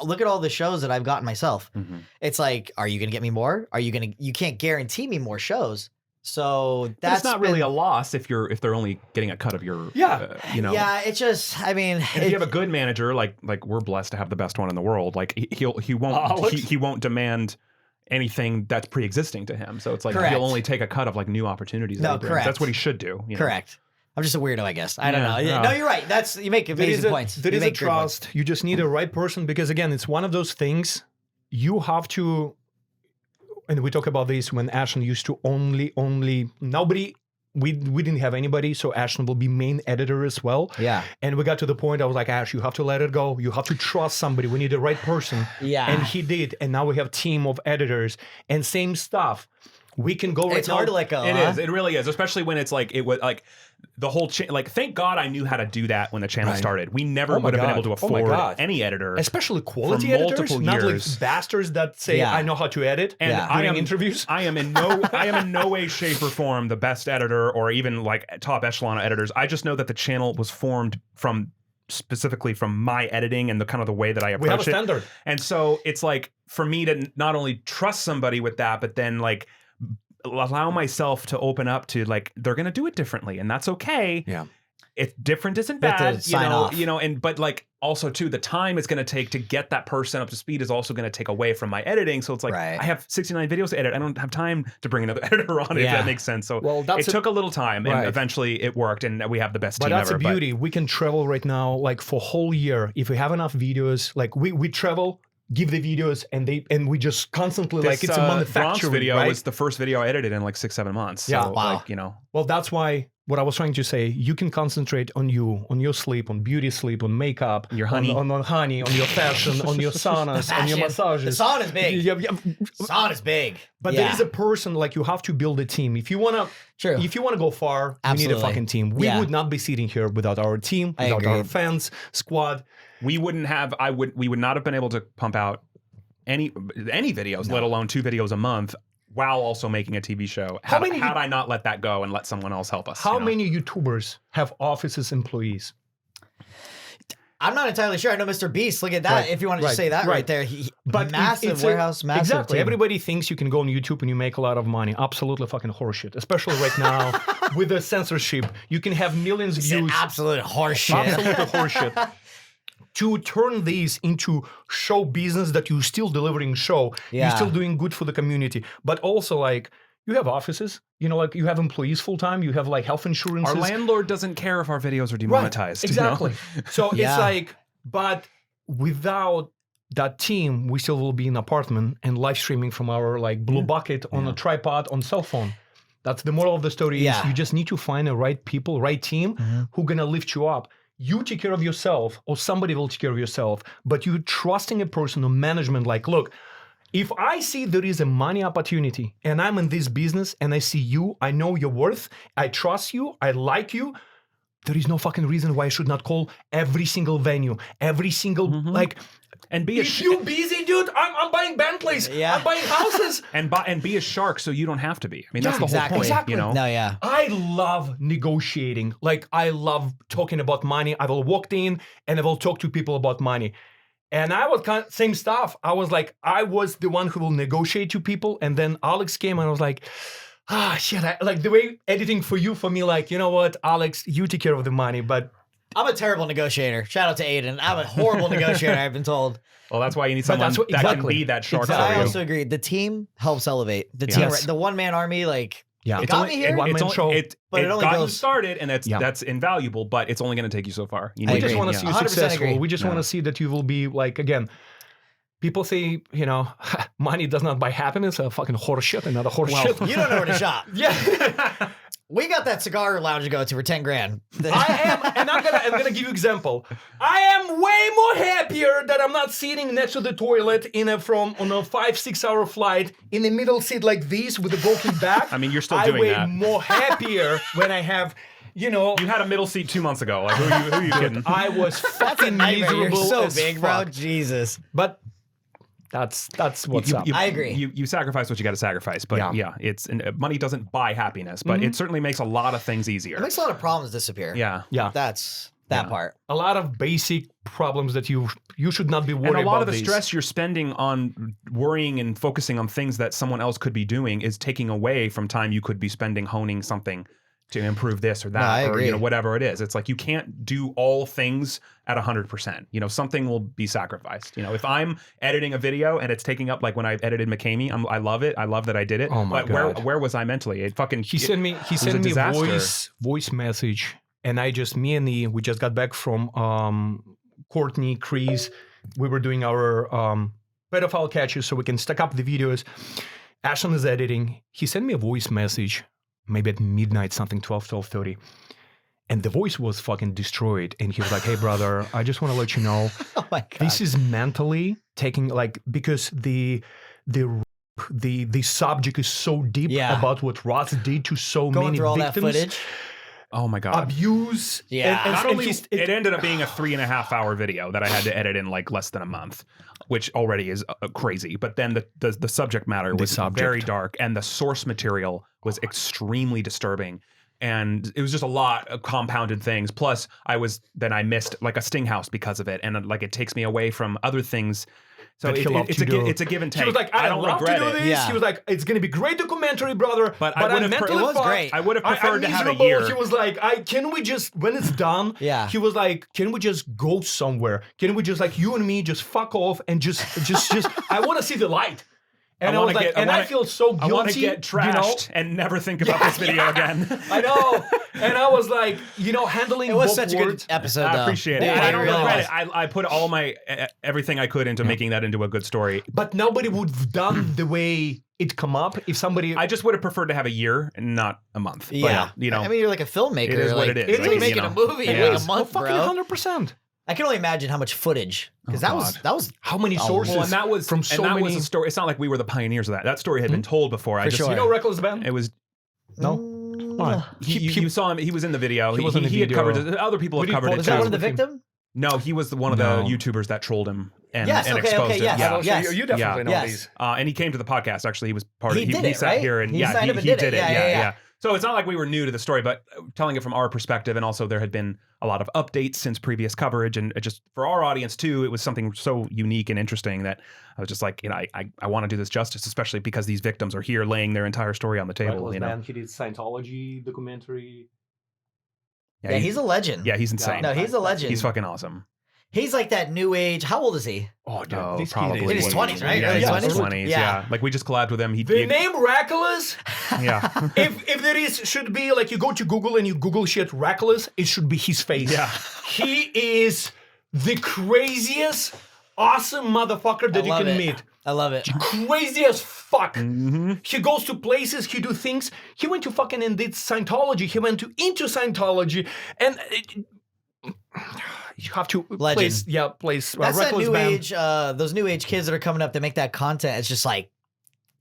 Speaker 1: look at all the shows that I've gotten myself. It's like, are you going to get me more? You can't guarantee me more shows. So
Speaker 3: that's
Speaker 1: that's
Speaker 3: not really a loss if they're only getting a cut of your
Speaker 2: Yeah.
Speaker 1: Yeah, it's just, I mean,
Speaker 3: And if you have a good manager, like we're blessed to have the best one in the world. Like he won't demand anything that's pre-existing to him. So it's like
Speaker 1: Correct.
Speaker 3: he'll only take a cut of like new opportunities.
Speaker 1: No,
Speaker 3: that he brings.
Speaker 1: correct.
Speaker 3: That's what he should do. You know?
Speaker 1: correct. I'm just a weirdo, I guess. I don't know.
Speaker 3: Yeah,
Speaker 1: No,
Speaker 3: no.
Speaker 1: you're right. You make
Speaker 2: there
Speaker 1: amazing
Speaker 2: is a,
Speaker 1: points.
Speaker 2: there
Speaker 1: You
Speaker 2: is a
Speaker 1: make great points.
Speaker 2: trust. You just need a right person because, again, it's one of those things you have to, and we talk about this when Ashton used to nobody, we didn't have anybody, so Ashton will be main editor as well.
Speaker 1: Yeah.
Speaker 2: And we got to the point I was like, Ash, you have to let it go. You have to trust somebody. We need the right person.
Speaker 1: Yeah.
Speaker 2: And he did. And now we have a team of editors and same stuff. We can go right
Speaker 1: It's
Speaker 2: now.
Speaker 1: hard to let go.
Speaker 3: It
Speaker 1: huh?
Speaker 3: is. It really is. Especially when it's like it was like the whole thank God I knew how to do that when the channel
Speaker 2: Right.
Speaker 3: started. We never
Speaker 2: Oh my
Speaker 3: would have been
Speaker 2: God.
Speaker 3: able to
Speaker 2: Oh my
Speaker 3: afford
Speaker 2: God.
Speaker 3: any editor.
Speaker 2: Especially quality
Speaker 3: For
Speaker 2: editors,
Speaker 3: multiple
Speaker 2: not
Speaker 3: years.
Speaker 2: like bastards that say,
Speaker 1: Yeah.
Speaker 2: I know how to edit
Speaker 3: And
Speaker 1: Yeah.
Speaker 3: I
Speaker 2: during
Speaker 3: am
Speaker 2: interviews.
Speaker 3: I am in no way, shape, or form the best editor or even like top echelon of editors. I just know that the channel was formed specifically from my editing and the kind of the way that I
Speaker 2: We have a
Speaker 3: approach it.
Speaker 2: standard.
Speaker 3: And so it's like for me to not only trust somebody with that, but then like allow myself to open up to like they're gonna do it differently, and that's okay.
Speaker 2: Yeah.
Speaker 3: If different isn't
Speaker 1: You have to
Speaker 3: bad,
Speaker 1: sign off.
Speaker 3: but like also too, the time it's gonna take to get that person up to speed is also gonna take away from my editing. So it's like
Speaker 1: Right.
Speaker 3: I have 69 videos to edit. I don't have time to bring another editor on if
Speaker 1: Yeah.
Speaker 3: that makes sense. So
Speaker 2: Well, that's
Speaker 3: it took a little time, and
Speaker 2: Right.
Speaker 3: eventually it worked, and we have the best
Speaker 2: But
Speaker 3: team
Speaker 2: that's
Speaker 3: ever.
Speaker 2: a beauty. We can travel right now, like for a whole year. If we have enough videos, like we travel, give the videos, and we just constantly like it's a
Speaker 3: Bronx
Speaker 2: manufacturing
Speaker 3: video
Speaker 2: right?
Speaker 3: was the first video I edited in like 6-7 months.
Speaker 2: Yeah.
Speaker 3: So,
Speaker 1: Wow.
Speaker 3: like,
Speaker 2: Well, that's why what I was trying to say, you can concentrate on you, on your sleep, on beauty sleep, on makeup,
Speaker 3: Your honey.
Speaker 2: on honey, on your fashion, on your saunas, on your
Speaker 1: Fashion.
Speaker 2: massages.
Speaker 1: The sauna is big.
Speaker 2: Yeah, yeah.
Speaker 1: Sauna is big.
Speaker 2: But
Speaker 1: Yeah.
Speaker 2: there is a person, like you have to build a team. If you wanna
Speaker 1: True.
Speaker 2: go far, you need a
Speaker 1: Absolutely.
Speaker 2: fucking team. We
Speaker 1: Yeah.
Speaker 2: would not be sitting here without our team,
Speaker 1: I
Speaker 2: without our
Speaker 1: agree.
Speaker 2: fans, squad.
Speaker 3: we would not have been able to pump out any videos, let alone 2 videos a month while also making a TV show. Had I not let that go and let someone else help us?
Speaker 2: How many YouTubers have offices employees?
Speaker 1: I'm not entirely sure. I know Mr. Beast. Look at that.
Speaker 2: Right,
Speaker 1: If you want to just say that right there,
Speaker 2: But
Speaker 1: massive warehouse, massive.
Speaker 2: Exactly.
Speaker 1: team.
Speaker 2: Everybody thinks you can go on YouTube and you make a lot of money. Absolutely fucking horseshit. Especially right now with the censorship, you can have millions of views.
Speaker 1: Absolute horseshit.
Speaker 2: Absolutely horseshit. To turn these into show business that you're still delivering show, you're still doing good for the community, but also like you have offices, you know, like you have employees full time, you have like health insurance.
Speaker 3: Our landlord doesn't care if our videos are demonetized.
Speaker 2: Right, exactly.
Speaker 3: You know?
Speaker 2: So it's like, but without that team, we still will be in an apartment and live streaming from our like blue bucket on a tripod on cell phone. That's the moral of the story. Is you just need to find the right people, right team who gonna lift you up. You take care of yourself or somebody will take care of yourself, but you're trusting a person or management like, look, if I see there is a money opportunity and I'm in this business and I see you, I know your worth, I trust you, I like you, there is no fucking reason why I should not call every single venue, every single, like,
Speaker 3: and be
Speaker 2: if you busy, dude, I'm buying Bentleys, I'm buying houses.
Speaker 3: and be a shark so you don't have to be. I mean, that's the whole point,
Speaker 2: exactly.
Speaker 3: you know?
Speaker 1: No, yeah.
Speaker 2: I love negotiating. Like, I love talking about money. I will walk in and I will talk to people about money. And I was kind of same stuff. I was like, I was the one who will negotiate to people. And then Alex came and I was like, shit. Like the way editing for me, like, you know what, Alex, you take care of the money. But
Speaker 1: I'm a terrible negotiator. Shout out to Aiden. I'm a horrible negotiator, I've been told.
Speaker 3: Well, that's why you need someone that can be that shark for
Speaker 1: I
Speaker 3: you.
Speaker 1: also agree. The team helps elevate. The team, the one-man army, like, it got me here.
Speaker 2: One-man show.
Speaker 1: But it only
Speaker 3: got
Speaker 1: goes...
Speaker 3: you started, and that's invaluable, but it's only going to take you so far.
Speaker 2: We just want to see you
Speaker 1: 100%
Speaker 2: successful.
Speaker 1: agree.
Speaker 2: We just want to see that you will be like, again, people say, you know, money does not buy happiness. A fucking horse shit, another horse shit.
Speaker 1: You don't know where to shop.
Speaker 2: Yeah.
Speaker 1: We got that cigar lounge to go to for 10 grand.
Speaker 2: I am, and I'm gonna give you example. I am way more happier that I'm not sitting next to the toilet on a 5-6 hour flight in the middle seat like this with a broken back.
Speaker 3: I mean, you're still doing that.
Speaker 2: I'm way more happier when I have, you know.
Speaker 3: You had a middle seat 2 months ago. Like, who are you kidding?
Speaker 2: I was fucking
Speaker 1: Nightmare.
Speaker 2: miserable.
Speaker 1: You're so
Speaker 2: as
Speaker 1: big,
Speaker 2: fuck.
Speaker 1: bro. Jesus.
Speaker 2: But that's what's up.
Speaker 1: I agree.
Speaker 3: You sacrifice what you got to sacrifice, but it's money doesn't buy happiness, but it certainly makes a lot of things easier.
Speaker 1: It makes a lot of problems disappear.
Speaker 3: Yeah.
Speaker 1: That's that part.
Speaker 2: A lot of basic problems that you should not be worried about.
Speaker 3: And a lot of the
Speaker 2: these.
Speaker 3: stress you're spending on worrying and focusing on things that someone else could be doing is taking away from time you could be spending honing something to improve this or that, or you know, whatever it is. It's like you can't do all things at 100%. You know, something will be sacrificed. You know, if I'm editing a video and it's taking up, like when I edited McCamey, I love it. I love that I did it.
Speaker 2: Oh my
Speaker 3: but
Speaker 2: God.
Speaker 3: where was I mentally? It fucking
Speaker 2: He sent me a voice message, and we just got back from Courtney, Chris. We were doing our pedophile catches so we can stack up the videos. Ashton is editing. He sent me a voice message, maybe at midnight, something 12:30. And the voice was fucking destroyed. And he was like, hey, brother, I just want to let you know,
Speaker 1: Oh my God.
Speaker 2: this is mentally taking, like, because the subject is so deep about what Ross did to so
Speaker 1: Going
Speaker 2: many
Speaker 1: through all
Speaker 2: victims.
Speaker 1: that footage.
Speaker 3: Oh my God.
Speaker 2: Abuse.
Speaker 1: Yeah.
Speaker 3: Not only it ended up being a 3.5 hour video that I had to edit in like less than a month, which already is crazy. But then the subject matter was very dark, and the source material was extremely disturbing. And it was just a lot of compounded things. Plus, I missed like a sting house because of it, and like it takes me away from other things. So it's a give and take.
Speaker 2: She was like, I don't regret it.
Speaker 1: Yeah.
Speaker 2: He was like, it's going to be great documentary, brother.
Speaker 3: But I would have
Speaker 1: it was great.
Speaker 3: I would have preferred to have a
Speaker 2: miserable.
Speaker 3: year.
Speaker 2: He was like, can we just, when it's done, he was like, can we just go somewhere? Can we just, like, you and me just fuck off and just I want to see the light. And I was like, I feel so guilty.
Speaker 3: I want to get trashed and never think about this video again.
Speaker 2: I know. And I was like, handling
Speaker 1: It was
Speaker 2: both
Speaker 1: such a
Speaker 2: words.
Speaker 1: good episode,
Speaker 3: I
Speaker 1: though.
Speaker 3: appreciate it.
Speaker 1: Yeah,
Speaker 3: I don't
Speaker 1: really
Speaker 3: regret
Speaker 1: was.
Speaker 3: it. I put all my everything I could into making that into a good story.
Speaker 2: But nobody would have done the way it come up if somebody.
Speaker 3: I just would have preferred to have a year and not a month.
Speaker 1: Yeah.
Speaker 3: But, you know,
Speaker 1: I mean, you're like a filmmaker.
Speaker 3: it is what
Speaker 1: like,
Speaker 3: it is.
Speaker 1: It's like making a movie in like a month,
Speaker 2: fucking
Speaker 1: bro.
Speaker 2: 100%.
Speaker 1: I can only imagine how much footage, because that was
Speaker 2: How many sources?
Speaker 3: Well, and that was
Speaker 2: from so
Speaker 3: that
Speaker 2: many.
Speaker 3: was a story. It's not like we were the pioneers of that. That story had been told before.
Speaker 1: sure.
Speaker 2: You know Reckless Ben?
Speaker 3: It was
Speaker 2: No. What?
Speaker 3: you saw him. He was in the video.
Speaker 2: He was in the
Speaker 3: He had
Speaker 2: video.
Speaker 3: covered it. Other people have covered it
Speaker 1: Was
Speaker 3: too.
Speaker 1: that one of the victim?
Speaker 3: No, he was one of the YouTubers that trolled him. and,
Speaker 1: Yes,
Speaker 3: and
Speaker 1: okay,
Speaker 3: exposed
Speaker 1: okay,
Speaker 3: it.
Speaker 1: yes.
Speaker 3: Yeah.
Speaker 2: So
Speaker 1: Yes.
Speaker 2: you definitely know
Speaker 1: Yes.
Speaker 2: these.
Speaker 3: And he came to the podcast. Actually, he was part
Speaker 1: He
Speaker 3: of it.
Speaker 1: did it,
Speaker 3: sat
Speaker 1: right?
Speaker 3: here and
Speaker 1: He signed up and
Speaker 3: he
Speaker 1: did it.
Speaker 3: did it.
Speaker 1: Yeah.
Speaker 3: So it's not like we were new to the story, but telling it from our perspective, and also there had been a lot of updates since previous coverage, and it just for our audience too, it was something so unique and interesting that I was just like, I want to do this justice, especially because these victims are here laying their entire story on the table.
Speaker 2: Reckless
Speaker 3: You know,
Speaker 2: Man, he did Scientology documentary.
Speaker 1: Yeah, he's a legend.
Speaker 3: yeah, he's insane.
Speaker 1: No, he's a legend.
Speaker 3: He's fucking awesome.
Speaker 1: He's like that new age. How old is he?
Speaker 2: Oh, dude,
Speaker 3: Oh,
Speaker 2: this
Speaker 3: probably
Speaker 2: kid
Speaker 1: In his
Speaker 2: is
Speaker 1: 20s, right?
Speaker 3: Yeah,
Speaker 1: Early
Speaker 3: he's in his
Speaker 1: 20s?
Speaker 3: 20s.
Speaker 1: Yeah.
Speaker 3: Yeah, like we just collabed with him.
Speaker 2: The name Reckless.
Speaker 3: Yeah.
Speaker 2: If there is should be like you go to Google and you Google shit Reckless, it should be his face.
Speaker 3: Yeah.
Speaker 2: He is the craziest, awesome motherfucker that you
Speaker 1: love
Speaker 2: can
Speaker 1: it.
Speaker 2: meet.
Speaker 1: I love it.
Speaker 2: Crazy as fuck.
Speaker 3: Mm-hmm.
Speaker 2: He goes to places, he do things. He went to fucking and did Scientology. He went into Scientology, and you have to
Speaker 1: Legend.
Speaker 2: place
Speaker 1: That's that
Speaker 2: Reckless
Speaker 1: new
Speaker 2: Man.
Speaker 1: age. Those new age kids that are coming up that make that content. It's just like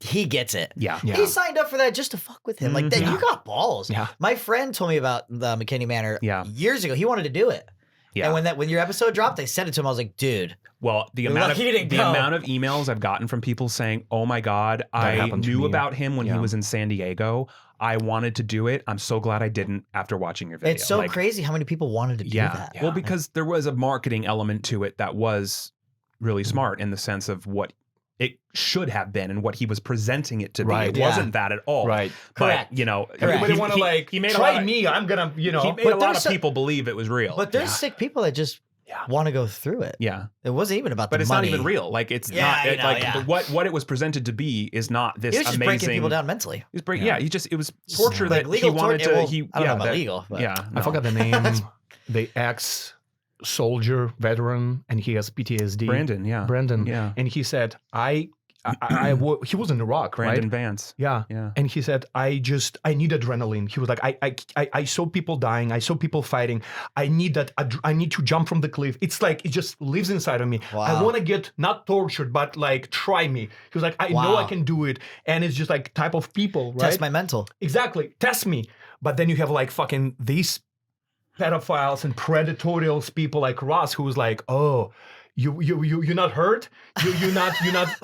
Speaker 1: he gets it.
Speaker 3: Yeah.
Speaker 2: Yeah.
Speaker 1: He signed up for that just to fuck with him. Like that, you got balls.
Speaker 2: Yeah.
Speaker 1: My friend told me about the McKinney Manor
Speaker 3: Yeah.
Speaker 1: years ago. He wanted to do it.
Speaker 3: Yeah.
Speaker 1: And when your episode dropped, they said it to him. I was like, dude.
Speaker 3: Well, the
Speaker 1: You're
Speaker 3: amount of
Speaker 1: lucky he didn't go.
Speaker 3: emails I've gotten from people saying, "Oh my God, I
Speaker 2: happened to
Speaker 3: knew
Speaker 2: me.
Speaker 3: about him when he
Speaker 2: Yeah.
Speaker 3: was in San Diego. I wanted to do it. I'm so glad I didn't after watching your video."
Speaker 1: It's so
Speaker 3: Like,
Speaker 1: crazy how many people wanted to do
Speaker 3: Yeah.
Speaker 1: that.
Speaker 3: Well, because there was a marketing element to it that was really smart in the sense of what it should have been and what he was presenting it to be.
Speaker 2: Right.
Speaker 3: It
Speaker 1: Yeah.
Speaker 3: wasn't that at all.
Speaker 2: Right.
Speaker 3: But,
Speaker 1: Correct.
Speaker 3: you know,
Speaker 2: Everybody
Speaker 3: he-
Speaker 2: want to
Speaker 3: he-
Speaker 2: like
Speaker 3: he made a
Speaker 2: try
Speaker 3: lot of,
Speaker 2: me. I'm gonna,
Speaker 3: He made
Speaker 1: But
Speaker 3: a lot
Speaker 1: there's
Speaker 3: of
Speaker 1: some-
Speaker 3: people believe it was real.
Speaker 1: But there's sick people that just
Speaker 2: Yeah.
Speaker 1: want to go through it.
Speaker 3: yeah.
Speaker 1: It wasn't even about
Speaker 3: But
Speaker 1: the
Speaker 3: it's
Speaker 1: money.
Speaker 3: not even real. Like it's
Speaker 1: Yeah,
Speaker 3: not
Speaker 1: I
Speaker 3: it,
Speaker 1: know,
Speaker 3: like
Speaker 1: yeah.
Speaker 3: what it was presented to be is not this
Speaker 1: He was just
Speaker 3: amazing.
Speaker 1: breaking people down mentally.
Speaker 3: He was it was torture
Speaker 1: Like
Speaker 3: that
Speaker 1: legal
Speaker 3: he wanted
Speaker 1: torture.
Speaker 3: to.
Speaker 1: Well,
Speaker 3: He
Speaker 1: I don't know about
Speaker 3: that-
Speaker 1: legal. But
Speaker 3: Yeah,
Speaker 2: I forgot the name. The ex-soldier veteran, and he has PTSD.
Speaker 3: Brandon. Yeah,
Speaker 2: Brandon.
Speaker 3: Yeah,
Speaker 2: And he said, he was in Iraq,
Speaker 3: Brandon
Speaker 2: right?
Speaker 3: Vance.
Speaker 2: Yeah.
Speaker 3: Yeah.
Speaker 2: And he said, I need adrenaline. He was like, I saw people dying. I saw people fighting. I need that. I need to jump from the cliff. It's like, it just lives inside of me. I
Speaker 1: Wow.
Speaker 2: want to get not tortured, but like, try me. He was like, I know I
Speaker 1: Wow.
Speaker 2: can do it. And it's just like type of people, right?
Speaker 1: Test my mental.
Speaker 2: Exactly. Test me. But then you have like fucking these pedophiles and predatorial people like Ross, who's like, oh, you're not hurt? You're not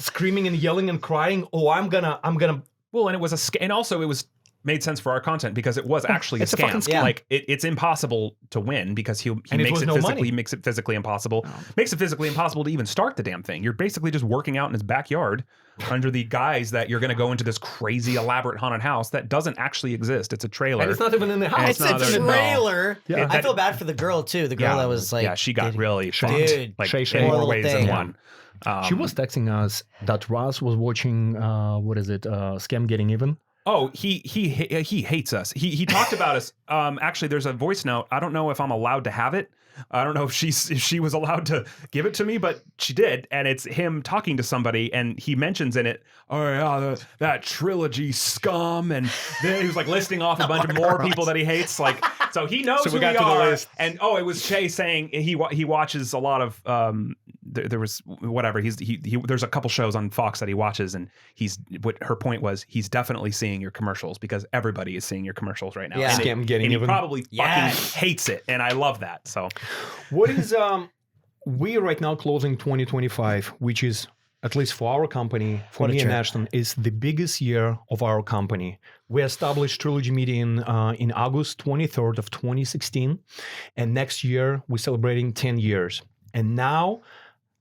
Speaker 2: screaming and yelling and crying? Oh, I'm gonna
Speaker 3: Well, and it was a scam, and also it was made sense for our content because it was actually
Speaker 2: It's
Speaker 3: a
Speaker 2: a fucking
Speaker 3: scam.
Speaker 1: scam.
Speaker 3: Like it's impossible to win because he
Speaker 2: And it
Speaker 3: makes
Speaker 2: was
Speaker 3: it
Speaker 2: no
Speaker 3: physically
Speaker 2: money.
Speaker 3: makes it physically impossible. Makes it physically impossible to even start the damn thing. You're basically just working out in his backyard under the guise that you're going to go into this crazy elaborate haunted house that doesn't actually exist. It's a trailer.
Speaker 2: and it's not even in the house.
Speaker 3: It's
Speaker 1: It's
Speaker 3: not
Speaker 1: a
Speaker 3: there- no.
Speaker 1: trailer.
Speaker 2: Yeah.
Speaker 1: I feel bad for the girl too. The girl that was like,
Speaker 3: yeah, she got
Speaker 1: did-
Speaker 3: really fucked.
Speaker 1: Dude,
Speaker 3: Like
Speaker 2: Shay,
Speaker 3: in
Speaker 2: Shay.
Speaker 3: more
Speaker 1: Horrible
Speaker 3: ways
Speaker 1: thing.
Speaker 3: than one.
Speaker 2: She was texting us that Ross was watching Scam Getting Even.
Speaker 3: Oh, he hates us. He talked about us. Actually, there's a voice note. I don't know if I'm allowed to have it. I don't know if she was allowed to give it to me, but she did, and it's him talking to somebody, and he mentions in it, oh yeah, that Trilogy scum, and then he was like listing off a bunch of more people that he hates. Like, so he knows
Speaker 2: So we
Speaker 3: who
Speaker 2: got
Speaker 3: we
Speaker 2: to the
Speaker 3: are.
Speaker 2: list.
Speaker 3: And oh, it was Shay saying he watches a lot of there was whatever he there's a couple shows on Fox that he watches, and what her point was, he's definitely seeing your commercials because everybody is seeing your commercials right now.
Speaker 1: Yeah.
Speaker 3: And
Speaker 2: Scam Getting
Speaker 3: and he
Speaker 2: Even.
Speaker 3: probably
Speaker 1: Yes.
Speaker 3: fucking hates it, and I love that. So
Speaker 2: What is we are right now closing 2025, which is at least for our company, for
Speaker 1: What a
Speaker 2: me and
Speaker 1: trip.
Speaker 2: Ashton, is the biggest year of our company. We established Trilogy Media in August 23rd of 2016, and next year we're celebrating 10 years. And now,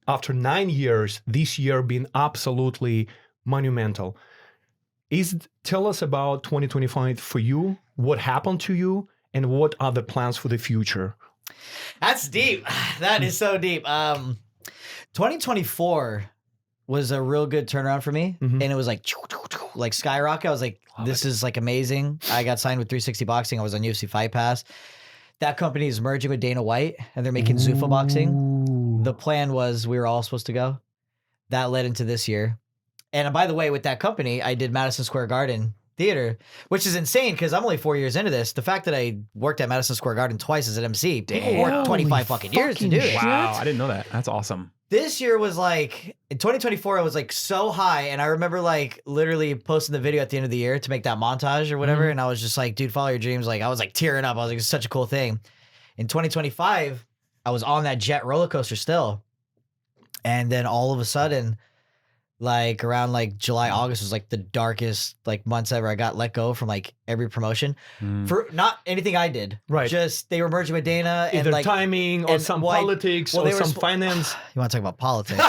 Speaker 2: after 9 years, this year being absolutely monumental. Tell us about 2025 for you. What happened to you, and what are the plans for the future?
Speaker 1: That's deep. That is so deep. 2024 was a real good turnaround for me,
Speaker 2: Mhm.
Speaker 1: and it was like skyrocket. I was like, this is like amazing. I got signed with 360 Boxing. I was on UFC Fight Pass. That company is merging with Dana White, and they're making Zuffa Boxing. The plan was we were all supposed to go. That led into this year. And by the way, with that company, I did Madison Square Garden Theater, which is insane because I'm only 4 years into this. The fact that I worked at Madison Square Garden twice as an MC, people work 25 fucking years to do it.
Speaker 3: wow, I didn't know that. That's awesome.
Speaker 1: This year was like, in 2024, I was like so high. And I remember like literally posting the video at the end of the year to make that montage or whatever. And I was just like, dude, follow your dreams. Like I was like tearing up. I was like, it's such a cool thing. In 2025, I was on that jet roller coaster still. And then all of a sudden, like around like July, August was like the darkest like months ever. I got let go from like every promotion for not anything I did.
Speaker 2: Right.
Speaker 1: Just they were merging with Dana and
Speaker 2: Either
Speaker 1: like
Speaker 2: timing or
Speaker 1: and
Speaker 2: some
Speaker 1: why-
Speaker 2: politics
Speaker 1: well,
Speaker 2: or
Speaker 1: they were
Speaker 2: some
Speaker 1: sp-
Speaker 2: finance.
Speaker 1: You want to talk about politics?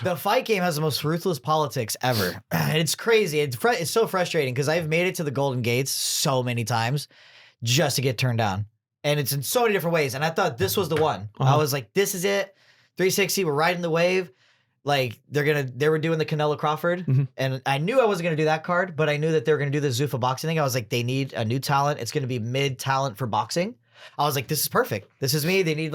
Speaker 1: The fight game has the most ruthless politics ever. It's crazy. It's so frustrating because I've made it to the Golden Gates so many times just to get turned down. And it's in so many different ways. And I thought this was the one. I was like, this is it. 360, we're riding the wave. Like they were doing the Canelo Crawford, and I knew I wasn't gonna do that card, but I knew that they were gonna do the Zuffa boxing thing. I was like, they need a new talent. It's gonna be mid talent for boxing. I was like, this is perfect. This is me. They need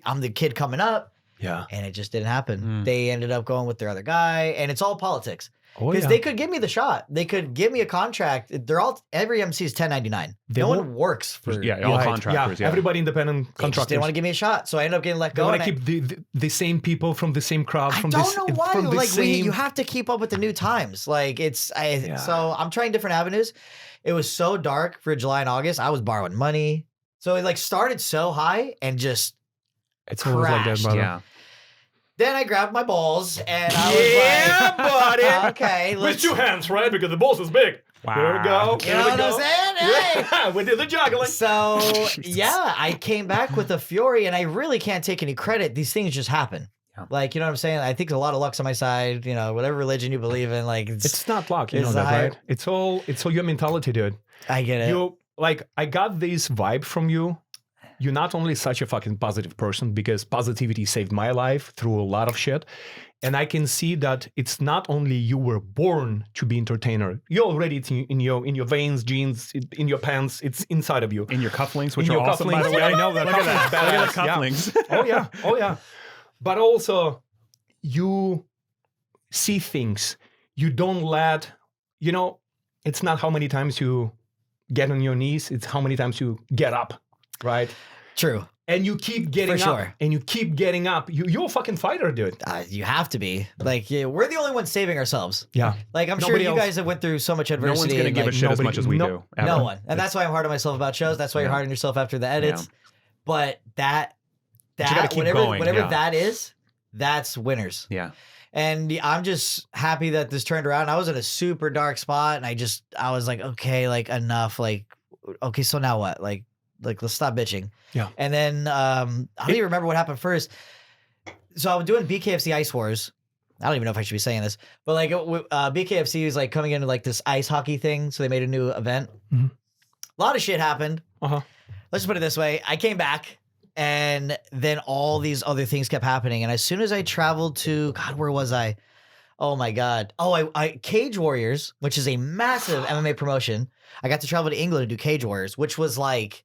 Speaker 1: I'm the kid coming up, and it just didn't happen. They ended up going with their other guy, and it's all politics. Because they could give me the shot. They could give me a contract. Every MC is 1099. No one works for
Speaker 3: all contractors. Yeah.
Speaker 2: Everybody independent
Speaker 1: They just
Speaker 2: contractors.
Speaker 1: didn't want to give me a shot, so I ended up getting let
Speaker 2: They
Speaker 1: go.
Speaker 2: want to keep the same people from the same crowd.
Speaker 1: I
Speaker 2: From
Speaker 1: don't
Speaker 2: this,
Speaker 1: know why.
Speaker 2: From the
Speaker 1: Like
Speaker 2: same...
Speaker 1: you have to keep up with the new times. Like so I'm trying different avenues. It was so dark for July and August. I was borrowing money, so it like started so high and just
Speaker 2: It's always like that,
Speaker 1: crashed.
Speaker 2: brother.
Speaker 3: Yeah.
Speaker 1: Then I grabbed my balls and I was like,
Speaker 2: buddy.
Speaker 1: okay,
Speaker 2: With
Speaker 1: let's.
Speaker 2: two hands, right? Because the balls is big.
Speaker 3: Wow.
Speaker 2: There we go.
Speaker 1: You know what I'm saying? Hey.
Speaker 2: Yeah, we did the juggling.
Speaker 1: So yeah, I came back with a fury, and I really can't take any credit. These things just happen.
Speaker 3: Yeah.
Speaker 1: Like, you know what I'm saying? I think a lot of luck's on my side. You know, whatever religion you believe in, like
Speaker 2: It's not luck, you
Speaker 1: it's
Speaker 2: know that,
Speaker 1: a higher-
Speaker 2: right? It's all your mentality, dude.
Speaker 1: I get it.
Speaker 2: You like I got this vibe from you. You're not only such a fucking positive person because positivity saved my life through a lot of shit. And I can see that it's not only you were born to be entertainer. You're already in your veins, genes, in your pants. It's inside of you.
Speaker 3: In your cufflinks, which
Speaker 2: In
Speaker 3: are
Speaker 2: your
Speaker 3: awesome, by the
Speaker 2: cufflinks.
Speaker 3: way.
Speaker 2: I know that.
Speaker 3: Look at that.
Speaker 2: Cufflinks,
Speaker 3: Look at the
Speaker 2: badass, yeah.
Speaker 3: cufflinks.
Speaker 2: Oh yeah. But also, you see things. You don't let, it's not how many times you get on your knees, it's how many times you get up, right?
Speaker 1: True.
Speaker 2: And you keep getting
Speaker 1: For
Speaker 2: up.
Speaker 1: sure.
Speaker 2: And you keep getting up. You're a fucking fighter, dude.
Speaker 1: You have to be. Like, yeah, we're the only ones saving ourselves.
Speaker 2: Yeah.
Speaker 1: Like, I'm
Speaker 2: Nobody
Speaker 1: sure you
Speaker 2: else.
Speaker 1: guys have went through so much
Speaker 3: No
Speaker 1: adversity.
Speaker 3: one's going to
Speaker 1: and,
Speaker 3: give a
Speaker 1: like,
Speaker 3: shit as
Speaker 2: nobody-
Speaker 3: much as we
Speaker 2: no-
Speaker 3: do. Ever.
Speaker 1: No one. And that's why I'm hard on myself about shows. That's why you're
Speaker 3: Yeah.
Speaker 1: hard on yourself after the edits. But that
Speaker 3: you gotta keep going,
Speaker 1: whatever
Speaker 3: yeah.
Speaker 1: that is, that's winners.
Speaker 3: Yeah.
Speaker 1: And I'm just happy that this turned around. I was in a super dark spot, and I was like, okay, like enough. Like, okay, so now what? Like let's stop bitching.
Speaker 2: Yeah.
Speaker 1: And then I don't even remember what happened first. So I was doing BKFC Ice Wars. I don't even know if I should be saying this, but like BKFC was like coming into like this ice hockey thing, so they made a new event.
Speaker 2: Mhm.
Speaker 1: A lot of shit happened.
Speaker 2: Uh-huh.
Speaker 1: Let's just put it this way: I came back, and then all these other things kept happening. And as soon as I traveled to where was I? Oh my God! Oh, I Cage Warriors, which is a massive MMA promotion. I got to travel to England to do Cage Warriors, which was like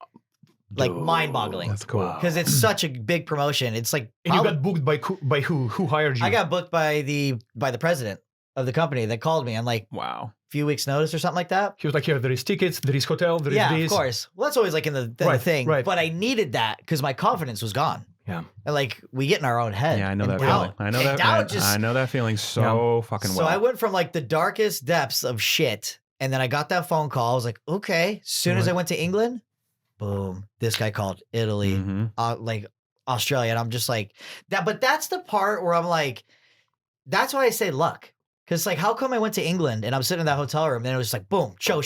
Speaker 1: mind-boggling.
Speaker 2: That's cool.
Speaker 1: Because it's such a big promotion. It's like
Speaker 2: And you got booked by who? Who hired you?
Speaker 1: I got booked by the president of the company that called me on like
Speaker 3: Wow.
Speaker 1: a few weeks notice or something like that.
Speaker 2: He was like, here, there is tickets, there is hotel, there is
Speaker 1: Yeah,
Speaker 2: this.
Speaker 1: of course. Well, that's always like in the
Speaker 2: Right,
Speaker 1: thing.
Speaker 2: right.
Speaker 1: But I needed that because my confidence was gone.
Speaker 2: Yeah.
Speaker 1: And like we get in our own head.
Speaker 3: Yeah, I know
Speaker 1: and
Speaker 3: that
Speaker 1: doubt-
Speaker 3: feeling. I know
Speaker 1: and
Speaker 3: that.
Speaker 1: doubt just-
Speaker 3: I know that feeling so fucking
Speaker 1: So
Speaker 3: well.
Speaker 1: I went from like the darkest depths of shit, and then I got that phone call. I was like, okay. As soon as I went to England, boom, this guy called Italy,
Speaker 3: Mhm.
Speaker 1: like Australia, and I'm just like that. But that's the part where I'm like, that's why I say luck, because like, how come I went to England and I'm sitting in that hotel room, and it was like, boom, show.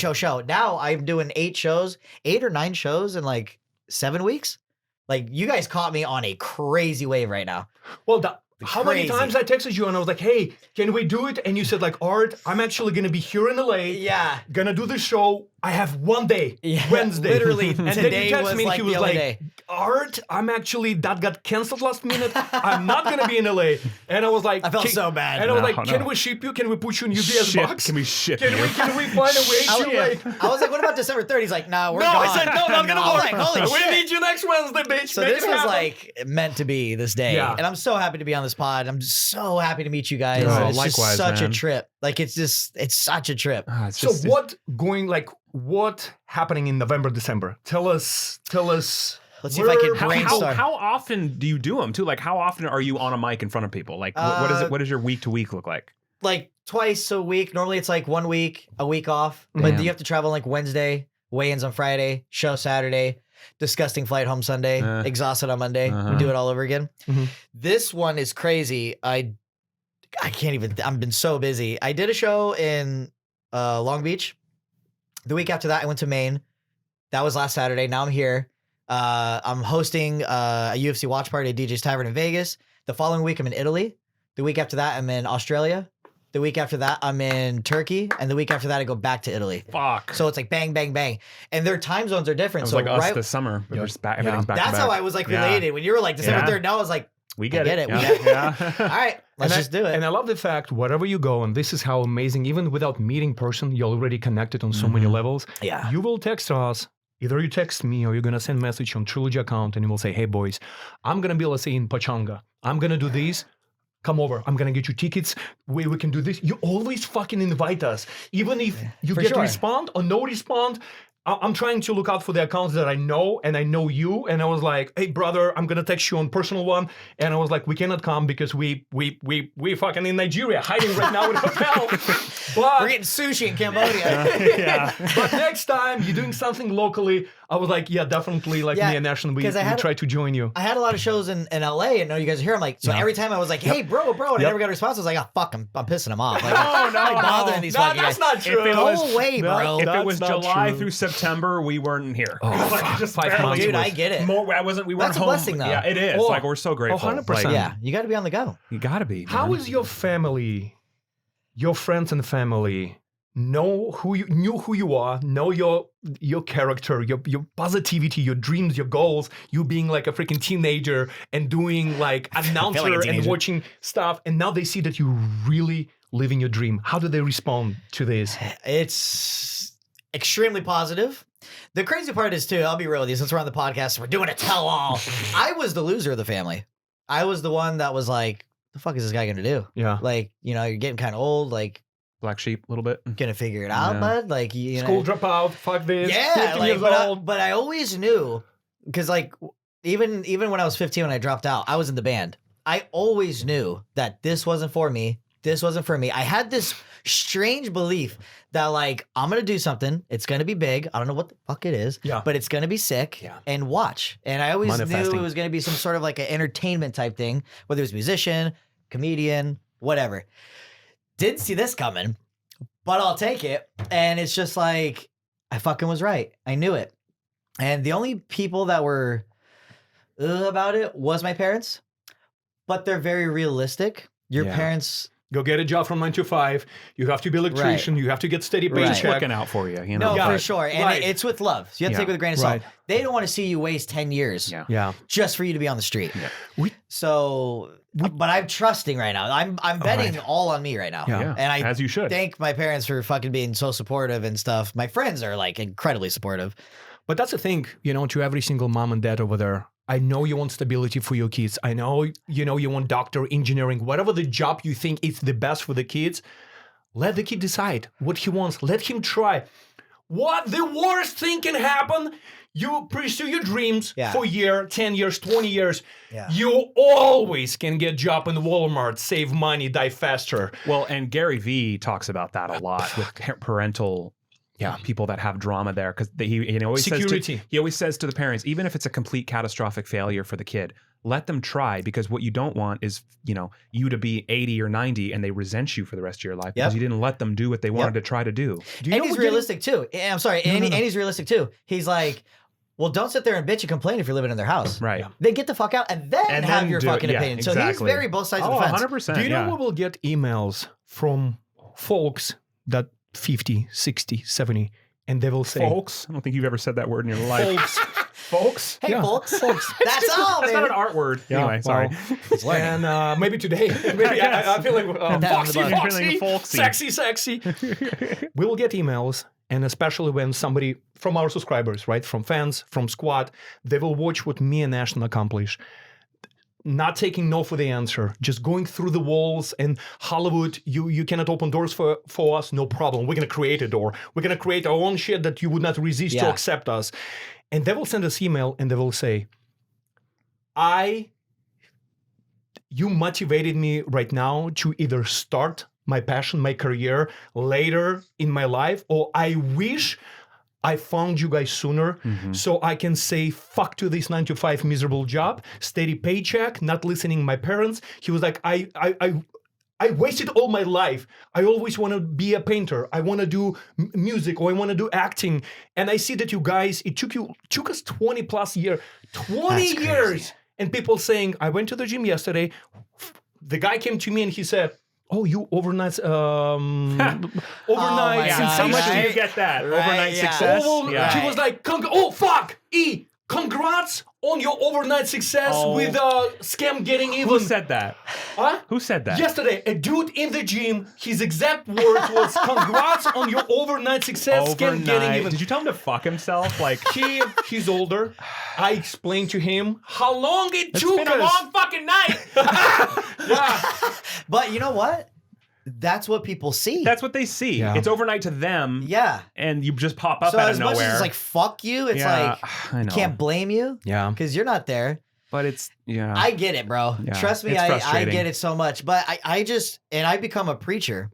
Speaker 1: Now I'm doing 8 or 9 shows in like 7 weeks. Like you guys caught me on a crazy wave right now.
Speaker 2: Well, how many
Speaker 1: Crazy.
Speaker 2: times I texted you and I was like, hey, can we do it? And you said like, Art, I'm actually going to be here in LA.
Speaker 1: Yeah.
Speaker 2: Gonna do the show. I have one day,
Speaker 1: Yeah,
Speaker 2: Wednesday.
Speaker 1: literally,
Speaker 2: And then
Speaker 1: today
Speaker 2: you text
Speaker 1: was
Speaker 2: me and
Speaker 1: like
Speaker 2: he
Speaker 1: the
Speaker 2: was
Speaker 1: only
Speaker 2: like,
Speaker 1: day.
Speaker 2: Art, that got canceled last minute. I'm not gonna be in LA. And I was like,
Speaker 1: I felt so bad.
Speaker 2: And I was
Speaker 3: No,
Speaker 2: like,
Speaker 3: no.
Speaker 2: can we ship you? Can we put you in UPS
Speaker 3: Shit.
Speaker 2: box?
Speaker 3: Can we ship
Speaker 2: Can
Speaker 3: you?
Speaker 2: we find a way to like?
Speaker 1: I was like, what about December 30th? He's like, nah, we're
Speaker 2: No,
Speaker 1: gone.
Speaker 2: I said no, not gonna
Speaker 1: I was
Speaker 2: work.
Speaker 1: like, holy
Speaker 2: we
Speaker 1: shit.
Speaker 2: need you next Wednesday, bitch.
Speaker 1: So
Speaker 2: Make
Speaker 1: this
Speaker 2: it
Speaker 1: was
Speaker 2: happen.
Speaker 1: like meant to be this day.
Speaker 2: Yeah.
Speaker 1: And I'm so happy to be on this pod. I'm so happy to meet you guys.
Speaker 3: Oh,
Speaker 1: It's just
Speaker 3: likewise,
Speaker 1: such
Speaker 3: man.
Speaker 1: a trip. Like it's such a trip.
Speaker 3: Ah, it's
Speaker 2: So
Speaker 3: just-
Speaker 2: what happening in November, December? Tell us.
Speaker 1: Let's see if I can
Speaker 3: How,
Speaker 1: brainstorm.
Speaker 3: how often do you do them too? Like, how often are you on a mic in front of people? Like, what is it? What does your week to week look like?
Speaker 1: Like twice a week. Normally it's like 1 week, a week off. But
Speaker 3: Yeah.
Speaker 1: you have to travel like Wednesday, weigh-ins on Friday, show Saturday. disgusting flight home Sunday, exhausted on Monday. We do it all over again. This one is crazy. I can't even. I've been so busy. I did a show in Long Beach. The week after that, I went to Maine. That was last Saturday. Now I'm here. I'm hosting a UFC watch party at DJ's Tavern in Vegas. The following week, I'm in Italy. The week after that, I'm in Australia. The week after that, I'm in Turkey. And the week after that, I go back to Italy.
Speaker 3: Fuck.
Speaker 1: So it's like bang, bang, bang. And their time zones are different.
Speaker 3: It was
Speaker 1: So
Speaker 3: like us
Speaker 1: right,
Speaker 3: this summer. Everything's back to back.
Speaker 1: that's how I was like related. When you were like December 3rd, now I was like,
Speaker 3: we get
Speaker 1: it.
Speaker 3: it.
Speaker 1: We get it. All right, let's just do it.
Speaker 2: And I love the fact, wherever you go, and this is how amazing, even without meeting person, you're already connected on so many levels.
Speaker 1: Yeah.
Speaker 2: You will text us. Either you text me or you're going to send message on Trilogy account and you will say, hey, boys, I'm going to be, let's say, in Pachanga. I'm going to do this. Come over. I'm going to get you tickets. We can do this. You always fucking invite us. Even if you get to respond or no respond, I'm trying to look out for the accounts that I know, and I know you. And I was like, hey, brother, I'm going to text you on personal one. And I was like, we cannot come because we fucking in Nigeria, hiding right now in a hotel. But
Speaker 1: we're getting sushi in Cambodia.
Speaker 2: But next time you're doing something locally, I was like, yeah, definitely, like me and Ashton, we try to join you.
Speaker 1: I had a lot of shows in LA, and know you guys are here. I'm like, so every time I was like, hey, bro, and I never got a response. I was like, oh, fuck, I'm pissing them off. Like, I'm bothering these fucking guys.
Speaker 2: That's not true.
Speaker 1: Go away, bro.
Speaker 3: If it was July through September, we weren't here.
Speaker 2: Like
Speaker 3: just
Speaker 2: 5 months.
Speaker 1: Dude, I get it.
Speaker 3: We weren't
Speaker 1: That's a
Speaker 3: home.
Speaker 1: blessing, though.
Speaker 3: Yeah, it is. Like, we're so grateful.
Speaker 2: 100%.
Speaker 3: Like,
Speaker 1: Yeah, you got to be on the go.
Speaker 3: you gotta be.
Speaker 2: How
Speaker 3: man.
Speaker 2: is your family, your friends and family, knew who you are, know your character, your positivity, your dreams, your goals, you being like a freaking teenager and doing like announcer and watching stuff, and now they see that you really living your dream. How do they respond to this?
Speaker 1: It's extremely positive. The crazy part is, too, I'll be real with you, since we're on the podcast, we're doing a tell-all. I was the loser of the family. I was the one that was like, the fuck is this guy going to do?
Speaker 2: Yeah.
Speaker 1: Like, you're getting kind of old, like,
Speaker 3: Black sheep a little bit?
Speaker 1: gonna figure it out, bud. Like, you know.
Speaker 2: School dropout, fuck this.
Speaker 1: Yeah,
Speaker 2: 15
Speaker 1: like,
Speaker 2: years old.
Speaker 1: but I always knew, because like even when I was 15 when I dropped out, I was in the band. I always knew that this wasn't for me. This wasn't for me. I had this strange belief that like I'm gonna do something. It's gonna be big. I don't know what the fuck it is.
Speaker 2: Yeah.
Speaker 1: But it's gonna be sick.
Speaker 2: Yeah.
Speaker 1: And watch. And I always knew
Speaker 2: Manifesting.
Speaker 1: it was gonna be some sort of like an entertainment type thing, whether it was musician, comedian, whatever. Didn't see this coming, but I'll take it. And it's just like, I fucking was right. I knew it. And the only people that were about it was my parents, but they're very realistic. Your parents...
Speaker 2: Go get a job from 9 to 5. You have to be an electrician. You have to get steady
Speaker 1: Right.
Speaker 2: paycheck.
Speaker 3: Looking out for you, you know?
Speaker 1: No, for sure. And it's with love. So you have to take it with a grain of salt.
Speaker 2: Right.
Speaker 1: They don't want to see you waste 10 years
Speaker 2: Yeah.
Speaker 1: just for you to be on the street.
Speaker 2: Yeah.
Speaker 1: But I'm trusting right now. I'm betting all on me right now.
Speaker 2: Yeah.
Speaker 1: And I
Speaker 3: As you should.
Speaker 1: thank my parents for fucking being so supportive and stuff. My friends are like incredibly supportive.
Speaker 2: But that's the thing, to every single mom and dad over there. I know you want stability for your kids. I know, you want doctor, engineering, whatever the job you think is the best for the kids. Let the kid decide what he wants. Let him try. What the worst thing can happen? You pursue your dreams for a year, 10 years, 20 years.
Speaker 1: Yeah.
Speaker 2: You always can get a job in Walmart, save money, die faster.
Speaker 3: Well, and Gary Vee talks about that a lot with parental people that have drama there, because he always says to the parents, even if it's a complete catastrophic failure for the kid, let them try, because what you don't want is you to be 80 or 90 and they resent you for the rest of your life because you didn't let them do what they wanted to try to do.
Speaker 1: And he's realistic too. I'm sorry, and he's realistic too. He's like, well, don't sit there and bitch and complain if you're living in their house.
Speaker 3: Right. Yeah.
Speaker 1: Then get the fuck out and then have your fucking opinion.
Speaker 3: Exactly.
Speaker 1: So he's very both sides of the fence.
Speaker 3: 100%.
Speaker 2: Do you know we will get emails from folks that 50, 60, 70, and they will say...
Speaker 3: Folks? I don't think you've ever said that word in your life.
Speaker 2: Folks?
Speaker 1: Hey, folks. That's all,
Speaker 3: That's
Speaker 1: man.
Speaker 3: not an art word.
Speaker 2: Yeah,
Speaker 3: Anyway, sorry.
Speaker 2: And maybe today. Maybe I feel like foxy, sexy. We will get emails, and especially when somebody from our subscribers, right, from fans, from squad, they will watch what me and Ashton accomplish. Not taking no for the answer, just going through the walls. And Hollywood, you cannot open doors for us, no problem. We're going to create a door. We're going to create our own shit that you would not resist to accept us. And they will send us email and they will say, you motivated me right now to either start my passion, my career later in my life, or I wish I found you guys sooner, so I can say fuck to this 9-to-5 miserable job, steady paycheck, not listening to my parents. He was like, I wasted all my life. I always want to be a painter. I want to do music, or I want to do acting. And I see that you guys, it took us 20 plus years, 20 years. And people saying, I went to the gym yesterday. The guy came to me and he said, oh, you overnight sensation.
Speaker 3: How much do you get that? Overnight success?
Speaker 2: He was like, congrats on your overnight success with scam getting even.
Speaker 3: Who said that?
Speaker 2: Huh?
Speaker 3: Who said that?
Speaker 2: Yesterday, a dude in the gym, his exact words was, congrats on your overnight success, scam getting even.
Speaker 3: Did you tell him to fuck himself? Like
Speaker 2: he's older. I explained to him how long it took us.
Speaker 3: It's been a long fucking night.
Speaker 1: But you know what? That's what people see.
Speaker 3: That's what they see.
Speaker 2: Yeah.
Speaker 3: It's overnight to them.
Speaker 1: Yeah.
Speaker 3: And you just pop up
Speaker 1: So
Speaker 3: out
Speaker 1: as
Speaker 3: of
Speaker 1: much
Speaker 3: nowhere.
Speaker 1: as it's like, fuck you, it's
Speaker 3: I
Speaker 1: like,
Speaker 3: know.
Speaker 1: can't blame you.
Speaker 2: Yeah.
Speaker 1: Because you're not there.
Speaker 3: But it's,
Speaker 1: I get it, bro.
Speaker 3: Yeah,
Speaker 1: Trust me,
Speaker 3: it's
Speaker 1: I
Speaker 3: frustrating.
Speaker 1: get it so much. But I become a preacher.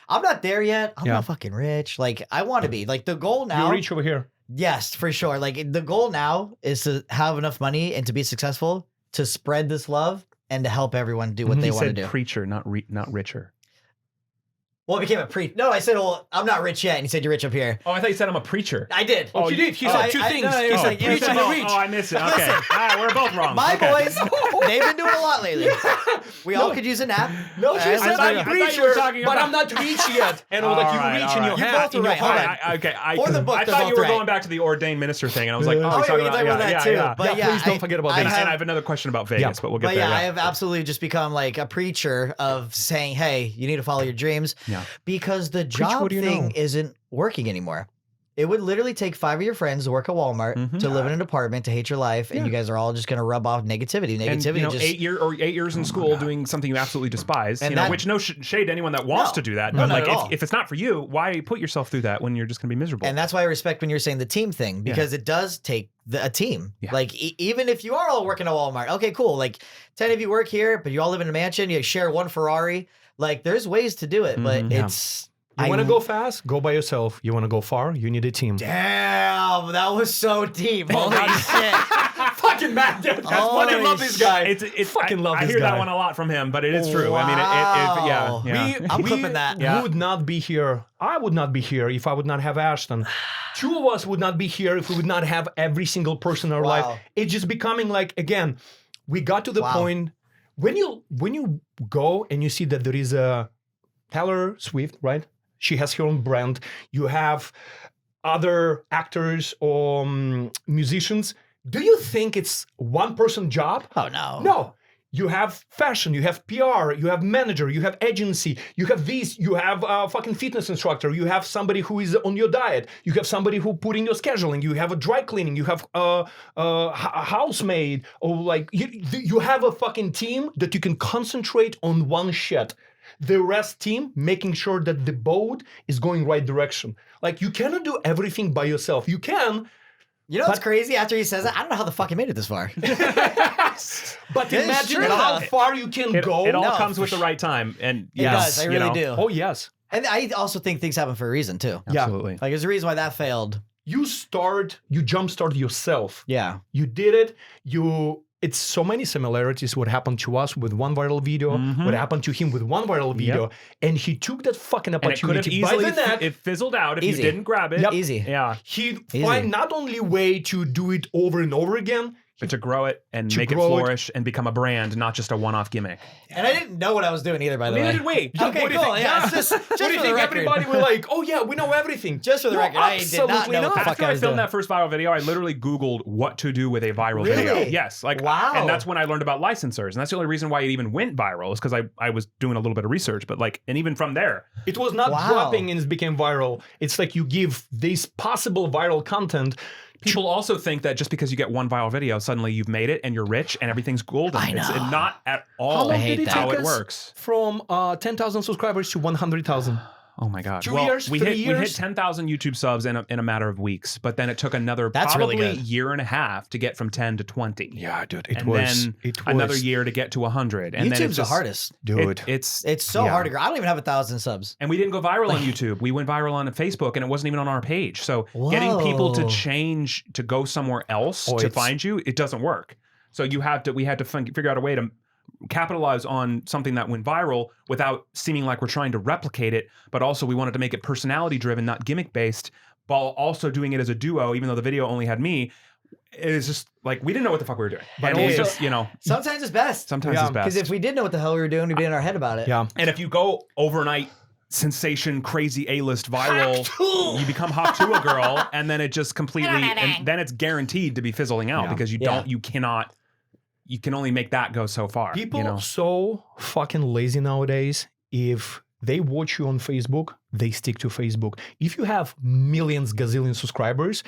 Speaker 1: I'm not there yet. I'm not fucking rich. Like, I want to be. Like, the goal now.
Speaker 2: You reach over here.
Speaker 1: Yes, for sure. Like, the goal now is to have enough money and to be successful, to spread this love and to help everyone do what they want to do.
Speaker 3: Preacher, not richer.
Speaker 1: Well, I became a preacher. No, I said, well, I'm not rich yet. And he said, you're rich up here.
Speaker 3: Oh, I thought you said I'm a preacher.
Speaker 1: I did.
Speaker 2: Oh, you did. He said two things.
Speaker 1: No,
Speaker 2: He said
Speaker 1: you
Speaker 2: preach
Speaker 1: said
Speaker 2: and
Speaker 1: both.
Speaker 2: reach.
Speaker 3: Oh, I missed it. Okay. All right, we're both wrong.
Speaker 1: My
Speaker 3: Okay.
Speaker 1: boys, they've been doing a lot lately. We all could use a nap.
Speaker 2: No, she
Speaker 1: I
Speaker 2: said
Speaker 1: thought
Speaker 2: I'm
Speaker 1: you-
Speaker 2: a
Speaker 3: I thought you
Speaker 2: preacher,
Speaker 3: were talking
Speaker 2: but
Speaker 3: about-
Speaker 2: I'm not rich yet. And I was like, you
Speaker 3: All right,
Speaker 2: reach
Speaker 3: all
Speaker 2: in your
Speaker 3: right.
Speaker 1: You
Speaker 2: hat.
Speaker 1: both are right. Hold on. For the book,
Speaker 3: I
Speaker 1: they're
Speaker 3: thought
Speaker 1: both
Speaker 3: you were
Speaker 1: right.
Speaker 3: going back to the ordained minister thing, and I was like,
Speaker 1: Oh,
Speaker 3: he's
Speaker 1: yeah,
Speaker 3: talking
Speaker 1: we talked about that too.
Speaker 3: yeah.
Speaker 1: But
Speaker 2: Yeah, please don't forget about
Speaker 3: And
Speaker 2: that.
Speaker 3: I have another question about Vegas,
Speaker 2: Yeah.
Speaker 3: but we'll get
Speaker 1: But
Speaker 3: there.
Speaker 1: yeah, I have absolutely just become like a preacher of saying, hey, you need to follow your dreams.
Speaker 3: Yeah.
Speaker 1: Because the job
Speaker 2: what do you
Speaker 1: thing
Speaker 2: know.
Speaker 1: isn't working anymore. It would literally take 5 of your friends to work at Walmart, to live in an apartment, to hate your life, and you guys are all just going to rub off negativity.
Speaker 3: And
Speaker 1: Negativity
Speaker 3: you know,
Speaker 1: just
Speaker 3: 8 years in school doing something you absolutely despise,
Speaker 1: And
Speaker 3: you know,
Speaker 1: that-
Speaker 3: which no shade to anyone that wants
Speaker 1: No.
Speaker 3: to do that.
Speaker 1: No,
Speaker 3: But
Speaker 1: not
Speaker 3: like,
Speaker 1: at all.
Speaker 3: if it's not for you, why put yourself through that when you're just going to be miserable?
Speaker 1: And that's why I respect when you're saying the team thing, because it does take a team.
Speaker 3: Yeah.
Speaker 1: Like, even if you are all working at Walmart, okay, cool. Like, 10 of you work here, but you all live in a mansion, you share one Ferrari. Like, there's ways to do it, but it's...
Speaker 2: You want to go fast? Go by yourself. You want to go far? You need a team.
Speaker 1: Damn, that was so deep. Holy shit.
Speaker 2: Fucking Matt, dude. That's
Speaker 1: Holy
Speaker 2: fucking love this guy.
Speaker 3: It's
Speaker 2: fucking love
Speaker 3: I
Speaker 2: this
Speaker 3: hear
Speaker 2: guy.
Speaker 3: that one a lot from him, but it is true.
Speaker 1: Wow.
Speaker 3: I mean, yeah.
Speaker 1: I'm clipping that.
Speaker 3: Yeah.
Speaker 2: would not be here. I would not be here if I would not have Ashton. Two of us would not be here if we would not have every single person in our
Speaker 1: Wow.
Speaker 2: life. It's just becoming like, again, we got to the
Speaker 1: Wow.
Speaker 2: point when you go and you see that there is a Taylor Swift, right? She has her own brand. You have other actors or musicians. Do you think it's one person job?
Speaker 1: Oh, no.
Speaker 2: No. You have fashion, you have PR, you have manager, you have agency, you have this, you have a fucking fitness instructor, you have somebody who is on your diet, you have somebody who put in your scheduling, you have a dry cleaning, you have a housemaid, or like, you have a fucking team that you can concentrate on one shit. The rest team making sure that the boat is going right direction. Like, you cannot do everything by yourself. You can,
Speaker 1: You know what's crazy after he says that? I don't know how the fuck he made it this far.
Speaker 2: but
Speaker 1: It's
Speaker 2: imagine
Speaker 1: true,
Speaker 2: how
Speaker 1: though.
Speaker 2: far you can go.
Speaker 3: It all
Speaker 1: No,
Speaker 3: comes
Speaker 1: for
Speaker 3: with the right time, and
Speaker 1: It
Speaker 3: yes,
Speaker 1: does. I
Speaker 3: you
Speaker 1: really
Speaker 3: know.
Speaker 1: do.
Speaker 2: Oh, yes.
Speaker 1: And I also think things happen for a reason, too.
Speaker 3: Absolutely.
Speaker 1: Like, there's a reason why that failed.
Speaker 2: You jumpstart yourself.
Speaker 1: Yeah.
Speaker 2: You did it. It's so many similarities what happened to us with one viral video, what happened to him with one viral video, and he took that fucking
Speaker 3: And it could have
Speaker 2: opportunity by
Speaker 3: easily
Speaker 2: the neck.
Speaker 3: it fizzled out if
Speaker 1: Easy.
Speaker 3: you didn't grab it.
Speaker 2: Yep.
Speaker 1: Easy.
Speaker 3: Yeah.
Speaker 2: He
Speaker 1: Easy.
Speaker 2: find not only way to do it over and over again,
Speaker 3: But to grow it and
Speaker 2: To
Speaker 3: make it
Speaker 2: grow it.
Speaker 3: flourish and become a brand, not just a one-off gimmick.
Speaker 1: And I didn't know what I was doing either, by the
Speaker 3: Neither
Speaker 1: way.
Speaker 3: did we.
Speaker 1: Okay,
Speaker 2: What do you
Speaker 1: cool.
Speaker 2: think?
Speaker 1: Yeah, it's just
Speaker 2: what do you
Speaker 1: for the
Speaker 2: think?
Speaker 1: record.
Speaker 2: Everybody were like, "Oh yeah, we know everything."
Speaker 1: Just for the
Speaker 2: No,
Speaker 1: record, I did not
Speaker 2: absolutely
Speaker 1: know what the fuck
Speaker 3: After
Speaker 1: I
Speaker 3: I
Speaker 1: was
Speaker 3: filmed
Speaker 1: doing.
Speaker 3: that first viral video, I literally Googled what to do with a viral video.
Speaker 1: Really?
Speaker 3: Yes. Like,
Speaker 1: Wow.
Speaker 3: And that's when I learned about licensors. And that's the only reason why it even went viral is because I was doing a little bit of research. But like, and even from there,
Speaker 2: It was not
Speaker 1: Wow.
Speaker 2: dropping and it became viral. It's like you give this possible viral content.
Speaker 3: people also think that just because you get one viral video, suddenly you've made it and you're rich and everything's golden.
Speaker 1: I
Speaker 3: It's
Speaker 1: know.
Speaker 3: not at
Speaker 2: How
Speaker 3: all
Speaker 2: long
Speaker 1: hate
Speaker 2: did it
Speaker 1: that.
Speaker 3: how
Speaker 2: take
Speaker 3: it
Speaker 2: us
Speaker 3: works.
Speaker 2: from 10,000 subscribers to 100,000?
Speaker 3: Oh my god!
Speaker 2: 2
Speaker 3: Well,
Speaker 2: years,
Speaker 3: we
Speaker 2: 3
Speaker 3: hit
Speaker 2: years?
Speaker 3: 10,000 YouTube subs in a matter of weeks, but then it took another
Speaker 1: That's
Speaker 3: probably
Speaker 1: really good.
Speaker 3: year and a half to get from 10 to 20.
Speaker 2: Yeah, dude,
Speaker 3: and then another year to get to 100. And then
Speaker 1: YouTube's
Speaker 3: it's
Speaker 1: the
Speaker 3: just,
Speaker 1: hardest.
Speaker 2: dude.
Speaker 3: It's
Speaker 1: So
Speaker 2: Yeah.
Speaker 1: hard to grow. I don't even have 1,000 subs.
Speaker 3: and we didn't go viral on YouTube. We went viral on Facebook, and it wasn't even on our page. So getting people to
Speaker 1: Whoa.
Speaker 3: change to go somewhere else
Speaker 2: Oh,
Speaker 3: to
Speaker 2: it's-
Speaker 3: find you, it doesn't work. So we had to figure out a way to capitalize on something that went viral without seeming like we're trying to replicate it, but also we wanted to make it personality driven, not gimmick based, while also doing it as a duo, even though the video only had me. It was just like we didn't know what the fuck we were doing.
Speaker 2: But
Speaker 3: And we
Speaker 2: also-
Speaker 3: just,
Speaker 1: Sometimes it's best.
Speaker 3: sometimes
Speaker 2: Yeah.
Speaker 3: it's best.
Speaker 1: Because if we did know what the hell we were doing, we'd be in our head about it.
Speaker 2: Yeah.
Speaker 3: And if you go overnight sensation, crazy A-list viral, you become hot to a girl, and then it just completely, and then it's guaranteed to be fizzling out
Speaker 2: Yeah.
Speaker 3: because you can only make that go so far.
Speaker 2: People so fucking lazy nowadays. If they watch you on Facebook, they stick to Facebook. If you have millions, gazillion subscribers,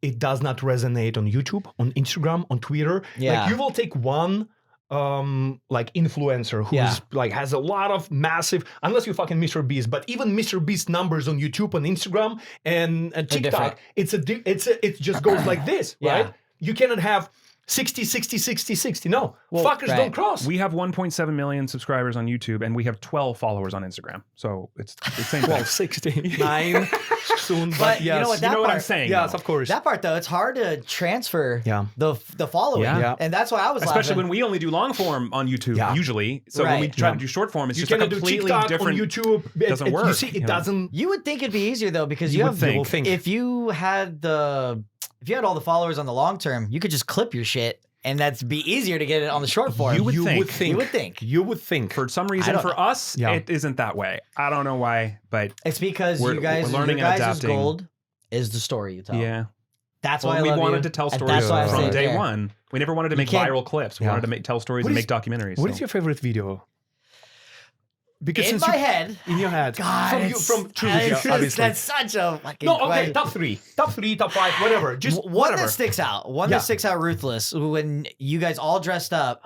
Speaker 2: it does not resonate on YouTube, on Instagram, on Twitter.
Speaker 1: Yeah.
Speaker 2: Like you will take one like influencer who's
Speaker 1: Yeah.
Speaker 2: like has a lot of massive, unless you're fucking Mr. Beast, but even Mr. Beast numbers on YouTube and Instagram and
Speaker 1: different.
Speaker 2: TikTok, it just goes like this,
Speaker 1: Yeah.
Speaker 2: right? You cannot have 60, 60, 60, 60. No,
Speaker 1: Well,
Speaker 2: fuckers
Speaker 1: right.
Speaker 2: don't cross.
Speaker 3: We have 1.7 million subscribers on YouTube, and we have 12 followers on Instagram. So it's the same
Speaker 2: Well,
Speaker 3: thing.
Speaker 2: 69 soon, but,
Speaker 1: But
Speaker 2: yes.
Speaker 1: you know what?
Speaker 3: You know what I'm
Speaker 1: part-
Speaker 3: saying?
Speaker 2: Yes,
Speaker 3: though.
Speaker 2: of course.
Speaker 1: That part though, it's hard to transfer
Speaker 2: Yeah.
Speaker 1: the following.
Speaker 3: Yeah.
Speaker 1: And that's why I was
Speaker 3: Especially
Speaker 1: laughing.
Speaker 3: when we only do long form on YouTube
Speaker 2: Yeah.
Speaker 3: usually. So when we
Speaker 1: Right.
Speaker 3: try
Speaker 2: Yeah.
Speaker 3: to do short form, it's
Speaker 2: You
Speaker 3: just a
Speaker 2: cannot do
Speaker 3: completely
Speaker 2: TikTok
Speaker 3: different.
Speaker 2: on YouTube.
Speaker 3: doesn't
Speaker 2: You
Speaker 3: work,
Speaker 2: see, it
Speaker 3: you know?
Speaker 2: doesn't.
Speaker 1: You would think it'd be easier though, because
Speaker 3: You
Speaker 1: you
Speaker 3: would
Speaker 1: have
Speaker 3: think.
Speaker 2: think.
Speaker 1: if you had all the followers on the long term, you could just clip your shit and that'd be easier to get it on the short form.
Speaker 3: You would
Speaker 2: You
Speaker 3: think.
Speaker 2: would think.
Speaker 1: You would think.
Speaker 2: You would think.
Speaker 3: For some reason,
Speaker 1: don't
Speaker 3: for
Speaker 1: know.
Speaker 3: us,
Speaker 2: Yeah.
Speaker 3: it isn't that way. I don't know why, but
Speaker 1: It's because
Speaker 3: We're
Speaker 1: you guys,
Speaker 3: learning
Speaker 1: your
Speaker 3: and
Speaker 1: guys'
Speaker 3: adapting.
Speaker 1: gold is the story you tell.
Speaker 3: yeah.
Speaker 1: That's
Speaker 3: Well,
Speaker 1: why
Speaker 3: we
Speaker 1: I love
Speaker 3: wanted
Speaker 1: you,
Speaker 3: to tell
Speaker 1: and
Speaker 3: stories
Speaker 1: that's why I
Speaker 3: from
Speaker 1: stayed
Speaker 3: day
Speaker 1: there.
Speaker 3: one. We never wanted to make
Speaker 1: can't-
Speaker 3: viral clips. We
Speaker 2: Yeah.
Speaker 3: wanted to tell stories
Speaker 2: What
Speaker 3: and
Speaker 2: is-
Speaker 3: make documentaries.
Speaker 2: What
Speaker 3: so.
Speaker 2: is your favorite video? Because
Speaker 1: In
Speaker 2: since
Speaker 1: my
Speaker 2: you,
Speaker 1: head.
Speaker 2: in your head,
Speaker 1: God,
Speaker 2: from
Speaker 1: it's-
Speaker 2: from Trilogy,
Speaker 1: it's just-
Speaker 2: obviously.
Speaker 1: That's such a fucking
Speaker 2: No, okay,
Speaker 1: question.
Speaker 2: top three, top 5, whatever. Just
Speaker 1: One
Speaker 2: whatever.
Speaker 1: that sticks out. One
Speaker 2: Yeah.
Speaker 1: that sticks out ruthless when you guys all dressed up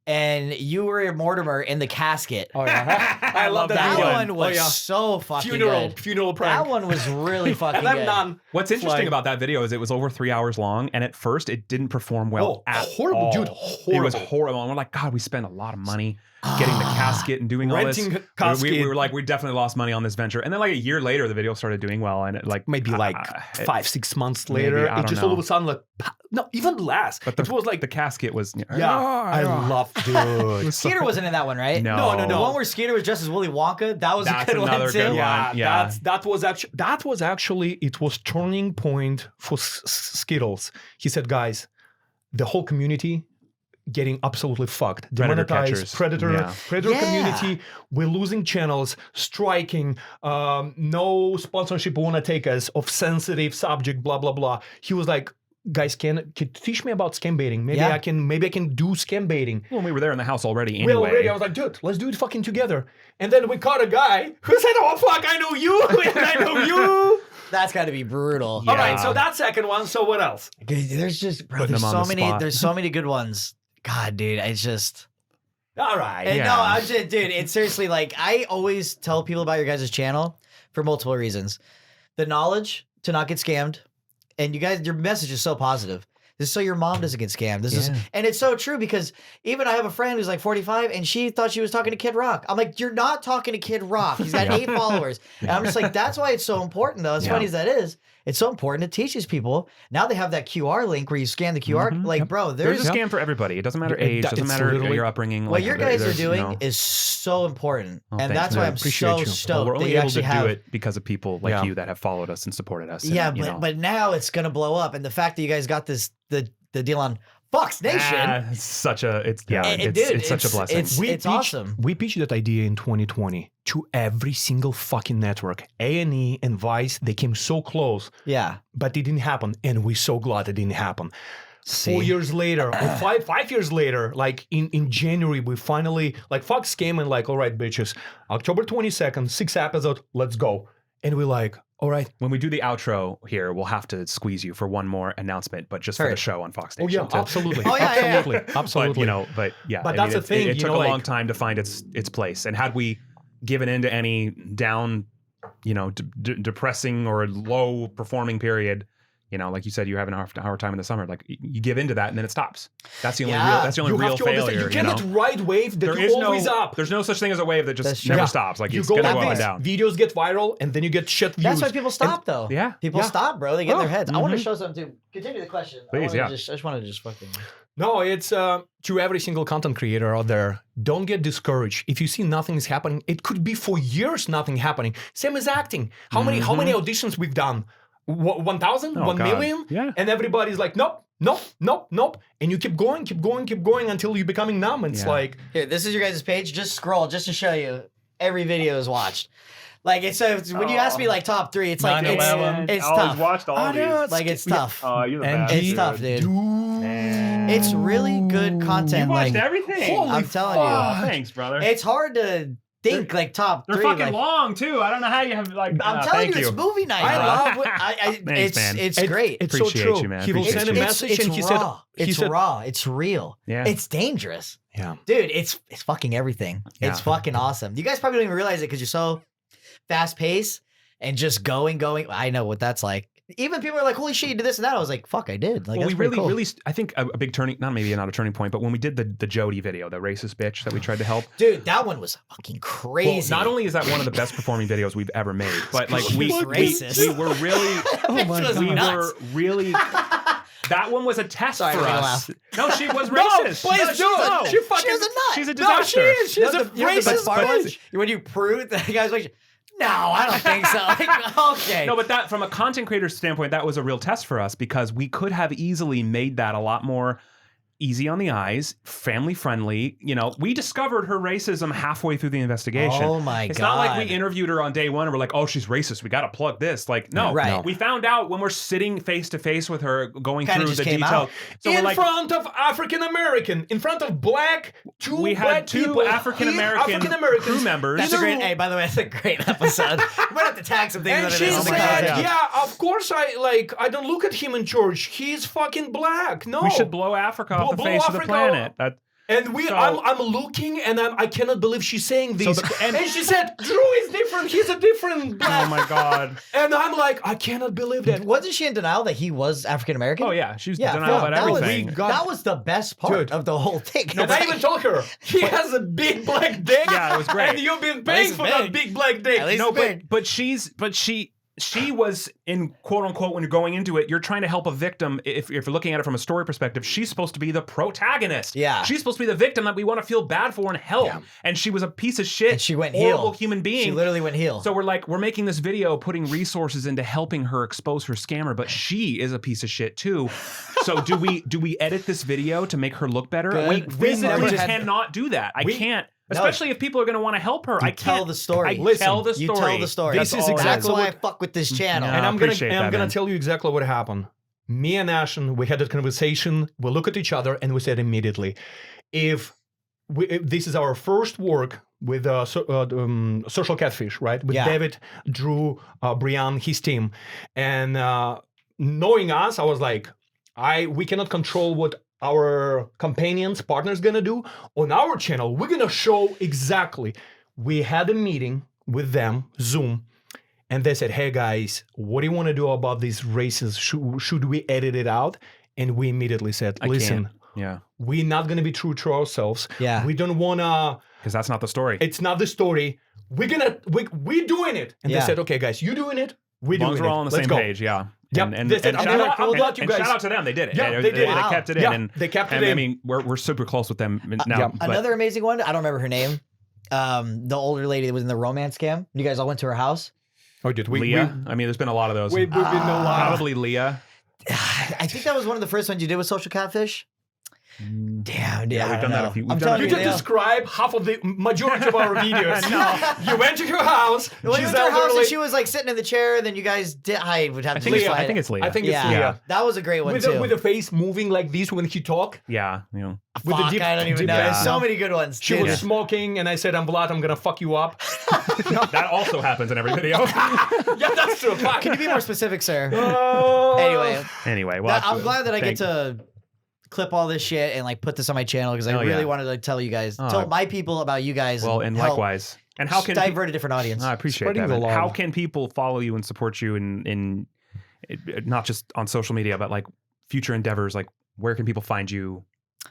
Speaker 1: and you were Mortimer in the casket.
Speaker 2: Oh yeah, I love that
Speaker 1: That
Speaker 2: video.
Speaker 1: one was
Speaker 2: oh, yeah.
Speaker 1: so fucking good.
Speaker 2: funeral prank.
Speaker 1: That one was really fucking
Speaker 2: and I'm
Speaker 1: good.
Speaker 2: none.
Speaker 3: What's interesting
Speaker 2: Like-
Speaker 3: about that video is it was over 3 hours long, and at first it didn't perform well
Speaker 2: Oh,
Speaker 3: at
Speaker 2: horrible,
Speaker 3: all.
Speaker 2: dude,
Speaker 3: It was
Speaker 2: horrible.
Speaker 3: horrible. And we're like, God, we spent a lot of money getting the casket and doing all this.
Speaker 2: Renting
Speaker 3: We
Speaker 2: casket.
Speaker 3: were like, we definitely lost money on this venture. And then like a year later, the video started doing well, and it like
Speaker 2: Maybe like
Speaker 3: it-
Speaker 2: 5-6 months
Speaker 3: maybe,
Speaker 2: later,
Speaker 3: I
Speaker 2: it
Speaker 3: don't
Speaker 2: just
Speaker 3: know.
Speaker 2: all of a sudden like no, even less.
Speaker 3: But
Speaker 2: It was like
Speaker 3: the casket was
Speaker 2: yeah, I love dude.
Speaker 1: Skeeter wasn't in that one, right?
Speaker 3: No.
Speaker 1: The one where Skeeter was dressed as Willy Wonka, that was
Speaker 3: That's
Speaker 1: a good one
Speaker 3: another
Speaker 1: too.
Speaker 3: good one.
Speaker 2: Yeah,
Speaker 3: Yeah.
Speaker 2: that was actually it was turning point for Skittles. He said, guys, the whole community getting absolutely fucked.
Speaker 3: Predator
Speaker 2: Demonetized,
Speaker 3: catchers.
Speaker 2: predator
Speaker 1: Yeah.
Speaker 2: community. We're losing channels, striking. No sponsorship want to take us of sensitive subject. Blah blah blah. He was like, guys, can teach me about scam baiting? Maybe
Speaker 1: Yeah.
Speaker 2: I can do scam baiting.
Speaker 3: Well, we were there in the house already
Speaker 2: We
Speaker 3: anyway.
Speaker 2: already, I was like, dude, let's do it fucking together. And then we caught a guy who said, oh, fuck, I know you, and I know you.
Speaker 1: That's got to be brutal.
Speaker 3: Yeah.
Speaker 2: All right, so that second one, so what else?
Speaker 1: Dude, there's just bro,
Speaker 3: Putting
Speaker 1: there's
Speaker 3: them
Speaker 1: so
Speaker 3: on the
Speaker 1: many
Speaker 3: spot.
Speaker 1: there's so many good ones. God, dude, it's just
Speaker 2: All right.
Speaker 1: and
Speaker 3: Yeah.
Speaker 1: no, I'm just dude, it's seriously like I always tell people about your guys' channel for multiple reasons. The knowledge to not get scammed, and you guys, your message is so positive. This is so your mom doesn't get scammed. This is,
Speaker 3: Yeah.
Speaker 1: and it's so true because even I have a friend who's like 45 and she thought she was talking to Kid Rock. I'm like, you're not talking to Kid Rock. He's got 8 followers. And I'm just like, that's why it's so important though. As
Speaker 3: Yeah.
Speaker 1: funny as that is, it's so important to teach these people. Now they have that QR link where you scan the QR.
Speaker 3: Mhm.
Speaker 1: Like, bro,
Speaker 3: There's
Speaker 1: there's
Speaker 3: a scam for everybody. It doesn't matter
Speaker 2: It-
Speaker 3: age,
Speaker 2: it's
Speaker 3: doesn't matter
Speaker 2: literally-
Speaker 3: your upbringing.
Speaker 1: what
Speaker 3: like,
Speaker 1: your guys are
Speaker 3: there's, you
Speaker 1: doing
Speaker 3: know-
Speaker 1: is so important.
Speaker 3: Oh,
Speaker 1: and
Speaker 3: thanks,
Speaker 1: that's
Speaker 3: man.
Speaker 1: why I'm
Speaker 2: Appreciate
Speaker 1: so
Speaker 2: you.
Speaker 3: Well,
Speaker 1: stoked
Speaker 3: we're
Speaker 1: that
Speaker 3: only
Speaker 1: you
Speaker 3: able to
Speaker 1: actually
Speaker 3: do
Speaker 1: have.
Speaker 3: it because of people like
Speaker 2: Yeah.
Speaker 3: you that have followed us and supported us. and,
Speaker 1: Yeah,
Speaker 3: you know.
Speaker 1: but now it's gonna blow up, and the fact that you guys got this the deal on Fox Nation.
Speaker 3: It's such a it's such a blessing.
Speaker 1: It's awesome.
Speaker 2: We pitched that idea in 2020 to every single fucking network. A&E and Vice, they came so close,
Speaker 1: Yeah.
Speaker 2: but it didn't happen. And we're so glad it didn't happen.
Speaker 1: See?
Speaker 2: 4 years later, or five years later, like in January, we finally, like Fox came and like, all right, bitches, October 22nd, 6 episodes, let's go. And we're like, all right.
Speaker 3: When we do the outro here, we'll have to squeeze you for one more announcement, but just for the
Speaker 1: Heard.
Speaker 3: show on Fox
Speaker 2: Oh
Speaker 3: Nation.
Speaker 2: yeah,
Speaker 3: to-
Speaker 2: absolutely.
Speaker 1: Oh, yeah, yeah, yeah.
Speaker 2: absolutely. Absolutely.
Speaker 3: But yeah.
Speaker 2: But
Speaker 3: I
Speaker 2: that's
Speaker 3: mean,
Speaker 2: the thing,
Speaker 3: It
Speaker 2: you
Speaker 3: took
Speaker 2: know,
Speaker 3: a long
Speaker 2: like-
Speaker 3: time to find its place, and had we given into any down, depressing or low performing period. Like you said, you're having a hard time in the summer. Like you give into that and then it stops. That's the only real. That's the only real failure.
Speaker 2: You cannot ride wave that you're always up.
Speaker 3: There's no such thing as a wave that just never stops. Like it's
Speaker 2: go
Speaker 3: gonna go up and down.
Speaker 2: Videos get viral and then you get shit views.
Speaker 1: That's why people stop though.
Speaker 3: Yeah,
Speaker 1: people stop, bro. They get in their heads. I want to
Speaker 3: Mm-hmm.
Speaker 1: show something too. Continue the question.
Speaker 3: Please,
Speaker 1: I just want to fucking.
Speaker 2: No, it's to every single content creator out there. Don't get discouraged. If you see nothing is happening, it could be for years nothing happening. Same as acting. How many auditions we've done? 1,000? 1 million?
Speaker 3: Yeah.
Speaker 2: And everybody's like, nope. And you keep going until you're becoming numb. It's like...
Speaker 1: Here, this is your guys' page. Just scroll just to show you. Every video is watched. Like, it's when you ask me, like, top 3, it's like, it's tough.
Speaker 3: Watched all these.
Speaker 1: Like, it's tough.
Speaker 3: Oh, you're the best.
Speaker 1: It's tough, dude. It's really good content.
Speaker 3: You watched
Speaker 1: like,
Speaker 3: everything.
Speaker 1: I'm telling you.
Speaker 3: Oh, thanks, brother.
Speaker 1: It's hard to think, like, top 3.
Speaker 3: They're fucking
Speaker 1: like,
Speaker 3: long, too. I don't know how you have, like...
Speaker 1: I'm telling you, it's movie night.
Speaker 3: Thanks, man.
Speaker 1: It's great.
Speaker 2: It's
Speaker 3: Appreciate
Speaker 2: so true.
Speaker 3: you, man.
Speaker 2: He will
Speaker 3: Appreciate
Speaker 2: send a
Speaker 3: you.
Speaker 2: message and he
Speaker 1: raw.
Speaker 2: said...
Speaker 1: It's raw. It's real.
Speaker 3: Yeah.
Speaker 1: It's dangerous.
Speaker 2: Yeah.
Speaker 1: Dude, it's fucking everything.
Speaker 3: Yeah.
Speaker 1: It's fucking awesome. You guys probably don't even realize it because you're so fast paced and just going. I know what that's like. Even people are like, holy shit, you did this and that. I was like, fuck, I did. Like,
Speaker 3: Well,
Speaker 1: that's
Speaker 3: we
Speaker 1: pretty cool.
Speaker 3: I think a big turning, not a turning point, but when we did the Jody video, the racist bitch that we tried to help.
Speaker 1: Dude, that one was fucking crazy.
Speaker 3: Well, not only is that one of the best performing videos we've ever made, but like we were really that one was a test
Speaker 1: Sorry,
Speaker 3: for
Speaker 1: I'm gonna
Speaker 3: us.
Speaker 1: laugh.
Speaker 3: No, she was
Speaker 2: No,
Speaker 3: racist.
Speaker 2: please do it. She fucking...
Speaker 1: She's a nut.
Speaker 3: She's a
Speaker 2: No,
Speaker 3: disaster.
Speaker 2: she is. She's a
Speaker 1: You know the best
Speaker 2: racist
Speaker 1: part was
Speaker 2: bitch.
Speaker 1: when you proved that guy's like, no, I don't think so. Like, okay.
Speaker 3: No, but that from a content creator standpoint, that was a real test for us because we could have easily made that a lot more easy on the eyes, family friendly. We discovered her racism halfway through the investigation.
Speaker 1: Oh my
Speaker 3: It's
Speaker 1: God.
Speaker 3: not like we interviewed her on day one and we're like, oh, she's racist. We got to plug this. Like, no.
Speaker 1: Right.
Speaker 3: We found out when we're sitting face to face with her, going
Speaker 1: Kinda
Speaker 3: through
Speaker 1: just
Speaker 3: the
Speaker 1: came
Speaker 3: detail.
Speaker 1: out.
Speaker 3: So we're
Speaker 2: In
Speaker 3: like,
Speaker 2: front of African American, in front of black,
Speaker 3: we had two African American crew members.
Speaker 1: That's a great. Hey, by the way, that's a great episode. We might have to tag some things
Speaker 2: And
Speaker 1: on
Speaker 2: she
Speaker 1: it.
Speaker 2: said, yeah, of course I don't look at him in church. He's fucking black. No.
Speaker 3: We should blow Africa off the
Speaker 2: Blow
Speaker 3: face of the
Speaker 2: Africa
Speaker 3: planet.
Speaker 2: And I'm looking and I cannot believe she's saying this. And she said, Drew is different. He's a different black.
Speaker 3: Oh my God.
Speaker 2: And I'm like, I cannot believe that.
Speaker 1: Wasn't she in denial that he was African American?
Speaker 3: Oh yeah, she was
Speaker 1: Yeah,
Speaker 3: denial about
Speaker 1: that was-
Speaker 3: everything.
Speaker 1: That was the best part
Speaker 2: Dude.
Speaker 1: of the whole thing.
Speaker 2: And I even told her, he has a big black dick.
Speaker 3: Yeah, it was great.
Speaker 2: And you've been paying
Speaker 1: least
Speaker 2: for
Speaker 1: it's
Speaker 2: that
Speaker 1: big.
Speaker 2: big black dick.
Speaker 1: At least
Speaker 3: No,
Speaker 1: it's big.
Speaker 3: but she was in quote unquote when you're going into it, you're trying to help a victim. If you're looking at it from a story perspective, she's supposed to be the protagonist.
Speaker 1: Yeah.
Speaker 3: she's supposed to be the victim that we want to feel bad for and help.
Speaker 2: Yeah.
Speaker 3: And she was a piece of shit.
Speaker 1: And she went
Speaker 3: horrible
Speaker 1: heel.
Speaker 3: human being.
Speaker 1: She literally went heel.
Speaker 3: So we're making this video, putting resources into helping her expose her scammer, but she is a piece of shit too. So do we edit this video to make her look better?
Speaker 1: Good.
Speaker 3: We
Speaker 1: never had-
Speaker 3: cannot do that. I can't.
Speaker 1: No.
Speaker 3: Especially if people are going to want to help her. I can't
Speaker 1: tell the story.
Speaker 3: I
Speaker 1: Listen,
Speaker 3: tell the story.
Speaker 1: You tell the story.
Speaker 2: This is
Speaker 1: That's
Speaker 2: exactly
Speaker 1: why I
Speaker 2: what-
Speaker 1: fuck with this channel.
Speaker 3: Yeah.
Speaker 2: And
Speaker 3: I
Speaker 2: I'm gonna
Speaker 3: appreciate that, man.
Speaker 2: tell you exactly what happened. Me and Ashton, we had a conversation. We look at each other and we said immediately, if this is our first work with Social Catfish, right? With
Speaker 1: Yeah.
Speaker 2: David, Drew, Brian, his team, and knowing us, I was like, we cannot control what our companions, partners gonna do on our channel. We're gonna show exactly. We had a meeting with them, Zoom. And they said, hey guys, what do you want to do about these races? Should we edit it out? And we immediately said, listen,
Speaker 3: Yeah.
Speaker 2: we're not going to be true to ourselves.
Speaker 1: Yeah.
Speaker 2: We don't want to,
Speaker 3: Because that's not the story.
Speaker 2: it's not the story. We're doing it. And
Speaker 1: Yeah.
Speaker 2: they said, okay guys, you doing it? We're
Speaker 3: As long
Speaker 2: doing
Speaker 3: as
Speaker 2: it.
Speaker 3: we're all on the
Speaker 2: Let's
Speaker 3: same
Speaker 2: go.
Speaker 3: page, yeah.
Speaker 2: Yep.
Speaker 3: And
Speaker 2: They said,
Speaker 3: shout
Speaker 2: I'm
Speaker 3: out-
Speaker 2: glad you
Speaker 3: and
Speaker 2: guys-
Speaker 3: shout out to them. They did it.
Speaker 2: Yeah,
Speaker 3: they
Speaker 2: they did it.
Speaker 3: They kept it
Speaker 2: Yeah,
Speaker 3: in. And
Speaker 2: they kept it
Speaker 3: and, I
Speaker 2: in.
Speaker 3: mean, we're super close with them now.
Speaker 2: yeah.
Speaker 3: but-
Speaker 1: Another amazing one. I don't remember her name. The older lady that was in the romance scam. You guys all went to her house.
Speaker 2: Oh, did we?
Speaker 3: Leah. I mean, there's been a lot of those.
Speaker 2: We've been a lot.
Speaker 3: Probably Leah.
Speaker 1: I think that was one of the first ones you did with Social Catfish. Damn,
Speaker 3: Yeah,
Speaker 1: I
Speaker 3: we've
Speaker 1: don't
Speaker 3: done that
Speaker 1: know.
Speaker 3: a few.
Speaker 1: I'm
Speaker 3: We've done
Speaker 1: telling
Speaker 2: You
Speaker 3: a
Speaker 1: you,
Speaker 2: just
Speaker 1: Leo.
Speaker 2: describe half of the majority of our videos.
Speaker 3: No.
Speaker 2: You went to her house.
Speaker 1: Well, you
Speaker 2: she's
Speaker 1: went to her house
Speaker 2: elderly.
Speaker 1: and she was like sitting in the chair, and then you guys did. I would have
Speaker 3: I
Speaker 1: to
Speaker 3: think,
Speaker 1: just
Speaker 3: it's,
Speaker 1: find
Speaker 3: I think
Speaker 1: it.
Speaker 3: it's Leah.
Speaker 2: I think it's
Speaker 1: Yeah,
Speaker 2: Leah.
Speaker 1: that was a great one
Speaker 2: With
Speaker 1: too.
Speaker 2: the face moving like this when he talk.
Speaker 3: Yeah. You know.
Speaker 2: With the
Speaker 1: Fuck,
Speaker 2: deep-
Speaker 1: I don't even
Speaker 2: deep-
Speaker 1: know. There's
Speaker 3: Yeah.
Speaker 1: so many good ones.
Speaker 2: She
Speaker 1: dude.
Speaker 2: was smoking, and I said, "I'm Vlad. I'm gonna fuck you up."
Speaker 3: That also happens in every video.
Speaker 2: Yeah, that's true. Fuck.
Speaker 1: Can you be more specific, sir?
Speaker 2: Oh.
Speaker 1: Anyway,
Speaker 3: Anyway, well,
Speaker 1: I'm glad that I get to clip all this shit and like put this on my channel because I
Speaker 3: Hell
Speaker 1: really
Speaker 3: yeah.
Speaker 1: wanted to like, tell you guys, tell my people about you guys.
Speaker 3: Well, and
Speaker 1: help
Speaker 3: likewise. And how can
Speaker 1: divert a different audience?
Speaker 3: I appreciate
Speaker 2: Spreading
Speaker 3: that.
Speaker 2: the
Speaker 3: And
Speaker 2: love.
Speaker 3: how can people follow you and support you in not just on social media, but like future endeavors? Like, where can people find you?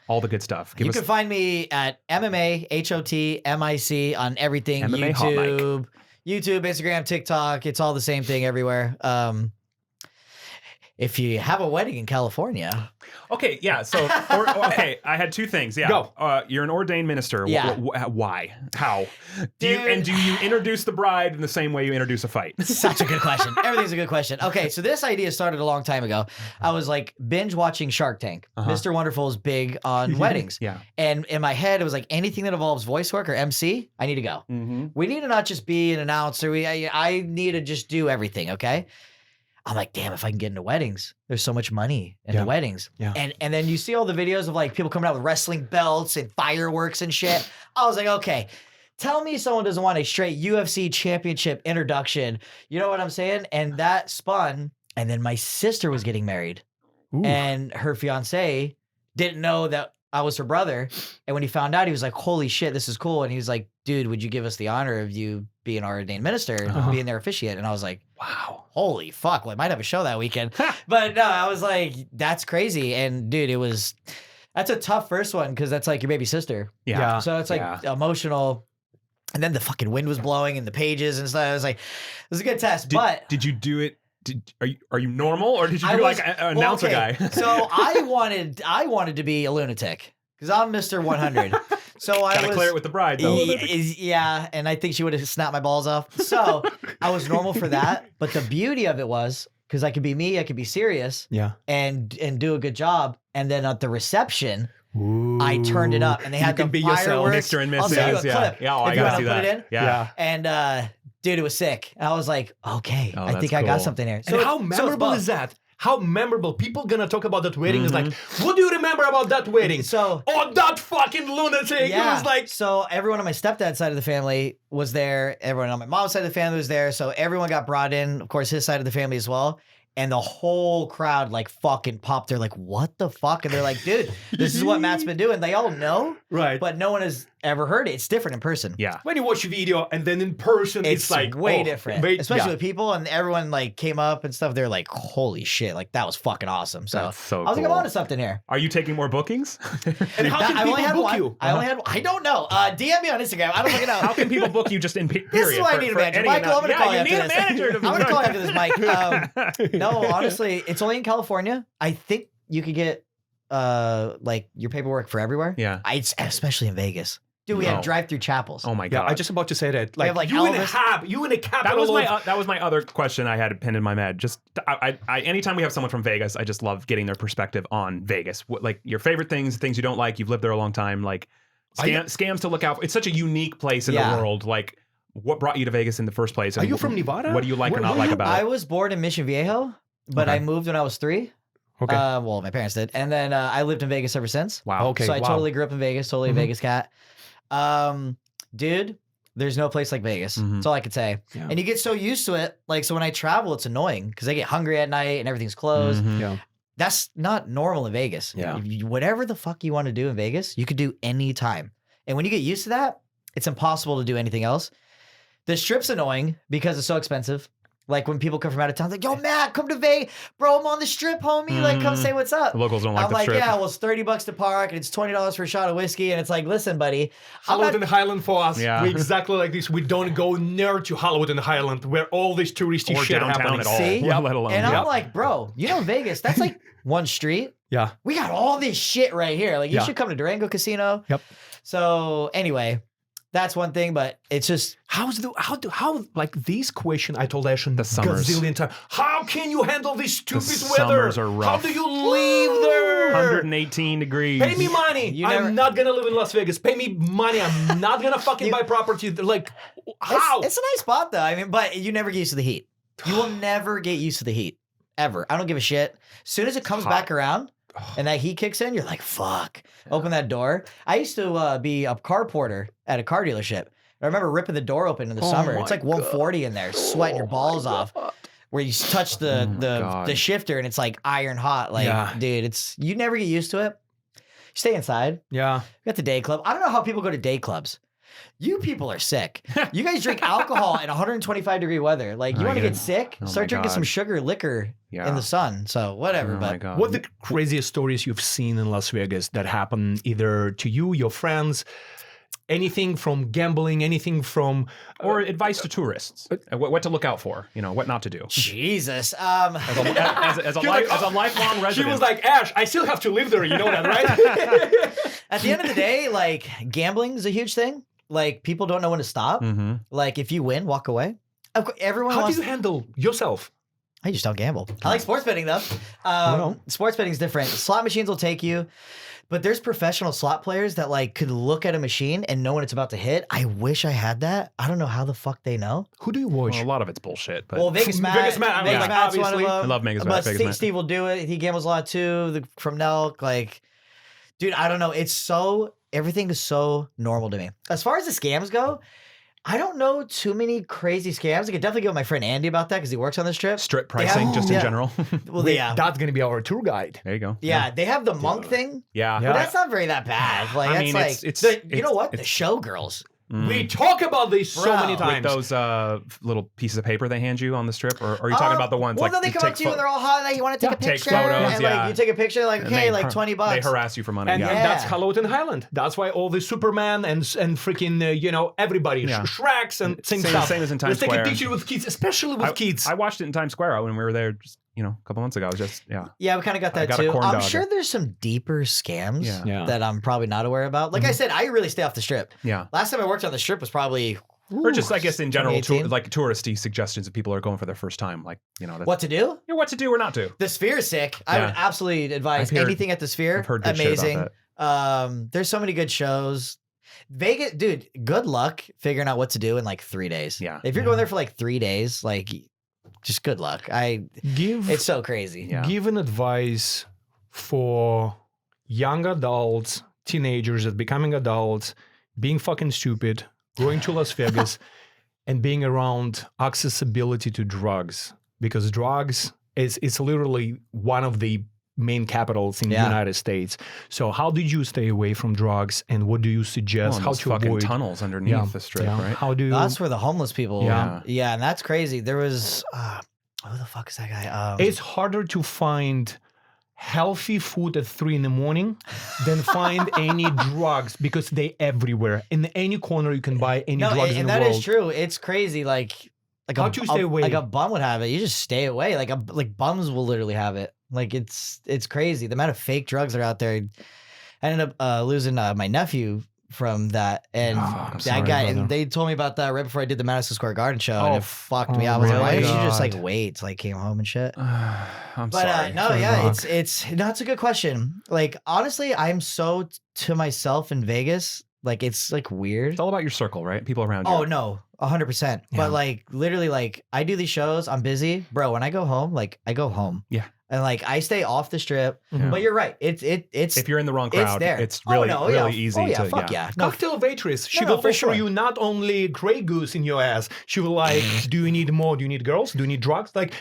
Speaker 3: All the good stuff.
Speaker 1: You can find me at MMA HOTMIC on everything.
Speaker 3: MMA Hot Mic.
Speaker 1: YouTube, Instagram, TikTok. It's all the same thing everywhere. If you have a wedding in California,
Speaker 3: Okay, yeah. So, okay, I had two things. Yeah,
Speaker 2: Go.
Speaker 3: You're an ordained minister.
Speaker 1: Yeah.
Speaker 3: Why? How? Do
Speaker 1: Dude.
Speaker 3: you introduce the bride in the same way you introduce a fight?
Speaker 1: such a good question. Everything's a good question. Okay, so this idea started a long time ago. I was like binge watching Shark Tank. Mr. Wonderful is big on weddings.
Speaker 3: Yeah.
Speaker 1: And in my head, it was like anything that involves voice work or MC, I need to go.
Speaker 3: Mm-hmm.
Speaker 1: We need to not just be an announcer. I need to just do everything. Okay. I'm like, damn, if I can get into weddings, there's so much money in the weddings.
Speaker 2: Yeah.
Speaker 1: And then you see all the videos of like people coming out with wrestling belts and fireworks and shit. I was like, okay, tell me someone doesn't want a straight UFC championship introduction. You know what I'm saying? And that spun. And then my sister was getting married. And her fiance didn't know that I was her brother. And when he found out, he was like, holy shit, this is cool. And he was like, dude, would you give us the honor of you being our ordained minister and being their officiate? And I was like, wow, holy fuck. Well, I might have a show that weekend. But no, I was like, that's crazy. And dude, that's a tough first one because that's like your baby sister.
Speaker 3: Yeah.
Speaker 1: So it's like emotional. And then the fucking wind was blowing in the pages and stuff. I was like, it was a good test.
Speaker 3: Did you do it? Are you normal or did you do like an announcer guy?
Speaker 1: So I wanted to be a lunatic because I'm Mr. 100. So I
Speaker 3: Gotta
Speaker 1: was
Speaker 3: clear it with the bride though.
Speaker 1: yeah, and I think she would have snapped my balls off. So I was normal for that. But the beauty of it was because I could be me, I could be serious, and do a good job. And then at the reception, I turned it up, and they had
Speaker 2: can
Speaker 1: the
Speaker 2: be yourself.
Speaker 1: fireworks.
Speaker 3: Mr. and
Speaker 1: I'll send you a
Speaker 3: Mrs.
Speaker 1: clip.
Speaker 3: Yeah,
Speaker 1: if
Speaker 3: I
Speaker 1: you
Speaker 3: gotta
Speaker 1: wanna
Speaker 3: see
Speaker 1: put
Speaker 3: that.
Speaker 1: it in.
Speaker 3: Yeah.
Speaker 1: And dude, it was sick. And I was like, okay,
Speaker 3: Oh,
Speaker 1: I think
Speaker 3: that's
Speaker 1: I got
Speaker 3: cool.
Speaker 1: something here.
Speaker 2: And how
Speaker 1: it's
Speaker 2: memorable
Speaker 1: both.
Speaker 2: is that? How memorable. People gonna talk about that wedding. It's like, what do you remember about that wedding?
Speaker 1: So
Speaker 2: oh, that fucking lunatic. It was like,
Speaker 1: so everyone on my stepdad's side of the family was there. Everyone on my mom's side of the family was there. So everyone got brought in. Of course, his side of the family as well. And the whole crowd like fucking popped. They're like, what the fuck? And they're like, dude, this is what Matt's been doing. They all know,
Speaker 2: right.
Speaker 1: but no one has ever heard it. It's different in person.
Speaker 3: Yeah.
Speaker 2: When you watch a video and then in person, it's like
Speaker 1: way
Speaker 2: oh,
Speaker 1: different. Especially with people and everyone like came up and stuff. They're like, holy shit, like that was fucking awesome. So,
Speaker 3: That's so
Speaker 1: I was like, I'm
Speaker 3: cool.
Speaker 1: onto something here.
Speaker 3: Are you taking more bookings?
Speaker 2: And how can
Speaker 1: I only
Speaker 2: people
Speaker 1: had
Speaker 2: book
Speaker 1: one.
Speaker 2: you?
Speaker 1: I only had one. I don't know. DM me on Instagram. I don't fucking know.
Speaker 3: How can people book you just in period?
Speaker 1: This is why I need a manager. Michael, I'm going to call you
Speaker 3: you
Speaker 1: after
Speaker 3: need
Speaker 1: this.
Speaker 3: a manager to
Speaker 1: I'm going to call you after this, Mike. No, honestly, it's only in California. I think you could get like your paperwork for everywhere.
Speaker 3: Yeah.
Speaker 1: Especially in Vegas. Dude, we
Speaker 3: No.
Speaker 1: have drive-through chapels.
Speaker 3: Oh my
Speaker 2: Yeah,
Speaker 3: god.
Speaker 2: I just about to say that.
Speaker 1: have, like,
Speaker 2: you in a
Speaker 1: Elvis.
Speaker 2: hub, you in a
Speaker 3: that
Speaker 2: capital.
Speaker 3: was my other question I had pinned in my head. Just I anytime we have someone from Vegas, I just love getting their perspective on Vegas. What, like your favorite things you don't like. You've lived there a long time. Like scams to look out for. It's such a unique place in the world. Like what brought you to Vegas in the first place?
Speaker 2: Are
Speaker 3: And
Speaker 2: you from Nevada?
Speaker 3: What do you like or
Speaker 2: Where-
Speaker 3: not
Speaker 2: where
Speaker 3: like
Speaker 2: you-
Speaker 3: about
Speaker 1: I
Speaker 3: it?
Speaker 1: was born in Mission Viejo, but
Speaker 3: Okay.
Speaker 1: I moved when I was 3.
Speaker 2: Okay.
Speaker 1: Well, my parents did. And then I lived in Vegas ever since.
Speaker 3: Wow.
Speaker 2: Okay.
Speaker 1: So I
Speaker 2: wow.
Speaker 1: totally grew up in Vegas, totally a Vegas cat. Dude, there's no place like Vegas. That's all I could say.
Speaker 2: Yeah.
Speaker 1: And you get so used to it. Like, so when I travel, it's annoying because I get hungry at night and everything's closed.
Speaker 3: Mhm.
Speaker 2: Yeah.
Speaker 1: That's not normal in Vegas.
Speaker 2: Yeah.
Speaker 1: Whatever the fuck you want to do in Vegas, you could do any time. And when you get used to that, it's impossible to do anything else. The strip's annoying because it's so expensive. Like when people come from out of town, it's like, yo, Matt, come to Vegas. Bro, I'm on the strip, homie. Like, come say what's up.
Speaker 3: The locals don't like
Speaker 1: I'm
Speaker 3: the
Speaker 1: like,
Speaker 3: strip.
Speaker 1: yeah, well, it's $30 to park and it's $20 for a shot of whiskey. And it's like, listen, buddy. I'm
Speaker 2: Hollywood
Speaker 1: not-
Speaker 2: and Highland for us.
Speaker 3: Yeah.
Speaker 2: We exactly like this. We don't go near to Hollywood and Highland where all this touristy
Speaker 3: Or
Speaker 2: shit
Speaker 3: downtown
Speaker 2: happening.
Speaker 3: at all.
Speaker 1: See?
Speaker 3: Yeah, let alone.
Speaker 1: And
Speaker 3: yeah.
Speaker 1: I'm like, bro, you know Vegas, that's like one street.
Speaker 2: Yeah.
Speaker 1: We got all this shit right here. Like, you
Speaker 2: Yeah.
Speaker 1: should come to Durango Casino.
Speaker 2: Yep.
Speaker 1: So anyway, that's one thing, but it's just
Speaker 2: How like this question I told Ashton
Speaker 3: The summers.
Speaker 2: gazillion times. How can you handle this stupid
Speaker 3: The
Speaker 2: weather?
Speaker 3: summers are
Speaker 2: How
Speaker 3: rough.
Speaker 2: do you live there?
Speaker 3: 118 degrees.
Speaker 2: Pay me money.
Speaker 1: You never-
Speaker 2: I'm not gonna live in Las Vegas. Pay me money. I'm not gonna fucking buy property. Like, how?
Speaker 1: It's a nice spot though. I mean, but you never get used to the heat. You will never get used to the heat. Ever. I don't give a shit. As soon as it comes back around and that heat kicks in, you're like, fuck. Open that door. I used to be a car porter at a car dealership. I remember ripping the door open in the summer. It's like 140 in there, sweating your balls off. Where you touch the
Speaker 3: God.
Speaker 1: shifter and it's like iron hot. Like,
Speaker 2: Yeah.
Speaker 1: dude, you never get used to it. Stay inside.
Speaker 2: Yeah.
Speaker 1: We got the day club. I don't know how people go to day clubs. You people are sick. You guys drink alcohol in 125-degree weather. Like, you want to get sick?
Speaker 3: Oh
Speaker 1: Start
Speaker 3: my
Speaker 1: drinking
Speaker 3: God.
Speaker 1: some sugar liquor
Speaker 3: Yeah.
Speaker 1: in the sun. So whatever.
Speaker 3: Oh my
Speaker 1: But
Speaker 3: God.
Speaker 2: What the craziest stories you've seen in Las Vegas that happen either to you, your friends, anything from gambling, anything from
Speaker 3: or advice to tourists, what to look out for, what not to do.
Speaker 1: Jesus.
Speaker 3: As a lifelong resident.
Speaker 2: She was like, Ash, I still have to live there. You know that, right?
Speaker 1: At the end of the day, like, gambling is a huge thing. Like, people don't know when to stop.
Speaker 3: Mhm.
Speaker 1: Like, if you win, walk away. Everyone
Speaker 2: How do
Speaker 1: wants
Speaker 2: you handle yourself?
Speaker 1: I just don't gamble. I like sports betting though. Sports betting is different. Slot machines will take you, but there's professional slot players that like could look at a machine and know when it's about to hit. I wish I had that. I don't know how the fuck they know.
Speaker 2: Who do you watch?
Speaker 3: Well, a lot of it's bullshit. But
Speaker 1: Well, Vegas Matt.
Speaker 2: Vegas Matt,
Speaker 1: Vegas Matt's one of
Speaker 2: obviously.
Speaker 1: them.
Speaker 3: I love Vegas
Speaker 1: But
Speaker 3: Matt, Vegas Matt.
Speaker 1: Steve will do it. He gambles a lot too. From Nelk, like, dude, I don't know. Everything is so normal to me. As far as the scams go, I don't know too many crazy scams. I could definitely go with my friend Andy about that because he works on this trip.
Speaker 3: strip pricing, just in
Speaker 1: Yeah.
Speaker 3: general.
Speaker 1: Well, yeah.
Speaker 2: That's going to be our tour guide.
Speaker 3: There you go.
Speaker 1: Yeah, they have the monk thing,
Speaker 3: Yeah.
Speaker 2: Yeah.
Speaker 1: but that's not very that bad. Like,
Speaker 3: I
Speaker 1: that's
Speaker 3: mean,
Speaker 1: like, you know what? The showgirls.
Speaker 2: We talk about this so
Speaker 1: Bro.
Speaker 2: many
Speaker 3: With
Speaker 2: times.
Speaker 3: those little pieces of paper they hand you on the strip, or are you talking about the ones
Speaker 1: Well,
Speaker 3: like
Speaker 1: no, they
Speaker 3: to
Speaker 1: come
Speaker 3: take
Speaker 1: up to you and they're all hot. Like, you want to take a
Speaker 3: take
Speaker 1: picture,
Speaker 3: photos,
Speaker 1: and
Speaker 3: yeah.
Speaker 1: like you take a picture, like
Speaker 3: and
Speaker 1: okay,
Speaker 3: they
Speaker 1: like $20.
Speaker 3: They harass you for money.
Speaker 2: And,
Speaker 3: yeah.
Speaker 2: and
Speaker 1: Yeah.
Speaker 2: that's Halloween Highland. That's why all the Superman and freaking, everybody,
Speaker 3: Yeah.
Speaker 2: Shreks and same
Speaker 3: Same-
Speaker 2: stuff.
Speaker 3: same as in Times
Speaker 2: Let's take
Speaker 3: Square.
Speaker 2: a picture with kids, especially with kids.
Speaker 3: I watched it in Times Square when we were there just a couple months ago. It was just
Speaker 1: Yeah, we kind of got that
Speaker 3: got a
Speaker 1: too.
Speaker 3: corn
Speaker 1: I'm
Speaker 3: dog.
Speaker 1: sure there's some deeper scams
Speaker 3: Yeah.
Speaker 2: Yeah.
Speaker 1: that I'm probably not aware about. Like I said, I really stay off the strip.
Speaker 3: yeah.
Speaker 1: Last time I worked on the strip was probably
Speaker 3: Or just, I guess, in general,
Speaker 1: 2018.
Speaker 3: like touristy suggestions if people are going for their first time. Like, that's,
Speaker 1: what to do.
Speaker 3: what to do or not do.
Speaker 1: The Sphere is sick. I would
Speaker 3: Yeah.
Speaker 1: absolutely advise
Speaker 3: I've heard-
Speaker 1: anything at the Sphere.
Speaker 3: I've heard good shit about
Speaker 1: Amazing. There's so many good shows. Vegas, dude, good luck figuring out what to do in like 3 days.
Speaker 3: Yeah.
Speaker 1: If you're going there for like 3 days, like, just good luck. It's so crazy.
Speaker 3: Yeah.
Speaker 2: Give an advice for young adults, teenagers that becoming adults, being fucking stupid, going to Las Vegas, and being around accessibility to drugs. Because drugs is literally one of the main capitals in the
Speaker 1: Yeah.
Speaker 2: United States. So how did you stay away from drugs, and what do you suggest?
Speaker 3: Well,
Speaker 2: how
Speaker 3: those
Speaker 2: to
Speaker 3: fucking
Speaker 2: avoid
Speaker 3: tunnels underneath the strip, right?
Speaker 2: How do you?
Speaker 1: That's where the homeless people.
Speaker 2: Yeah.
Speaker 1: Yeah, and that's crazy. There was who the fuck is that guy?
Speaker 2: It's harder to find healthy food at 3 a.m. than find any drugs because they everywhere. In any corner you can buy any
Speaker 1: no,
Speaker 2: drugs
Speaker 1: and
Speaker 2: in the
Speaker 1: that
Speaker 2: world.
Speaker 1: is true. It's crazy. Like
Speaker 2: How do you stay away?
Speaker 1: Like a bum would have it. You just stay away. Like bums will literally have it. Like it's crazy. The amount of fake drugs that are out there. I ended up losing my nephew from that, and
Speaker 2: I'm
Speaker 1: that
Speaker 2: sorry,
Speaker 1: guy.
Speaker 2: brother.
Speaker 1: And they told me about that right before I did the Madison Square Garden show,
Speaker 2: Oh,
Speaker 1: and it fucked me
Speaker 2: oh
Speaker 1: up. I was like, why
Speaker 2: my
Speaker 1: didn't you just like
Speaker 2: God.
Speaker 1: wait till I came home and shit?
Speaker 3: I'm
Speaker 1: But
Speaker 3: sorry.
Speaker 1: no,
Speaker 2: Good
Speaker 1: yeah,
Speaker 2: luck.
Speaker 1: it's a good question. Like honestly, I'm so to myself in Vegas. Like it's like weird.
Speaker 3: It's all about your circle, right? People around you.
Speaker 1: Oh no, 100%.
Speaker 2: Yeah.
Speaker 1: But like literally, like I do these shows. I'm busy, bro. When I go home, like I go home.
Speaker 3: Yeah.
Speaker 1: And like I stay off the strip.
Speaker 2: Mhm.
Speaker 1: But you're right. It's
Speaker 3: If you're in the wrong
Speaker 1: it's
Speaker 3: crowd,
Speaker 1: there.
Speaker 3: it's
Speaker 1: Oh,
Speaker 3: really,
Speaker 1: no,
Speaker 3: really
Speaker 1: yeah.
Speaker 3: easy
Speaker 1: Oh yeah,
Speaker 3: to.
Speaker 1: fuck yeah. No,
Speaker 2: Cocktail waitress. She
Speaker 1: No,
Speaker 2: will
Speaker 1: no, for
Speaker 2: offer
Speaker 1: sure.
Speaker 2: you not only Grey Goose in your ass. She will like, do you need more? Do you need girls? Do you need drugs? Like,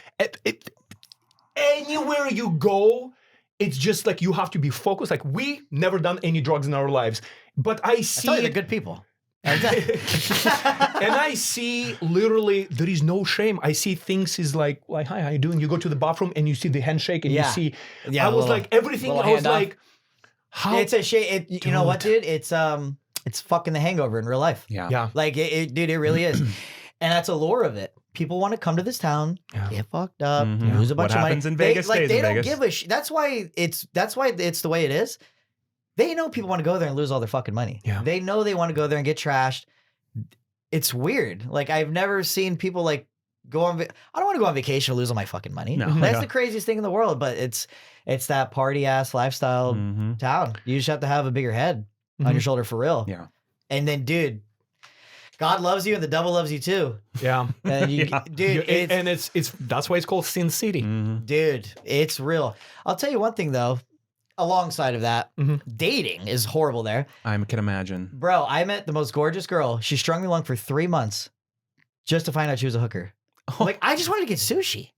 Speaker 2: anywhere you go, it's just like you have to be focused. Like we never done any drugs in our lives, but I
Speaker 1: I
Speaker 2: see
Speaker 1: tell you, they're
Speaker 2: it.
Speaker 1: good people.
Speaker 2: And I see literally there is no shame. I see things is like hi, how you doing? You go to the bathroom and you see the handshake and
Speaker 1: Yeah.
Speaker 2: you see.
Speaker 1: Yeah,
Speaker 2: I was
Speaker 1: little-
Speaker 2: like everything.
Speaker 1: little
Speaker 2: I was
Speaker 1: handoff.
Speaker 2: like, how?
Speaker 1: It's a shame. You know what, dude? It's fucking The Hangover in real life.
Speaker 3: Yeah.
Speaker 2: yeah.
Speaker 1: Like dude, it really is. And that's a lure of it. People want to come to this town,
Speaker 2: Yeah.
Speaker 1: get fucked up,
Speaker 3: Mhm.
Speaker 1: lose a bunch
Speaker 3: What
Speaker 1: of money.
Speaker 3: happens in Vegas
Speaker 1: they
Speaker 3: stays in
Speaker 1: don't
Speaker 3: Vegas.
Speaker 1: give a shit. That's why it's the way it is. They know people want to go there and lose all their fucking money.
Speaker 2: Yeah.
Speaker 1: They know they want to go there and get trashed. It's weird. Like I've never seen people like go on. I don't want to go on vacation and lose all my fucking money.
Speaker 3: No.
Speaker 1: That's
Speaker 3: Yeah.
Speaker 1: the craziest thing in the world. But it's that party ass lifestyle
Speaker 3: Mhm.
Speaker 1: town. You just have to have a bigger head on
Speaker 2: Mhm.
Speaker 1: your shoulder for real.
Speaker 3: Yeah.
Speaker 1: And then, dude, God loves you and the devil loves you too.
Speaker 2: Yeah.
Speaker 1: And you,
Speaker 3: Yeah.
Speaker 1: dude,
Speaker 2: it's that's why it's called Sin City.
Speaker 3: Mhm.
Speaker 1: dude, it's real. I'll tell you one thing though. Alongside of that,
Speaker 2: Mhm.
Speaker 1: dating is horrible there.
Speaker 3: I can imagine.
Speaker 1: Bro, I met the most gorgeous girl. She strung me along for 3 months just to find out she was a hooker. Like, I just wanted to get sushi.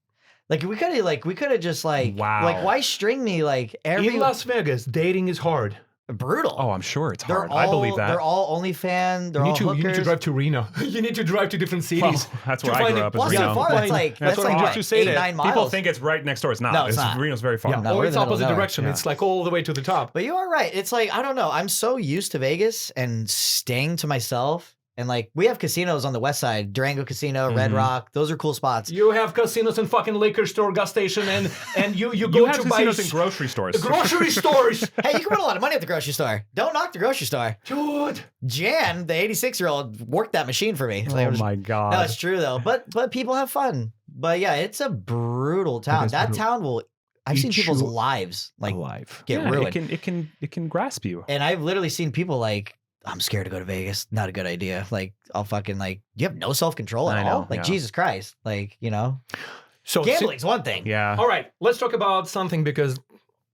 Speaker 1: Like we could have just
Speaker 3: Wow.
Speaker 1: like why string me like every
Speaker 2: In Las Vegas, dating is hard.
Speaker 1: Brutal.
Speaker 3: Oh, I'm sure it's
Speaker 1: They're
Speaker 3: hard.
Speaker 1: all,
Speaker 3: I believe that.
Speaker 1: They're all OnlyFans. They're all
Speaker 2: You need to
Speaker 1: hookers.
Speaker 2: drive to Reno. You need to drive to different cities.
Speaker 3: Well, that's
Speaker 2: to
Speaker 3: where I
Speaker 2: find
Speaker 3: grew
Speaker 2: it.
Speaker 3: up, is
Speaker 1: Plus,
Speaker 3: Reno.
Speaker 1: so far, that's like
Speaker 2: That's what I
Speaker 1: like
Speaker 2: just to say
Speaker 1: 8,
Speaker 2: that.
Speaker 1: 9 miles.
Speaker 3: People think it's right next door. It's not.
Speaker 1: No, it's not.
Speaker 3: Reno's very far.
Speaker 2: Yeah,
Speaker 1: No,
Speaker 2: or
Speaker 1: we're in
Speaker 2: it's
Speaker 1: the middle of
Speaker 2: opposite
Speaker 1: nowhere.
Speaker 2: direction.
Speaker 3: Yeah.
Speaker 2: It's like all the way to the top.
Speaker 1: But you are right. It's like, I don't know. I'm so used to Vegas and staying to myself. And like, we have casinos on the west side, Durango Casino, Red Rock. Those are cool spots.
Speaker 2: You have casinos and fucking liquor store, gas station, and you
Speaker 3: You
Speaker 2: go
Speaker 3: have
Speaker 2: to buy
Speaker 3: casinos in grocery stores.
Speaker 2: grocery stores.
Speaker 1: Hey, you can win a lot of money at the grocery store. Don't knock the grocery store.
Speaker 2: Dude.
Speaker 1: Jan, the 86-year-old, worked that machine for me. It's like,
Speaker 3: Oh my god.
Speaker 1: no, it's true though. But people have fun. But yeah, it's a brutal town.
Speaker 2: is
Speaker 1: That
Speaker 2: brutal.
Speaker 1: town will. I've seen
Speaker 2: Eat
Speaker 1: people's
Speaker 2: you
Speaker 1: lives like
Speaker 2: alive.
Speaker 1: get
Speaker 3: Yeah,
Speaker 1: ruined.
Speaker 3: It can grasp you.
Speaker 1: And I've literally seen people like, I'm scared to go to Vegas. Not a good idea. Like, I'll fucking like, you have no self-control at
Speaker 3: I
Speaker 1: all.
Speaker 3: know,
Speaker 1: Like,
Speaker 3: yeah.
Speaker 1: Jesus Christ. Like, you know,
Speaker 2: So
Speaker 1: gambling's one thing.
Speaker 3: Yeah.
Speaker 2: all right, let's talk about something because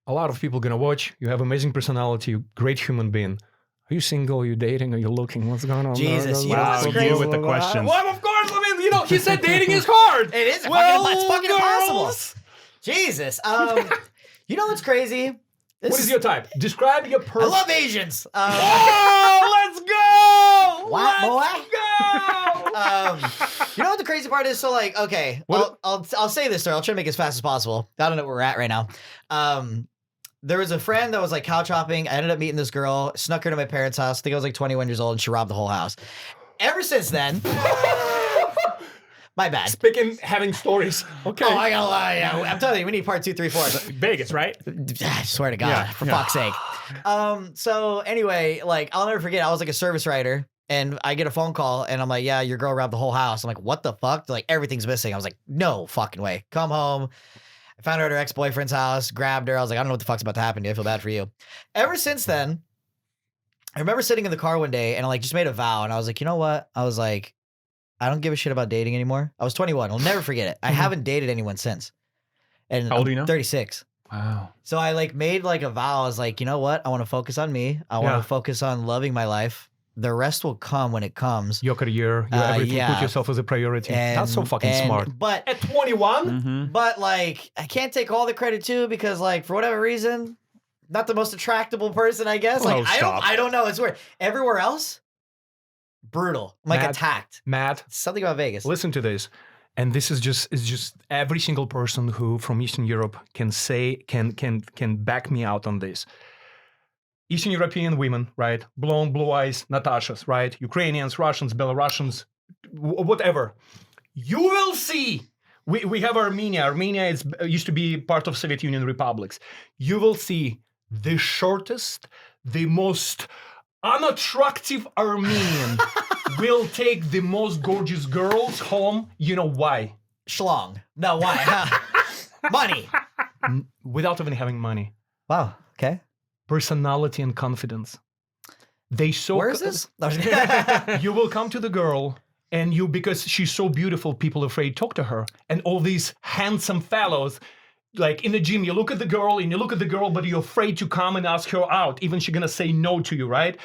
Speaker 2: a lot of people gonna watch. You have amazing personality, great human being. Are you single? Are you dating? Are you looking? What's going on?
Speaker 1: Jesus, you know
Speaker 3: Wow,
Speaker 1: what's
Speaker 3: you
Speaker 1: crazy?
Speaker 3: with the questions.
Speaker 2: Well, of course. I mean, he said dating is hard.
Speaker 1: It is.
Speaker 2: Well,
Speaker 1: It's fucking impossible.
Speaker 2: girls.
Speaker 1: Jesus. You know what's crazy?
Speaker 2: What is your type? Describe your
Speaker 1: I
Speaker 2: person.
Speaker 1: love Asians.
Speaker 2: Oh, let's go!
Speaker 1: What, boy?
Speaker 2: Let's go!
Speaker 1: You know what the crazy part is? So like, okay,
Speaker 2: What-
Speaker 1: I'll say this story. I'll try to make it as fast as possible. I don't know where we're at right now. There was a friend that was like couch hopping. I ended up meeting this girl, snuck her to my parents' house. I think I was like 21 years old, and she robbed the whole house. Ever since then, my bad.
Speaker 2: Speaking, having stories. Okay.
Speaker 1: Oh, I gotta lie. Yeah, I'm telling you, we need part 2, 3, 4.
Speaker 3: Vegas, right?
Speaker 1: I swear to God,
Speaker 3: Yeah,
Speaker 1: for
Speaker 3: yeah.
Speaker 1: fuck's sake. So anyway, like I'll never forget, I was like a service writer and I get a phone call and I'm like, yeah, your girl robbed the whole house. I'm like, what the fuck? They're like, everything's missing. I was like, no fucking way. Come home. I found her at her ex-boyfriend's house, grabbed her. I was like, I don't know what the fuck's about to happen to you. I feel bad for you. Ever since then, I remember sitting in the car one day and I like just made a vow and I was like, you know what? I was like, I don't give a shit about dating anymore. I was 21. I'll never forget it. I haven't dated anyone since. And
Speaker 3: How old
Speaker 1: I'm
Speaker 3: are you now?
Speaker 1: 36.
Speaker 3: Wow.
Speaker 1: So I like made like a vow. I was like, you know what? I want to focus on me. I want
Speaker 2: Yeah.
Speaker 1: to focus on loving my life. The rest will come when it comes.
Speaker 2: Your career, your everything.
Speaker 1: yeah.
Speaker 2: Put yourself as a priority. That's so fucking smart.
Speaker 1: But
Speaker 2: At 21?
Speaker 3: Mm-hmm.
Speaker 1: but like I can't take all the credit too because like for whatever reason, not the most attractable person, I guess. Like
Speaker 3: Oh, stop.
Speaker 1: I don't know. It's weird. Everywhere else, brutal. I'm like
Speaker 2: Matt.
Speaker 1: attacked.
Speaker 2: Matt,
Speaker 1: Something about Vegas.
Speaker 2: listen to this. And this is just every single person who from Eastern Europe can say can back me out on this. Eastern European women, right? Blonde, blue eyes, Natashas, right? Ukrainians, Russians, Belarusians, whatever. You will see. We have Armenia. Armenia used to be part of Soviet Union republics. You will see the shortest, the most unattractive Armenian will take the most gorgeous girls home. You know why?
Speaker 1: Schlong. No, why? Money.
Speaker 2: Without even having money.
Speaker 1: Wow. Okay.
Speaker 2: Personality and confidence. They so
Speaker 1: Where is this? No, I was kidding.
Speaker 2: You will come to the girl and you, because she's so beautiful, people are afraid to talk to her. And all these handsome fellows, like in the gym, you look at the girl and you look at the girl, but you're afraid to come and ask her out. Even she's gonna say no to you, right?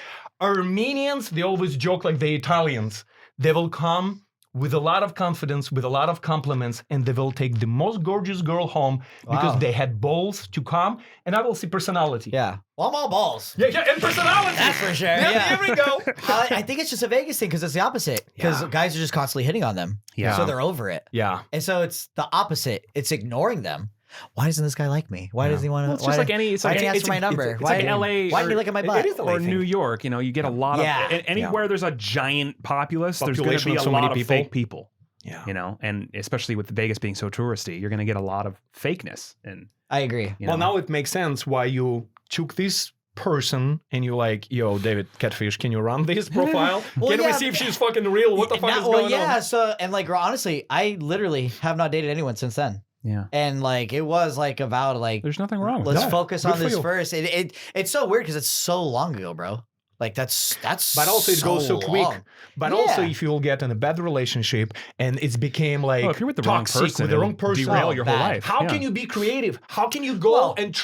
Speaker 2: Armenians, they always joke like the Italians. They will come with a lot of confidence, with a lot of compliments, and they will take the most gorgeous girl home because
Speaker 1: Wow.
Speaker 2: they had balls to come. And I will see personality.
Speaker 1: Yeah. Well, I'm all balls.
Speaker 2: Yeah, and personality.
Speaker 1: That's for sure.
Speaker 2: Yeah,
Speaker 1: Yeah.
Speaker 2: here we go.
Speaker 1: I think it's just a Vegas thing because it's the opposite. Because
Speaker 2: Yeah.
Speaker 1: guys are just constantly hitting on them.
Speaker 3: Yeah.
Speaker 1: So they're over it.
Speaker 2: Yeah.
Speaker 1: And so it's the opposite. It's ignoring them. Why doesn't this guy like me? Why does he want to?
Speaker 3: Well, it's just like any. It's
Speaker 1: why
Speaker 3: like
Speaker 1: didn't he ask
Speaker 3: it's
Speaker 1: for my number?
Speaker 3: It's
Speaker 1: why
Speaker 3: like
Speaker 1: didn't-
Speaker 3: LA.
Speaker 1: Why didn't
Speaker 3: or-
Speaker 1: he look at my butt?
Speaker 2: It is LA
Speaker 3: or
Speaker 2: thing.
Speaker 3: New York, you know, you get a lot
Speaker 1: Yeah.
Speaker 3: of anywhere there's a giant populace, there's going to
Speaker 2: Population
Speaker 3: be
Speaker 2: of
Speaker 3: a
Speaker 2: so many
Speaker 3: lot of
Speaker 2: people.
Speaker 3: fake people,
Speaker 2: Yeah.
Speaker 3: you know, and especially with Vegas being so touristy, you're going to get a lot of fakeness. And
Speaker 1: I agree.
Speaker 3: you
Speaker 2: Well,
Speaker 3: know,
Speaker 2: now it makes sense why you took this person and you're like, yo, David Catfish, can you run this profile?
Speaker 1: Well,
Speaker 2: Can we
Speaker 1: yeah,
Speaker 2: see if she's fucking real? What the fuck is going
Speaker 1: yeah.
Speaker 2: on?
Speaker 1: So and like honestly, I literally have not dated anyone since then.
Speaker 3: yeah,
Speaker 1: And like it was like a vow to like
Speaker 3: there's nothing wrong with
Speaker 1: let's
Speaker 3: that.
Speaker 1: focus
Speaker 2: Good
Speaker 1: on
Speaker 2: for
Speaker 1: this
Speaker 2: you.
Speaker 1: first. It's so weird because it's so long ago, bro. Like that's
Speaker 2: But also it goes so quick.
Speaker 1: long.
Speaker 2: But
Speaker 1: Yeah.
Speaker 2: also if you'll get in a bad relationship and it's became like
Speaker 3: Oh, if you're with the wrong
Speaker 2: toxic
Speaker 3: person,
Speaker 2: with the wrong
Speaker 3: it'll
Speaker 2: person,
Speaker 3: derail your whole
Speaker 1: bad.
Speaker 3: life.
Speaker 2: how
Speaker 3: Yeah.
Speaker 2: can you be creative? How can you go
Speaker 1: Well-
Speaker 2: and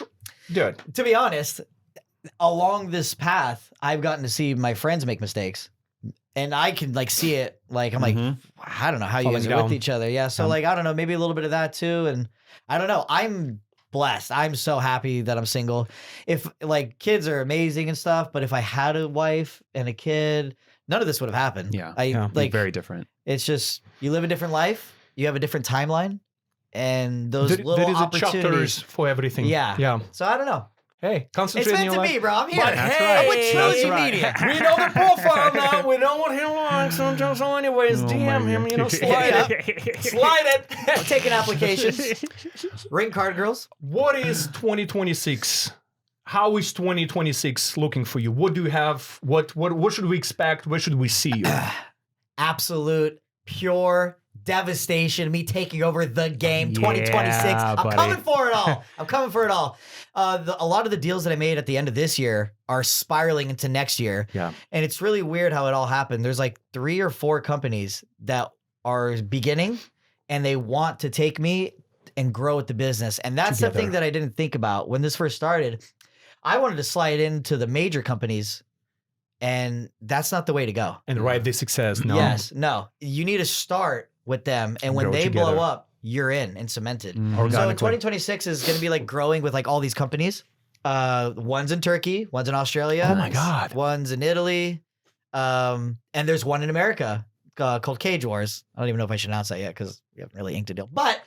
Speaker 2: dude?
Speaker 1: To be honest, along this path, I've gotten to see my friends make mistakes. And I can like see it. Like I'm like, I don't know how you guys
Speaker 2: Falling
Speaker 1: are
Speaker 2: down.
Speaker 1: with each other. Yeah. So
Speaker 2: Yeah.
Speaker 1: like I don't know, maybe a little bit of that too. And I don't know. I'm blessed. I'm so happy that I'm single. If like kids are amazing and stuff, but if I had a wife and a kid, none of this would have happened.
Speaker 3: Yeah.
Speaker 1: Like
Speaker 3: Very different.
Speaker 1: it's just you live a different life, you have a different timeline, and those little
Speaker 2: there is a
Speaker 1: opportunities.
Speaker 2: chapters for everything.
Speaker 1: Yeah.
Speaker 2: Yeah.
Speaker 1: So I don't know.
Speaker 2: Hey,
Speaker 1: It's
Speaker 2: concentrate on
Speaker 1: meant
Speaker 2: your
Speaker 1: to
Speaker 2: life.
Speaker 1: be, bro. I'm here.
Speaker 2: But
Speaker 3: That's
Speaker 2: hey,
Speaker 3: right.
Speaker 1: I'm with Trilogy
Speaker 3: That's right.
Speaker 1: Media.
Speaker 2: we know the profile now. We know what he likes. So anyways,
Speaker 3: Oh,
Speaker 2: DM
Speaker 3: my
Speaker 2: him.
Speaker 3: God.
Speaker 2: You know, slide it. Slide
Speaker 1: I'm
Speaker 2: it.
Speaker 1: taking applications. Ring card girls.
Speaker 2: What is 2026? How is 2026 looking for you? What do you have? What should we expect? Where should we see you?
Speaker 1: Absolute pure devastation. Me taking over the game. 2026.
Speaker 3: Yeah,
Speaker 1: I'm
Speaker 3: buddy.
Speaker 1: coming for it all. I'm coming for it all. A lot of the deals that I made at the end of this year are spiraling into next year.
Speaker 2: Yeah.
Speaker 1: And it's really weird how it all happened. There's like 3 or 4 companies that are beginning and they want to take me and grow with the business. And that's
Speaker 2: Together.
Speaker 1: something that I didn't think about when this first started. I wanted to slide into the major companies, and that's not the way to go.
Speaker 2: And ride this success. No.
Speaker 1: Yes, no. You need to start with them, and when
Speaker 2: Grow
Speaker 1: they
Speaker 2: together.
Speaker 1: blow up, you're in and cemented.
Speaker 3: Mhm.
Speaker 1: So in
Speaker 2: Organically.
Speaker 1: 2026 is going to be like growing with like all these companies. One's in Turkey, one's in Australia.
Speaker 2: Oh my God.
Speaker 1: One's in Italy, and there's one in America called Cage Wars. I don't even know if I should announce that yet because we haven't really inked a deal. But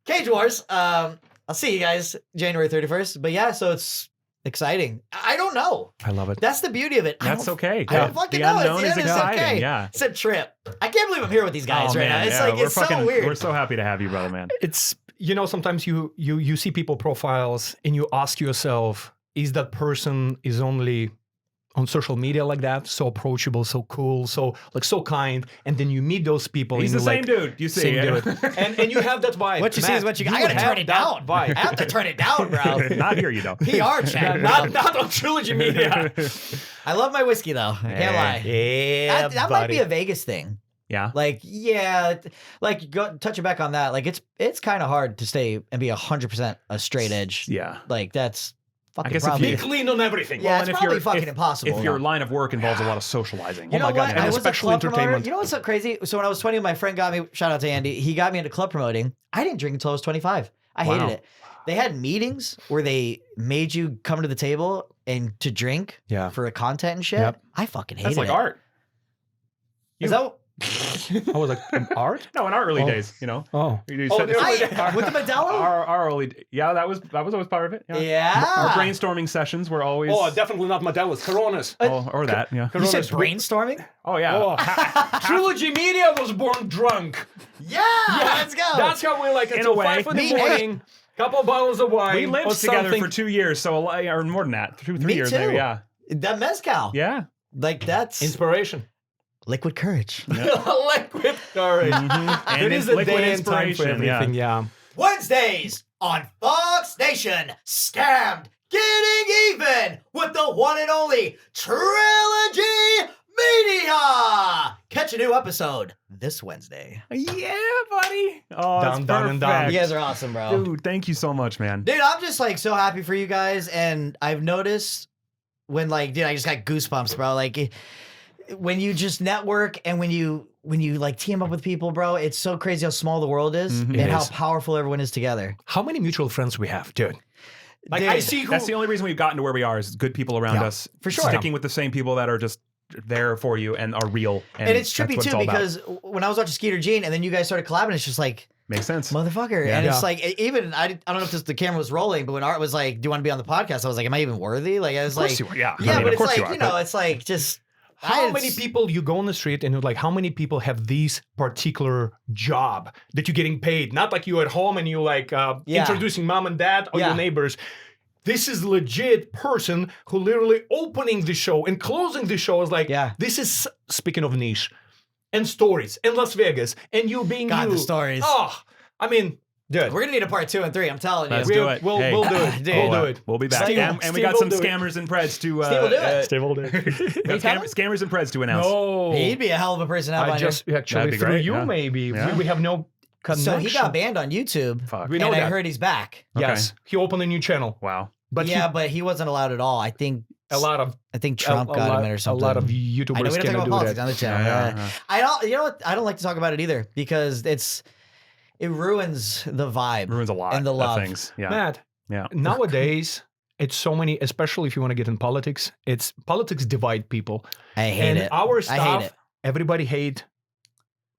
Speaker 1: Cage Wars. I'll see you guys January 31st. But yeah, so it's exciting. I don't know.
Speaker 2: I love it.
Speaker 1: That's the beauty of it.
Speaker 3: That's okay.
Speaker 1: I don't fucking
Speaker 3: the
Speaker 1: know.
Speaker 3: unknown
Speaker 1: It's
Speaker 3: is
Speaker 1: it's
Speaker 3: exciting.
Speaker 1: okay.
Speaker 3: Yeah.
Speaker 1: It's a trip. I can't believe I'm here with these guys
Speaker 3: Oh,
Speaker 1: right
Speaker 3: man,
Speaker 1: now. It's
Speaker 3: yeah,
Speaker 1: like
Speaker 3: we're
Speaker 1: it's so weird.
Speaker 3: We're so happy to have you, brother, man.
Speaker 2: It's, you know, sometimes you see people profiles and you ask yourself, is that person is only on social media like that, so approachable, so cool, so kind, and then you meet those people.
Speaker 3: He's
Speaker 2: and
Speaker 3: the
Speaker 2: you're
Speaker 3: same
Speaker 2: like,
Speaker 3: dude. You see,
Speaker 2: same
Speaker 3: yeah.
Speaker 2: dude. and you have that vibe.
Speaker 1: What you see is what you got. I gotta
Speaker 2: have
Speaker 1: turn it
Speaker 2: that
Speaker 1: down.
Speaker 2: vibe.
Speaker 1: I have to turn it down, bro.
Speaker 3: Not here, you don't.
Speaker 1: PR check.
Speaker 2: not on Trilogy Media.
Speaker 1: I love my whiskey though. I can't lie.
Speaker 2: Yeah,
Speaker 1: That might be a Vegas thing.
Speaker 3: Yeah.
Speaker 1: Like, yeah, like touching back on that. Like, it's kind of hard to stay and be 100% a straight edge.
Speaker 3: Yeah.
Speaker 1: Like, that's fucking
Speaker 3: guess if
Speaker 1: probably.
Speaker 2: Be clean on everything.
Speaker 1: Yeah,
Speaker 3: Well,
Speaker 1: it's
Speaker 3: and if
Speaker 1: probably
Speaker 3: you're-
Speaker 1: fucking impossible.
Speaker 3: If your line of work involves a lot of socializing.
Speaker 1: You know
Speaker 2: my God,
Speaker 1: what?
Speaker 2: and
Speaker 1: I was a
Speaker 2: especially
Speaker 1: club promoter.
Speaker 2: entertainment.
Speaker 1: You know what's so crazy? So when I was 20, my friend got me, shout out to Andy, he got me into club promoting. I didn't drink until I was 25. I hated
Speaker 3: Wow.
Speaker 1: it. They had meetings where they made you come to the table and to drink
Speaker 2: Yeah.
Speaker 1: for content and shit.
Speaker 2: Yep.
Speaker 1: I fucking hated
Speaker 3: That's like
Speaker 1: it.
Speaker 3: art.
Speaker 1: Is that
Speaker 2: I was like, art?
Speaker 3: No, in our early
Speaker 2: Oh.
Speaker 3: days, you know.
Speaker 2: Oh.
Speaker 3: You
Speaker 2: Oh,
Speaker 3: said-
Speaker 2: the early days.
Speaker 1: with the Modelo?
Speaker 3: our early, yeah, that was always part of it. Yeah.
Speaker 1: Yeah.
Speaker 3: Our brainstorming sessions were always.
Speaker 2: Oh, definitely not Modelo's. Coronas.
Speaker 3: or that. Yeah.
Speaker 1: You said
Speaker 2: Coronas.
Speaker 1: brainstorming?
Speaker 3: Oh yeah.
Speaker 2: Oh, Trilogy Media was born drunk.
Speaker 1: Yeah, let's go.
Speaker 2: That's how we like it.
Speaker 3: In
Speaker 2: Till
Speaker 3: a way.
Speaker 2: 5 in the
Speaker 1: Me-
Speaker 2: morning, couple bottles of wine.
Speaker 3: We lived
Speaker 2: or
Speaker 3: together
Speaker 2: something.
Speaker 3: for 2 years, so or more than that, 3
Speaker 1: Me
Speaker 3: years
Speaker 1: too.
Speaker 3: maybe. Yeah.
Speaker 1: That mezcal.
Speaker 3: Yeah.
Speaker 1: Like that's
Speaker 2: Inspiration.
Speaker 1: liquid courage.
Speaker 2: Liquid courage.
Speaker 3: And
Speaker 2: It is
Speaker 3: it's
Speaker 2: a
Speaker 3: liquid
Speaker 2: day and time for
Speaker 3: inspiration, yeah.
Speaker 2: everything. Yeah.
Speaker 1: Wednesdays on Fox Nation. Scammed. Getting even with the one and only Trilogy Media. Catch a new episode this Wednesday.
Speaker 3: Yeah, buddy. Oh,
Speaker 2: Down,
Speaker 3: it's
Speaker 2: down, and down.
Speaker 3: perfect.
Speaker 1: You guys are awesome, bro.
Speaker 3: Dude, thank you so much, man.
Speaker 1: Dude, I'm just like so happy for you guys, and I've noticed when like, dude, I just got goosebumps, bro. Like when you just network and when you like team up with people, bro, it's so crazy how small the world is
Speaker 3: Mhm.
Speaker 1: and
Speaker 2: It
Speaker 1: how
Speaker 2: is.
Speaker 1: powerful everyone is together.
Speaker 2: How many mutual friends we have, dude? Like
Speaker 1: Dude,
Speaker 2: I see who.
Speaker 3: That's the only reason we've gotten to where we are is good people around
Speaker 2: Yeah,
Speaker 3: us.
Speaker 1: for sure.
Speaker 3: Sticking with the same people that are just there for you and are real.
Speaker 1: And it's
Speaker 3: that's
Speaker 1: trippy
Speaker 3: what it's
Speaker 1: too
Speaker 3: all about.
Speaker 1: because when I was watching Skeeter Gene and then you guys started collabing, it's just like,
Speaker 3: Makes sense.
Speaker 1: motherfucker.
Speaker 3: Yeah.
Speaker 1: And it's
Speaker 2: Yeah.
Speaker 1: like, even, I don't know if the camera was rolling, but when Art was like, do you want to be on the podcast? I was like, am I even worthy? Like, I was
Speaker 3: Of course
Speaker 1: like,
Speaker 3: you are. Yeah.
Speaker 1: yeah,
Speaker 3: I mean,
Speaker 1: but
Speaker 3: of
Speaker 1: it's
Speaker 3: course
Speaker 1: like,
Speaker 3: you are.
Speaker 1: you know,
Speaker 3: but-
Speaker 1: it's like just,
Speaker 2: How many people you go on the street and you're like, how many people have this particular job that you're getting paid? Not like you at home and you like
Speaker 1: Yeah.
Speaker 2: introducing mom and dad or
Speaker 1: Yeah.
Speaker 2: your neighbors. This is legit person who literally opening the show and closing the show is like,
Speaker 1: Yeah.
Speaker 2: this is speaking of niche and stories and Las Vegas and you being
Speaker 1: God,
Speaker 2: you.
Speaker 1: the stories.
Speaker 2: Oh, I mean, dude.
Speaker 1: We're going to need a part 2 and 3, I'm telling you.
Speaker 3: Let's
Speaker 2: We'll-
Speaker 3: do it.
Speaker 2: we'll-
Speaker 3: Hey.
Speaker 2: we'll do it.
Speaker 1: Dude.
Speaker 2: We'll do it.
Speaker 3: We'll be back.
Speaker 1: Steve-
Speaker 3: and we
Speaker 2: Steve
Speaker 3: got
Speaker 2: will
Speaker 3: some
Speaker 2: do it.
Speaker 3: scammers and preds to
Speaker 1: Steve will do it.
Speaker 2: Stay all day.
Speaker 3: we got
Speaker 1: coming?
Speaker 3: scammers and preds to announce.
Speaker 2: No.
Speaker 1: He'd be a hell of a person to have
Speaker 2: I
Speaker 1: on
Speaker 2: just actually
Speaker 3: That'd be
Speaker 2: through
Speaker 3: great,
Speaker 2: you
Speaker 3: yeah.
Speaker 2: maybe.
Speaker 3: Yeah.
Speaker 2: We have no
Speaker 1: here.
Speaker 2: connection.
Speaker 1: So he got banned on YouTube.
Speaker 3: Fuck.
Speaker 2: We know
Speaker 1: and I
Speaker 2: that.
Speaker 1: heard he's back.
Speaker 2: Yes, he opened a new channel,
Speaker 3: Wow.
Speaker 2: but
Speaker 1: yeah, but he wasn't allowed at all. I think
Speaker 2: a lot of
Speaker 1: Trump got him in or something.
Speaker 2: A lot of
Speaker 1: I know
Speaker 2: YouTubers
Speaker 1: we don't talk
Speaker 2: cannot
Speaker 1: about
Speaker 2: do
Speaker 1: politics
Speaker 2: that.
Speaker 1: on the channel.
Speaker 3: Yeah,
Speaker 1: Yeah. I don't. You know what? I don't like to talk about it either because it ruins the vibe.
Speaker 3: Ruins a lot
Speaker 1: And the
Speaker 3: of
Speaker 1: love.
Speaker 3: things. Yeah.
Speaker 2: Matt,
Speaker 3: Yeah.
Speaker 2: Nowadays, it's so many, especially if you want to get in politics, politics divide people.
Speaker 1: I hate
Speaker 2: And
Speaker 1: it.
Speaker 2: our
Speaker 1: I
Speaker 2: stuff,
Speaker 1: hate it.
Speaker 2: everybody hate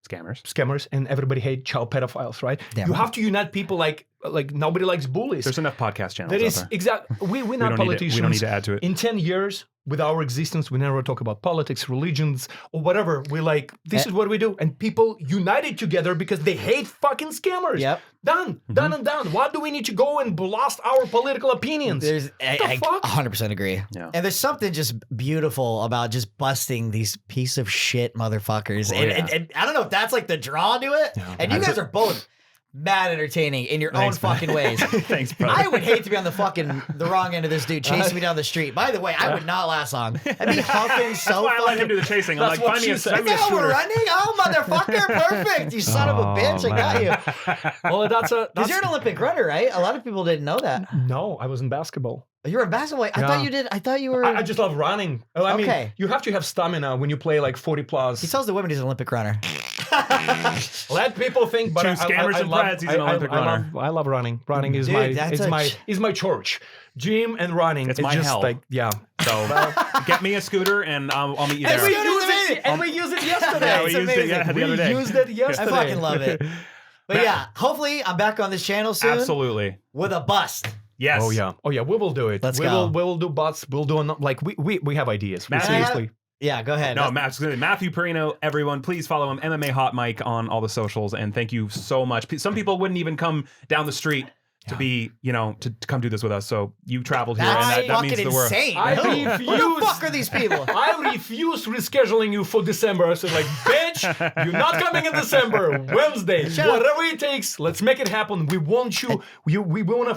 Speaker 3: Scammers.
Speaker 2: and everybody hate child pedophiles, right?
Speaker 1: Damn
Speaker 2: You
Speaker 1: right.
Speaker 2: have to unite people like nobody likes bullies.
Speaker 3: There's enough podcast channels
Speaker 2: That
Speaker 3: out
Speaker 2: is
Speaker 3: there.
Speaker 2: exactly. We're
Speaker 3: We
Speaker 2: not
Speaker 3: don't need
Speaker 2: politicians.
Speaker 3: it. We don't need to add to it.
Speaker 2: In 10 years, with our existence, we never talk about politics, religions, or whatever. We're like, this is what we do. And people united together because they hate fucking scammers.
Speaker 1: Yep.
Speaker 2: Done. Done and done. Why do we need to go and blast our political opinions?
Speaker 1: I
Speaker 2: fuck?
Speaker 1: 100% agree.
Speaker 3: Yeah.
Speaker 1: And there's something just beautiful about just busting these piece of shit motherfuckers.
Speaker 3: Oh,
Speaker 1: And I don't know if that's like the draw to it. And you guys are both mad entertaining in your own fucking ways.
Speaker 3: Thanks, brother.
Speaker 1: I would hate to be on the wrong end of this dude chasing me down the street. By the way, I would not last long. I'd be huffing so
Speaker 3: That's why I let him
Speaker 1: fucking.
Speaker 3: do the chasing. I'm
Speaker 2: That's
Speaker 3: like,
Speaker 2: what
Speaker 3: find me
Speaker 2: she
Speaker 3: a,
Speaker 2: said.
Speaker 3: find me a
Speaker 1: Oh, we're
Speaker 3: scooter.
Speaker 1: running? Oh, motherfucker. Perfect. You son of a bitch. I got you.
Speaker 2: Well,
Speaker 1: Because you're an Olympic runner, right? A lot of people didn't know that.
Speaker 2: No, I was in basketball.
Speaker 1: You're a basketball. I
Speaker 2: Yeah.
Speaker 1: thought you did. I thought you were.
Speaker 2: I just love running. I mean,
Speaker 1: Okay.
Speaker 2: you have to have stamina when you play like 40 plus.
Speaker 1: He tells the women he's an Olympic runner.
Speaker 2: Let people think, but
Speaker 3: Two
Speaker 2: I
Speaker 3: scammers and
Speaker 2: love,
Speaker 3: Preds, he's an Olympic runner.
Speaker 2: I love running. Running is
Speaker 1: Dude, that's
Speaker 2: my church. Gym and running.
Speaker 3: It's my
Speaker 2: just
Speaker 3: hell.
Speaker 2: like
Speaker 3: So get me a scooter and I'll meet you
Speaker 2: And
Speaker 3: there.
Speaker 2: we use it. And we used it yesterday.
Speaker 3: Yeah, we
Speaker 1: It's
Speaker 3: used it
Speaker 1: amazing.
Speaker 3: the
Speaker 2: We
Speaker 3: other day.
Speaker 2: used it
Speaker 1: I
Speaker 2: yesterday.
Speaker 1: fucking love it. But yeah, hopefully I'm back on this channel soon
Speaker 3: Absolutely.
Speaker 1: with a bust.
Speaker 3: Yes.
Speaker 2: Oh yeah. We will do it.
Speaker 1: Let's
Speaker 2: we
Speaker 1: go.
Speaker 2: will do butts. We'll do like we have ideas. We
Speaker 3: Matt,
Speaker 2: seriously.
Speaker 1: Yeah, go ahead.
Speaker 3: No, Matthew Parrino, everyone, please follow him, MMA Hot Mic on all the socials, and thank you so much. Some people wouldn't even come down the street to be, to come do this with us. So you traveled here,
Speaker 1: That's
Speaker 3: and that
Speaker 1: fucking
Speaker 3: means the world.
Speaker 1: insane.
Speaker 2: I
Speaker 1: Who
Speaker 2: refuse.
Speaker 1: the fuck are these people?
Speaker 2: I refuse rescheduling you for December. I said, like, bitch, you're not coming in December. Wednesday, whatever it takes. Let's make it happen. We want you. We want to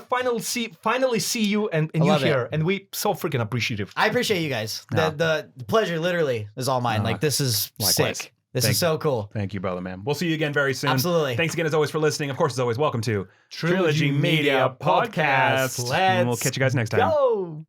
Speaker 2: finally see you and you
Speaker 1: love
Speaker 2: here,
Speaker 1: it.
Speaker 2: and we so freaking appreciative.
Speaker 1: I appreciate you guys. The pleasure literally is all mine. Like this is
Speaker 3: Likewise.
Speaker 1: sick. This is so cool.
Speaker 3: Thank you, brother, man. We'll see you again very soon.
Speaker 1: Absolutely.
Speaker 3: Thanks again, as always, for listening. Of course, as always, welcome to Trilogy Media Podcast. And we'll catch you guys next time.
Speaker 2: Go.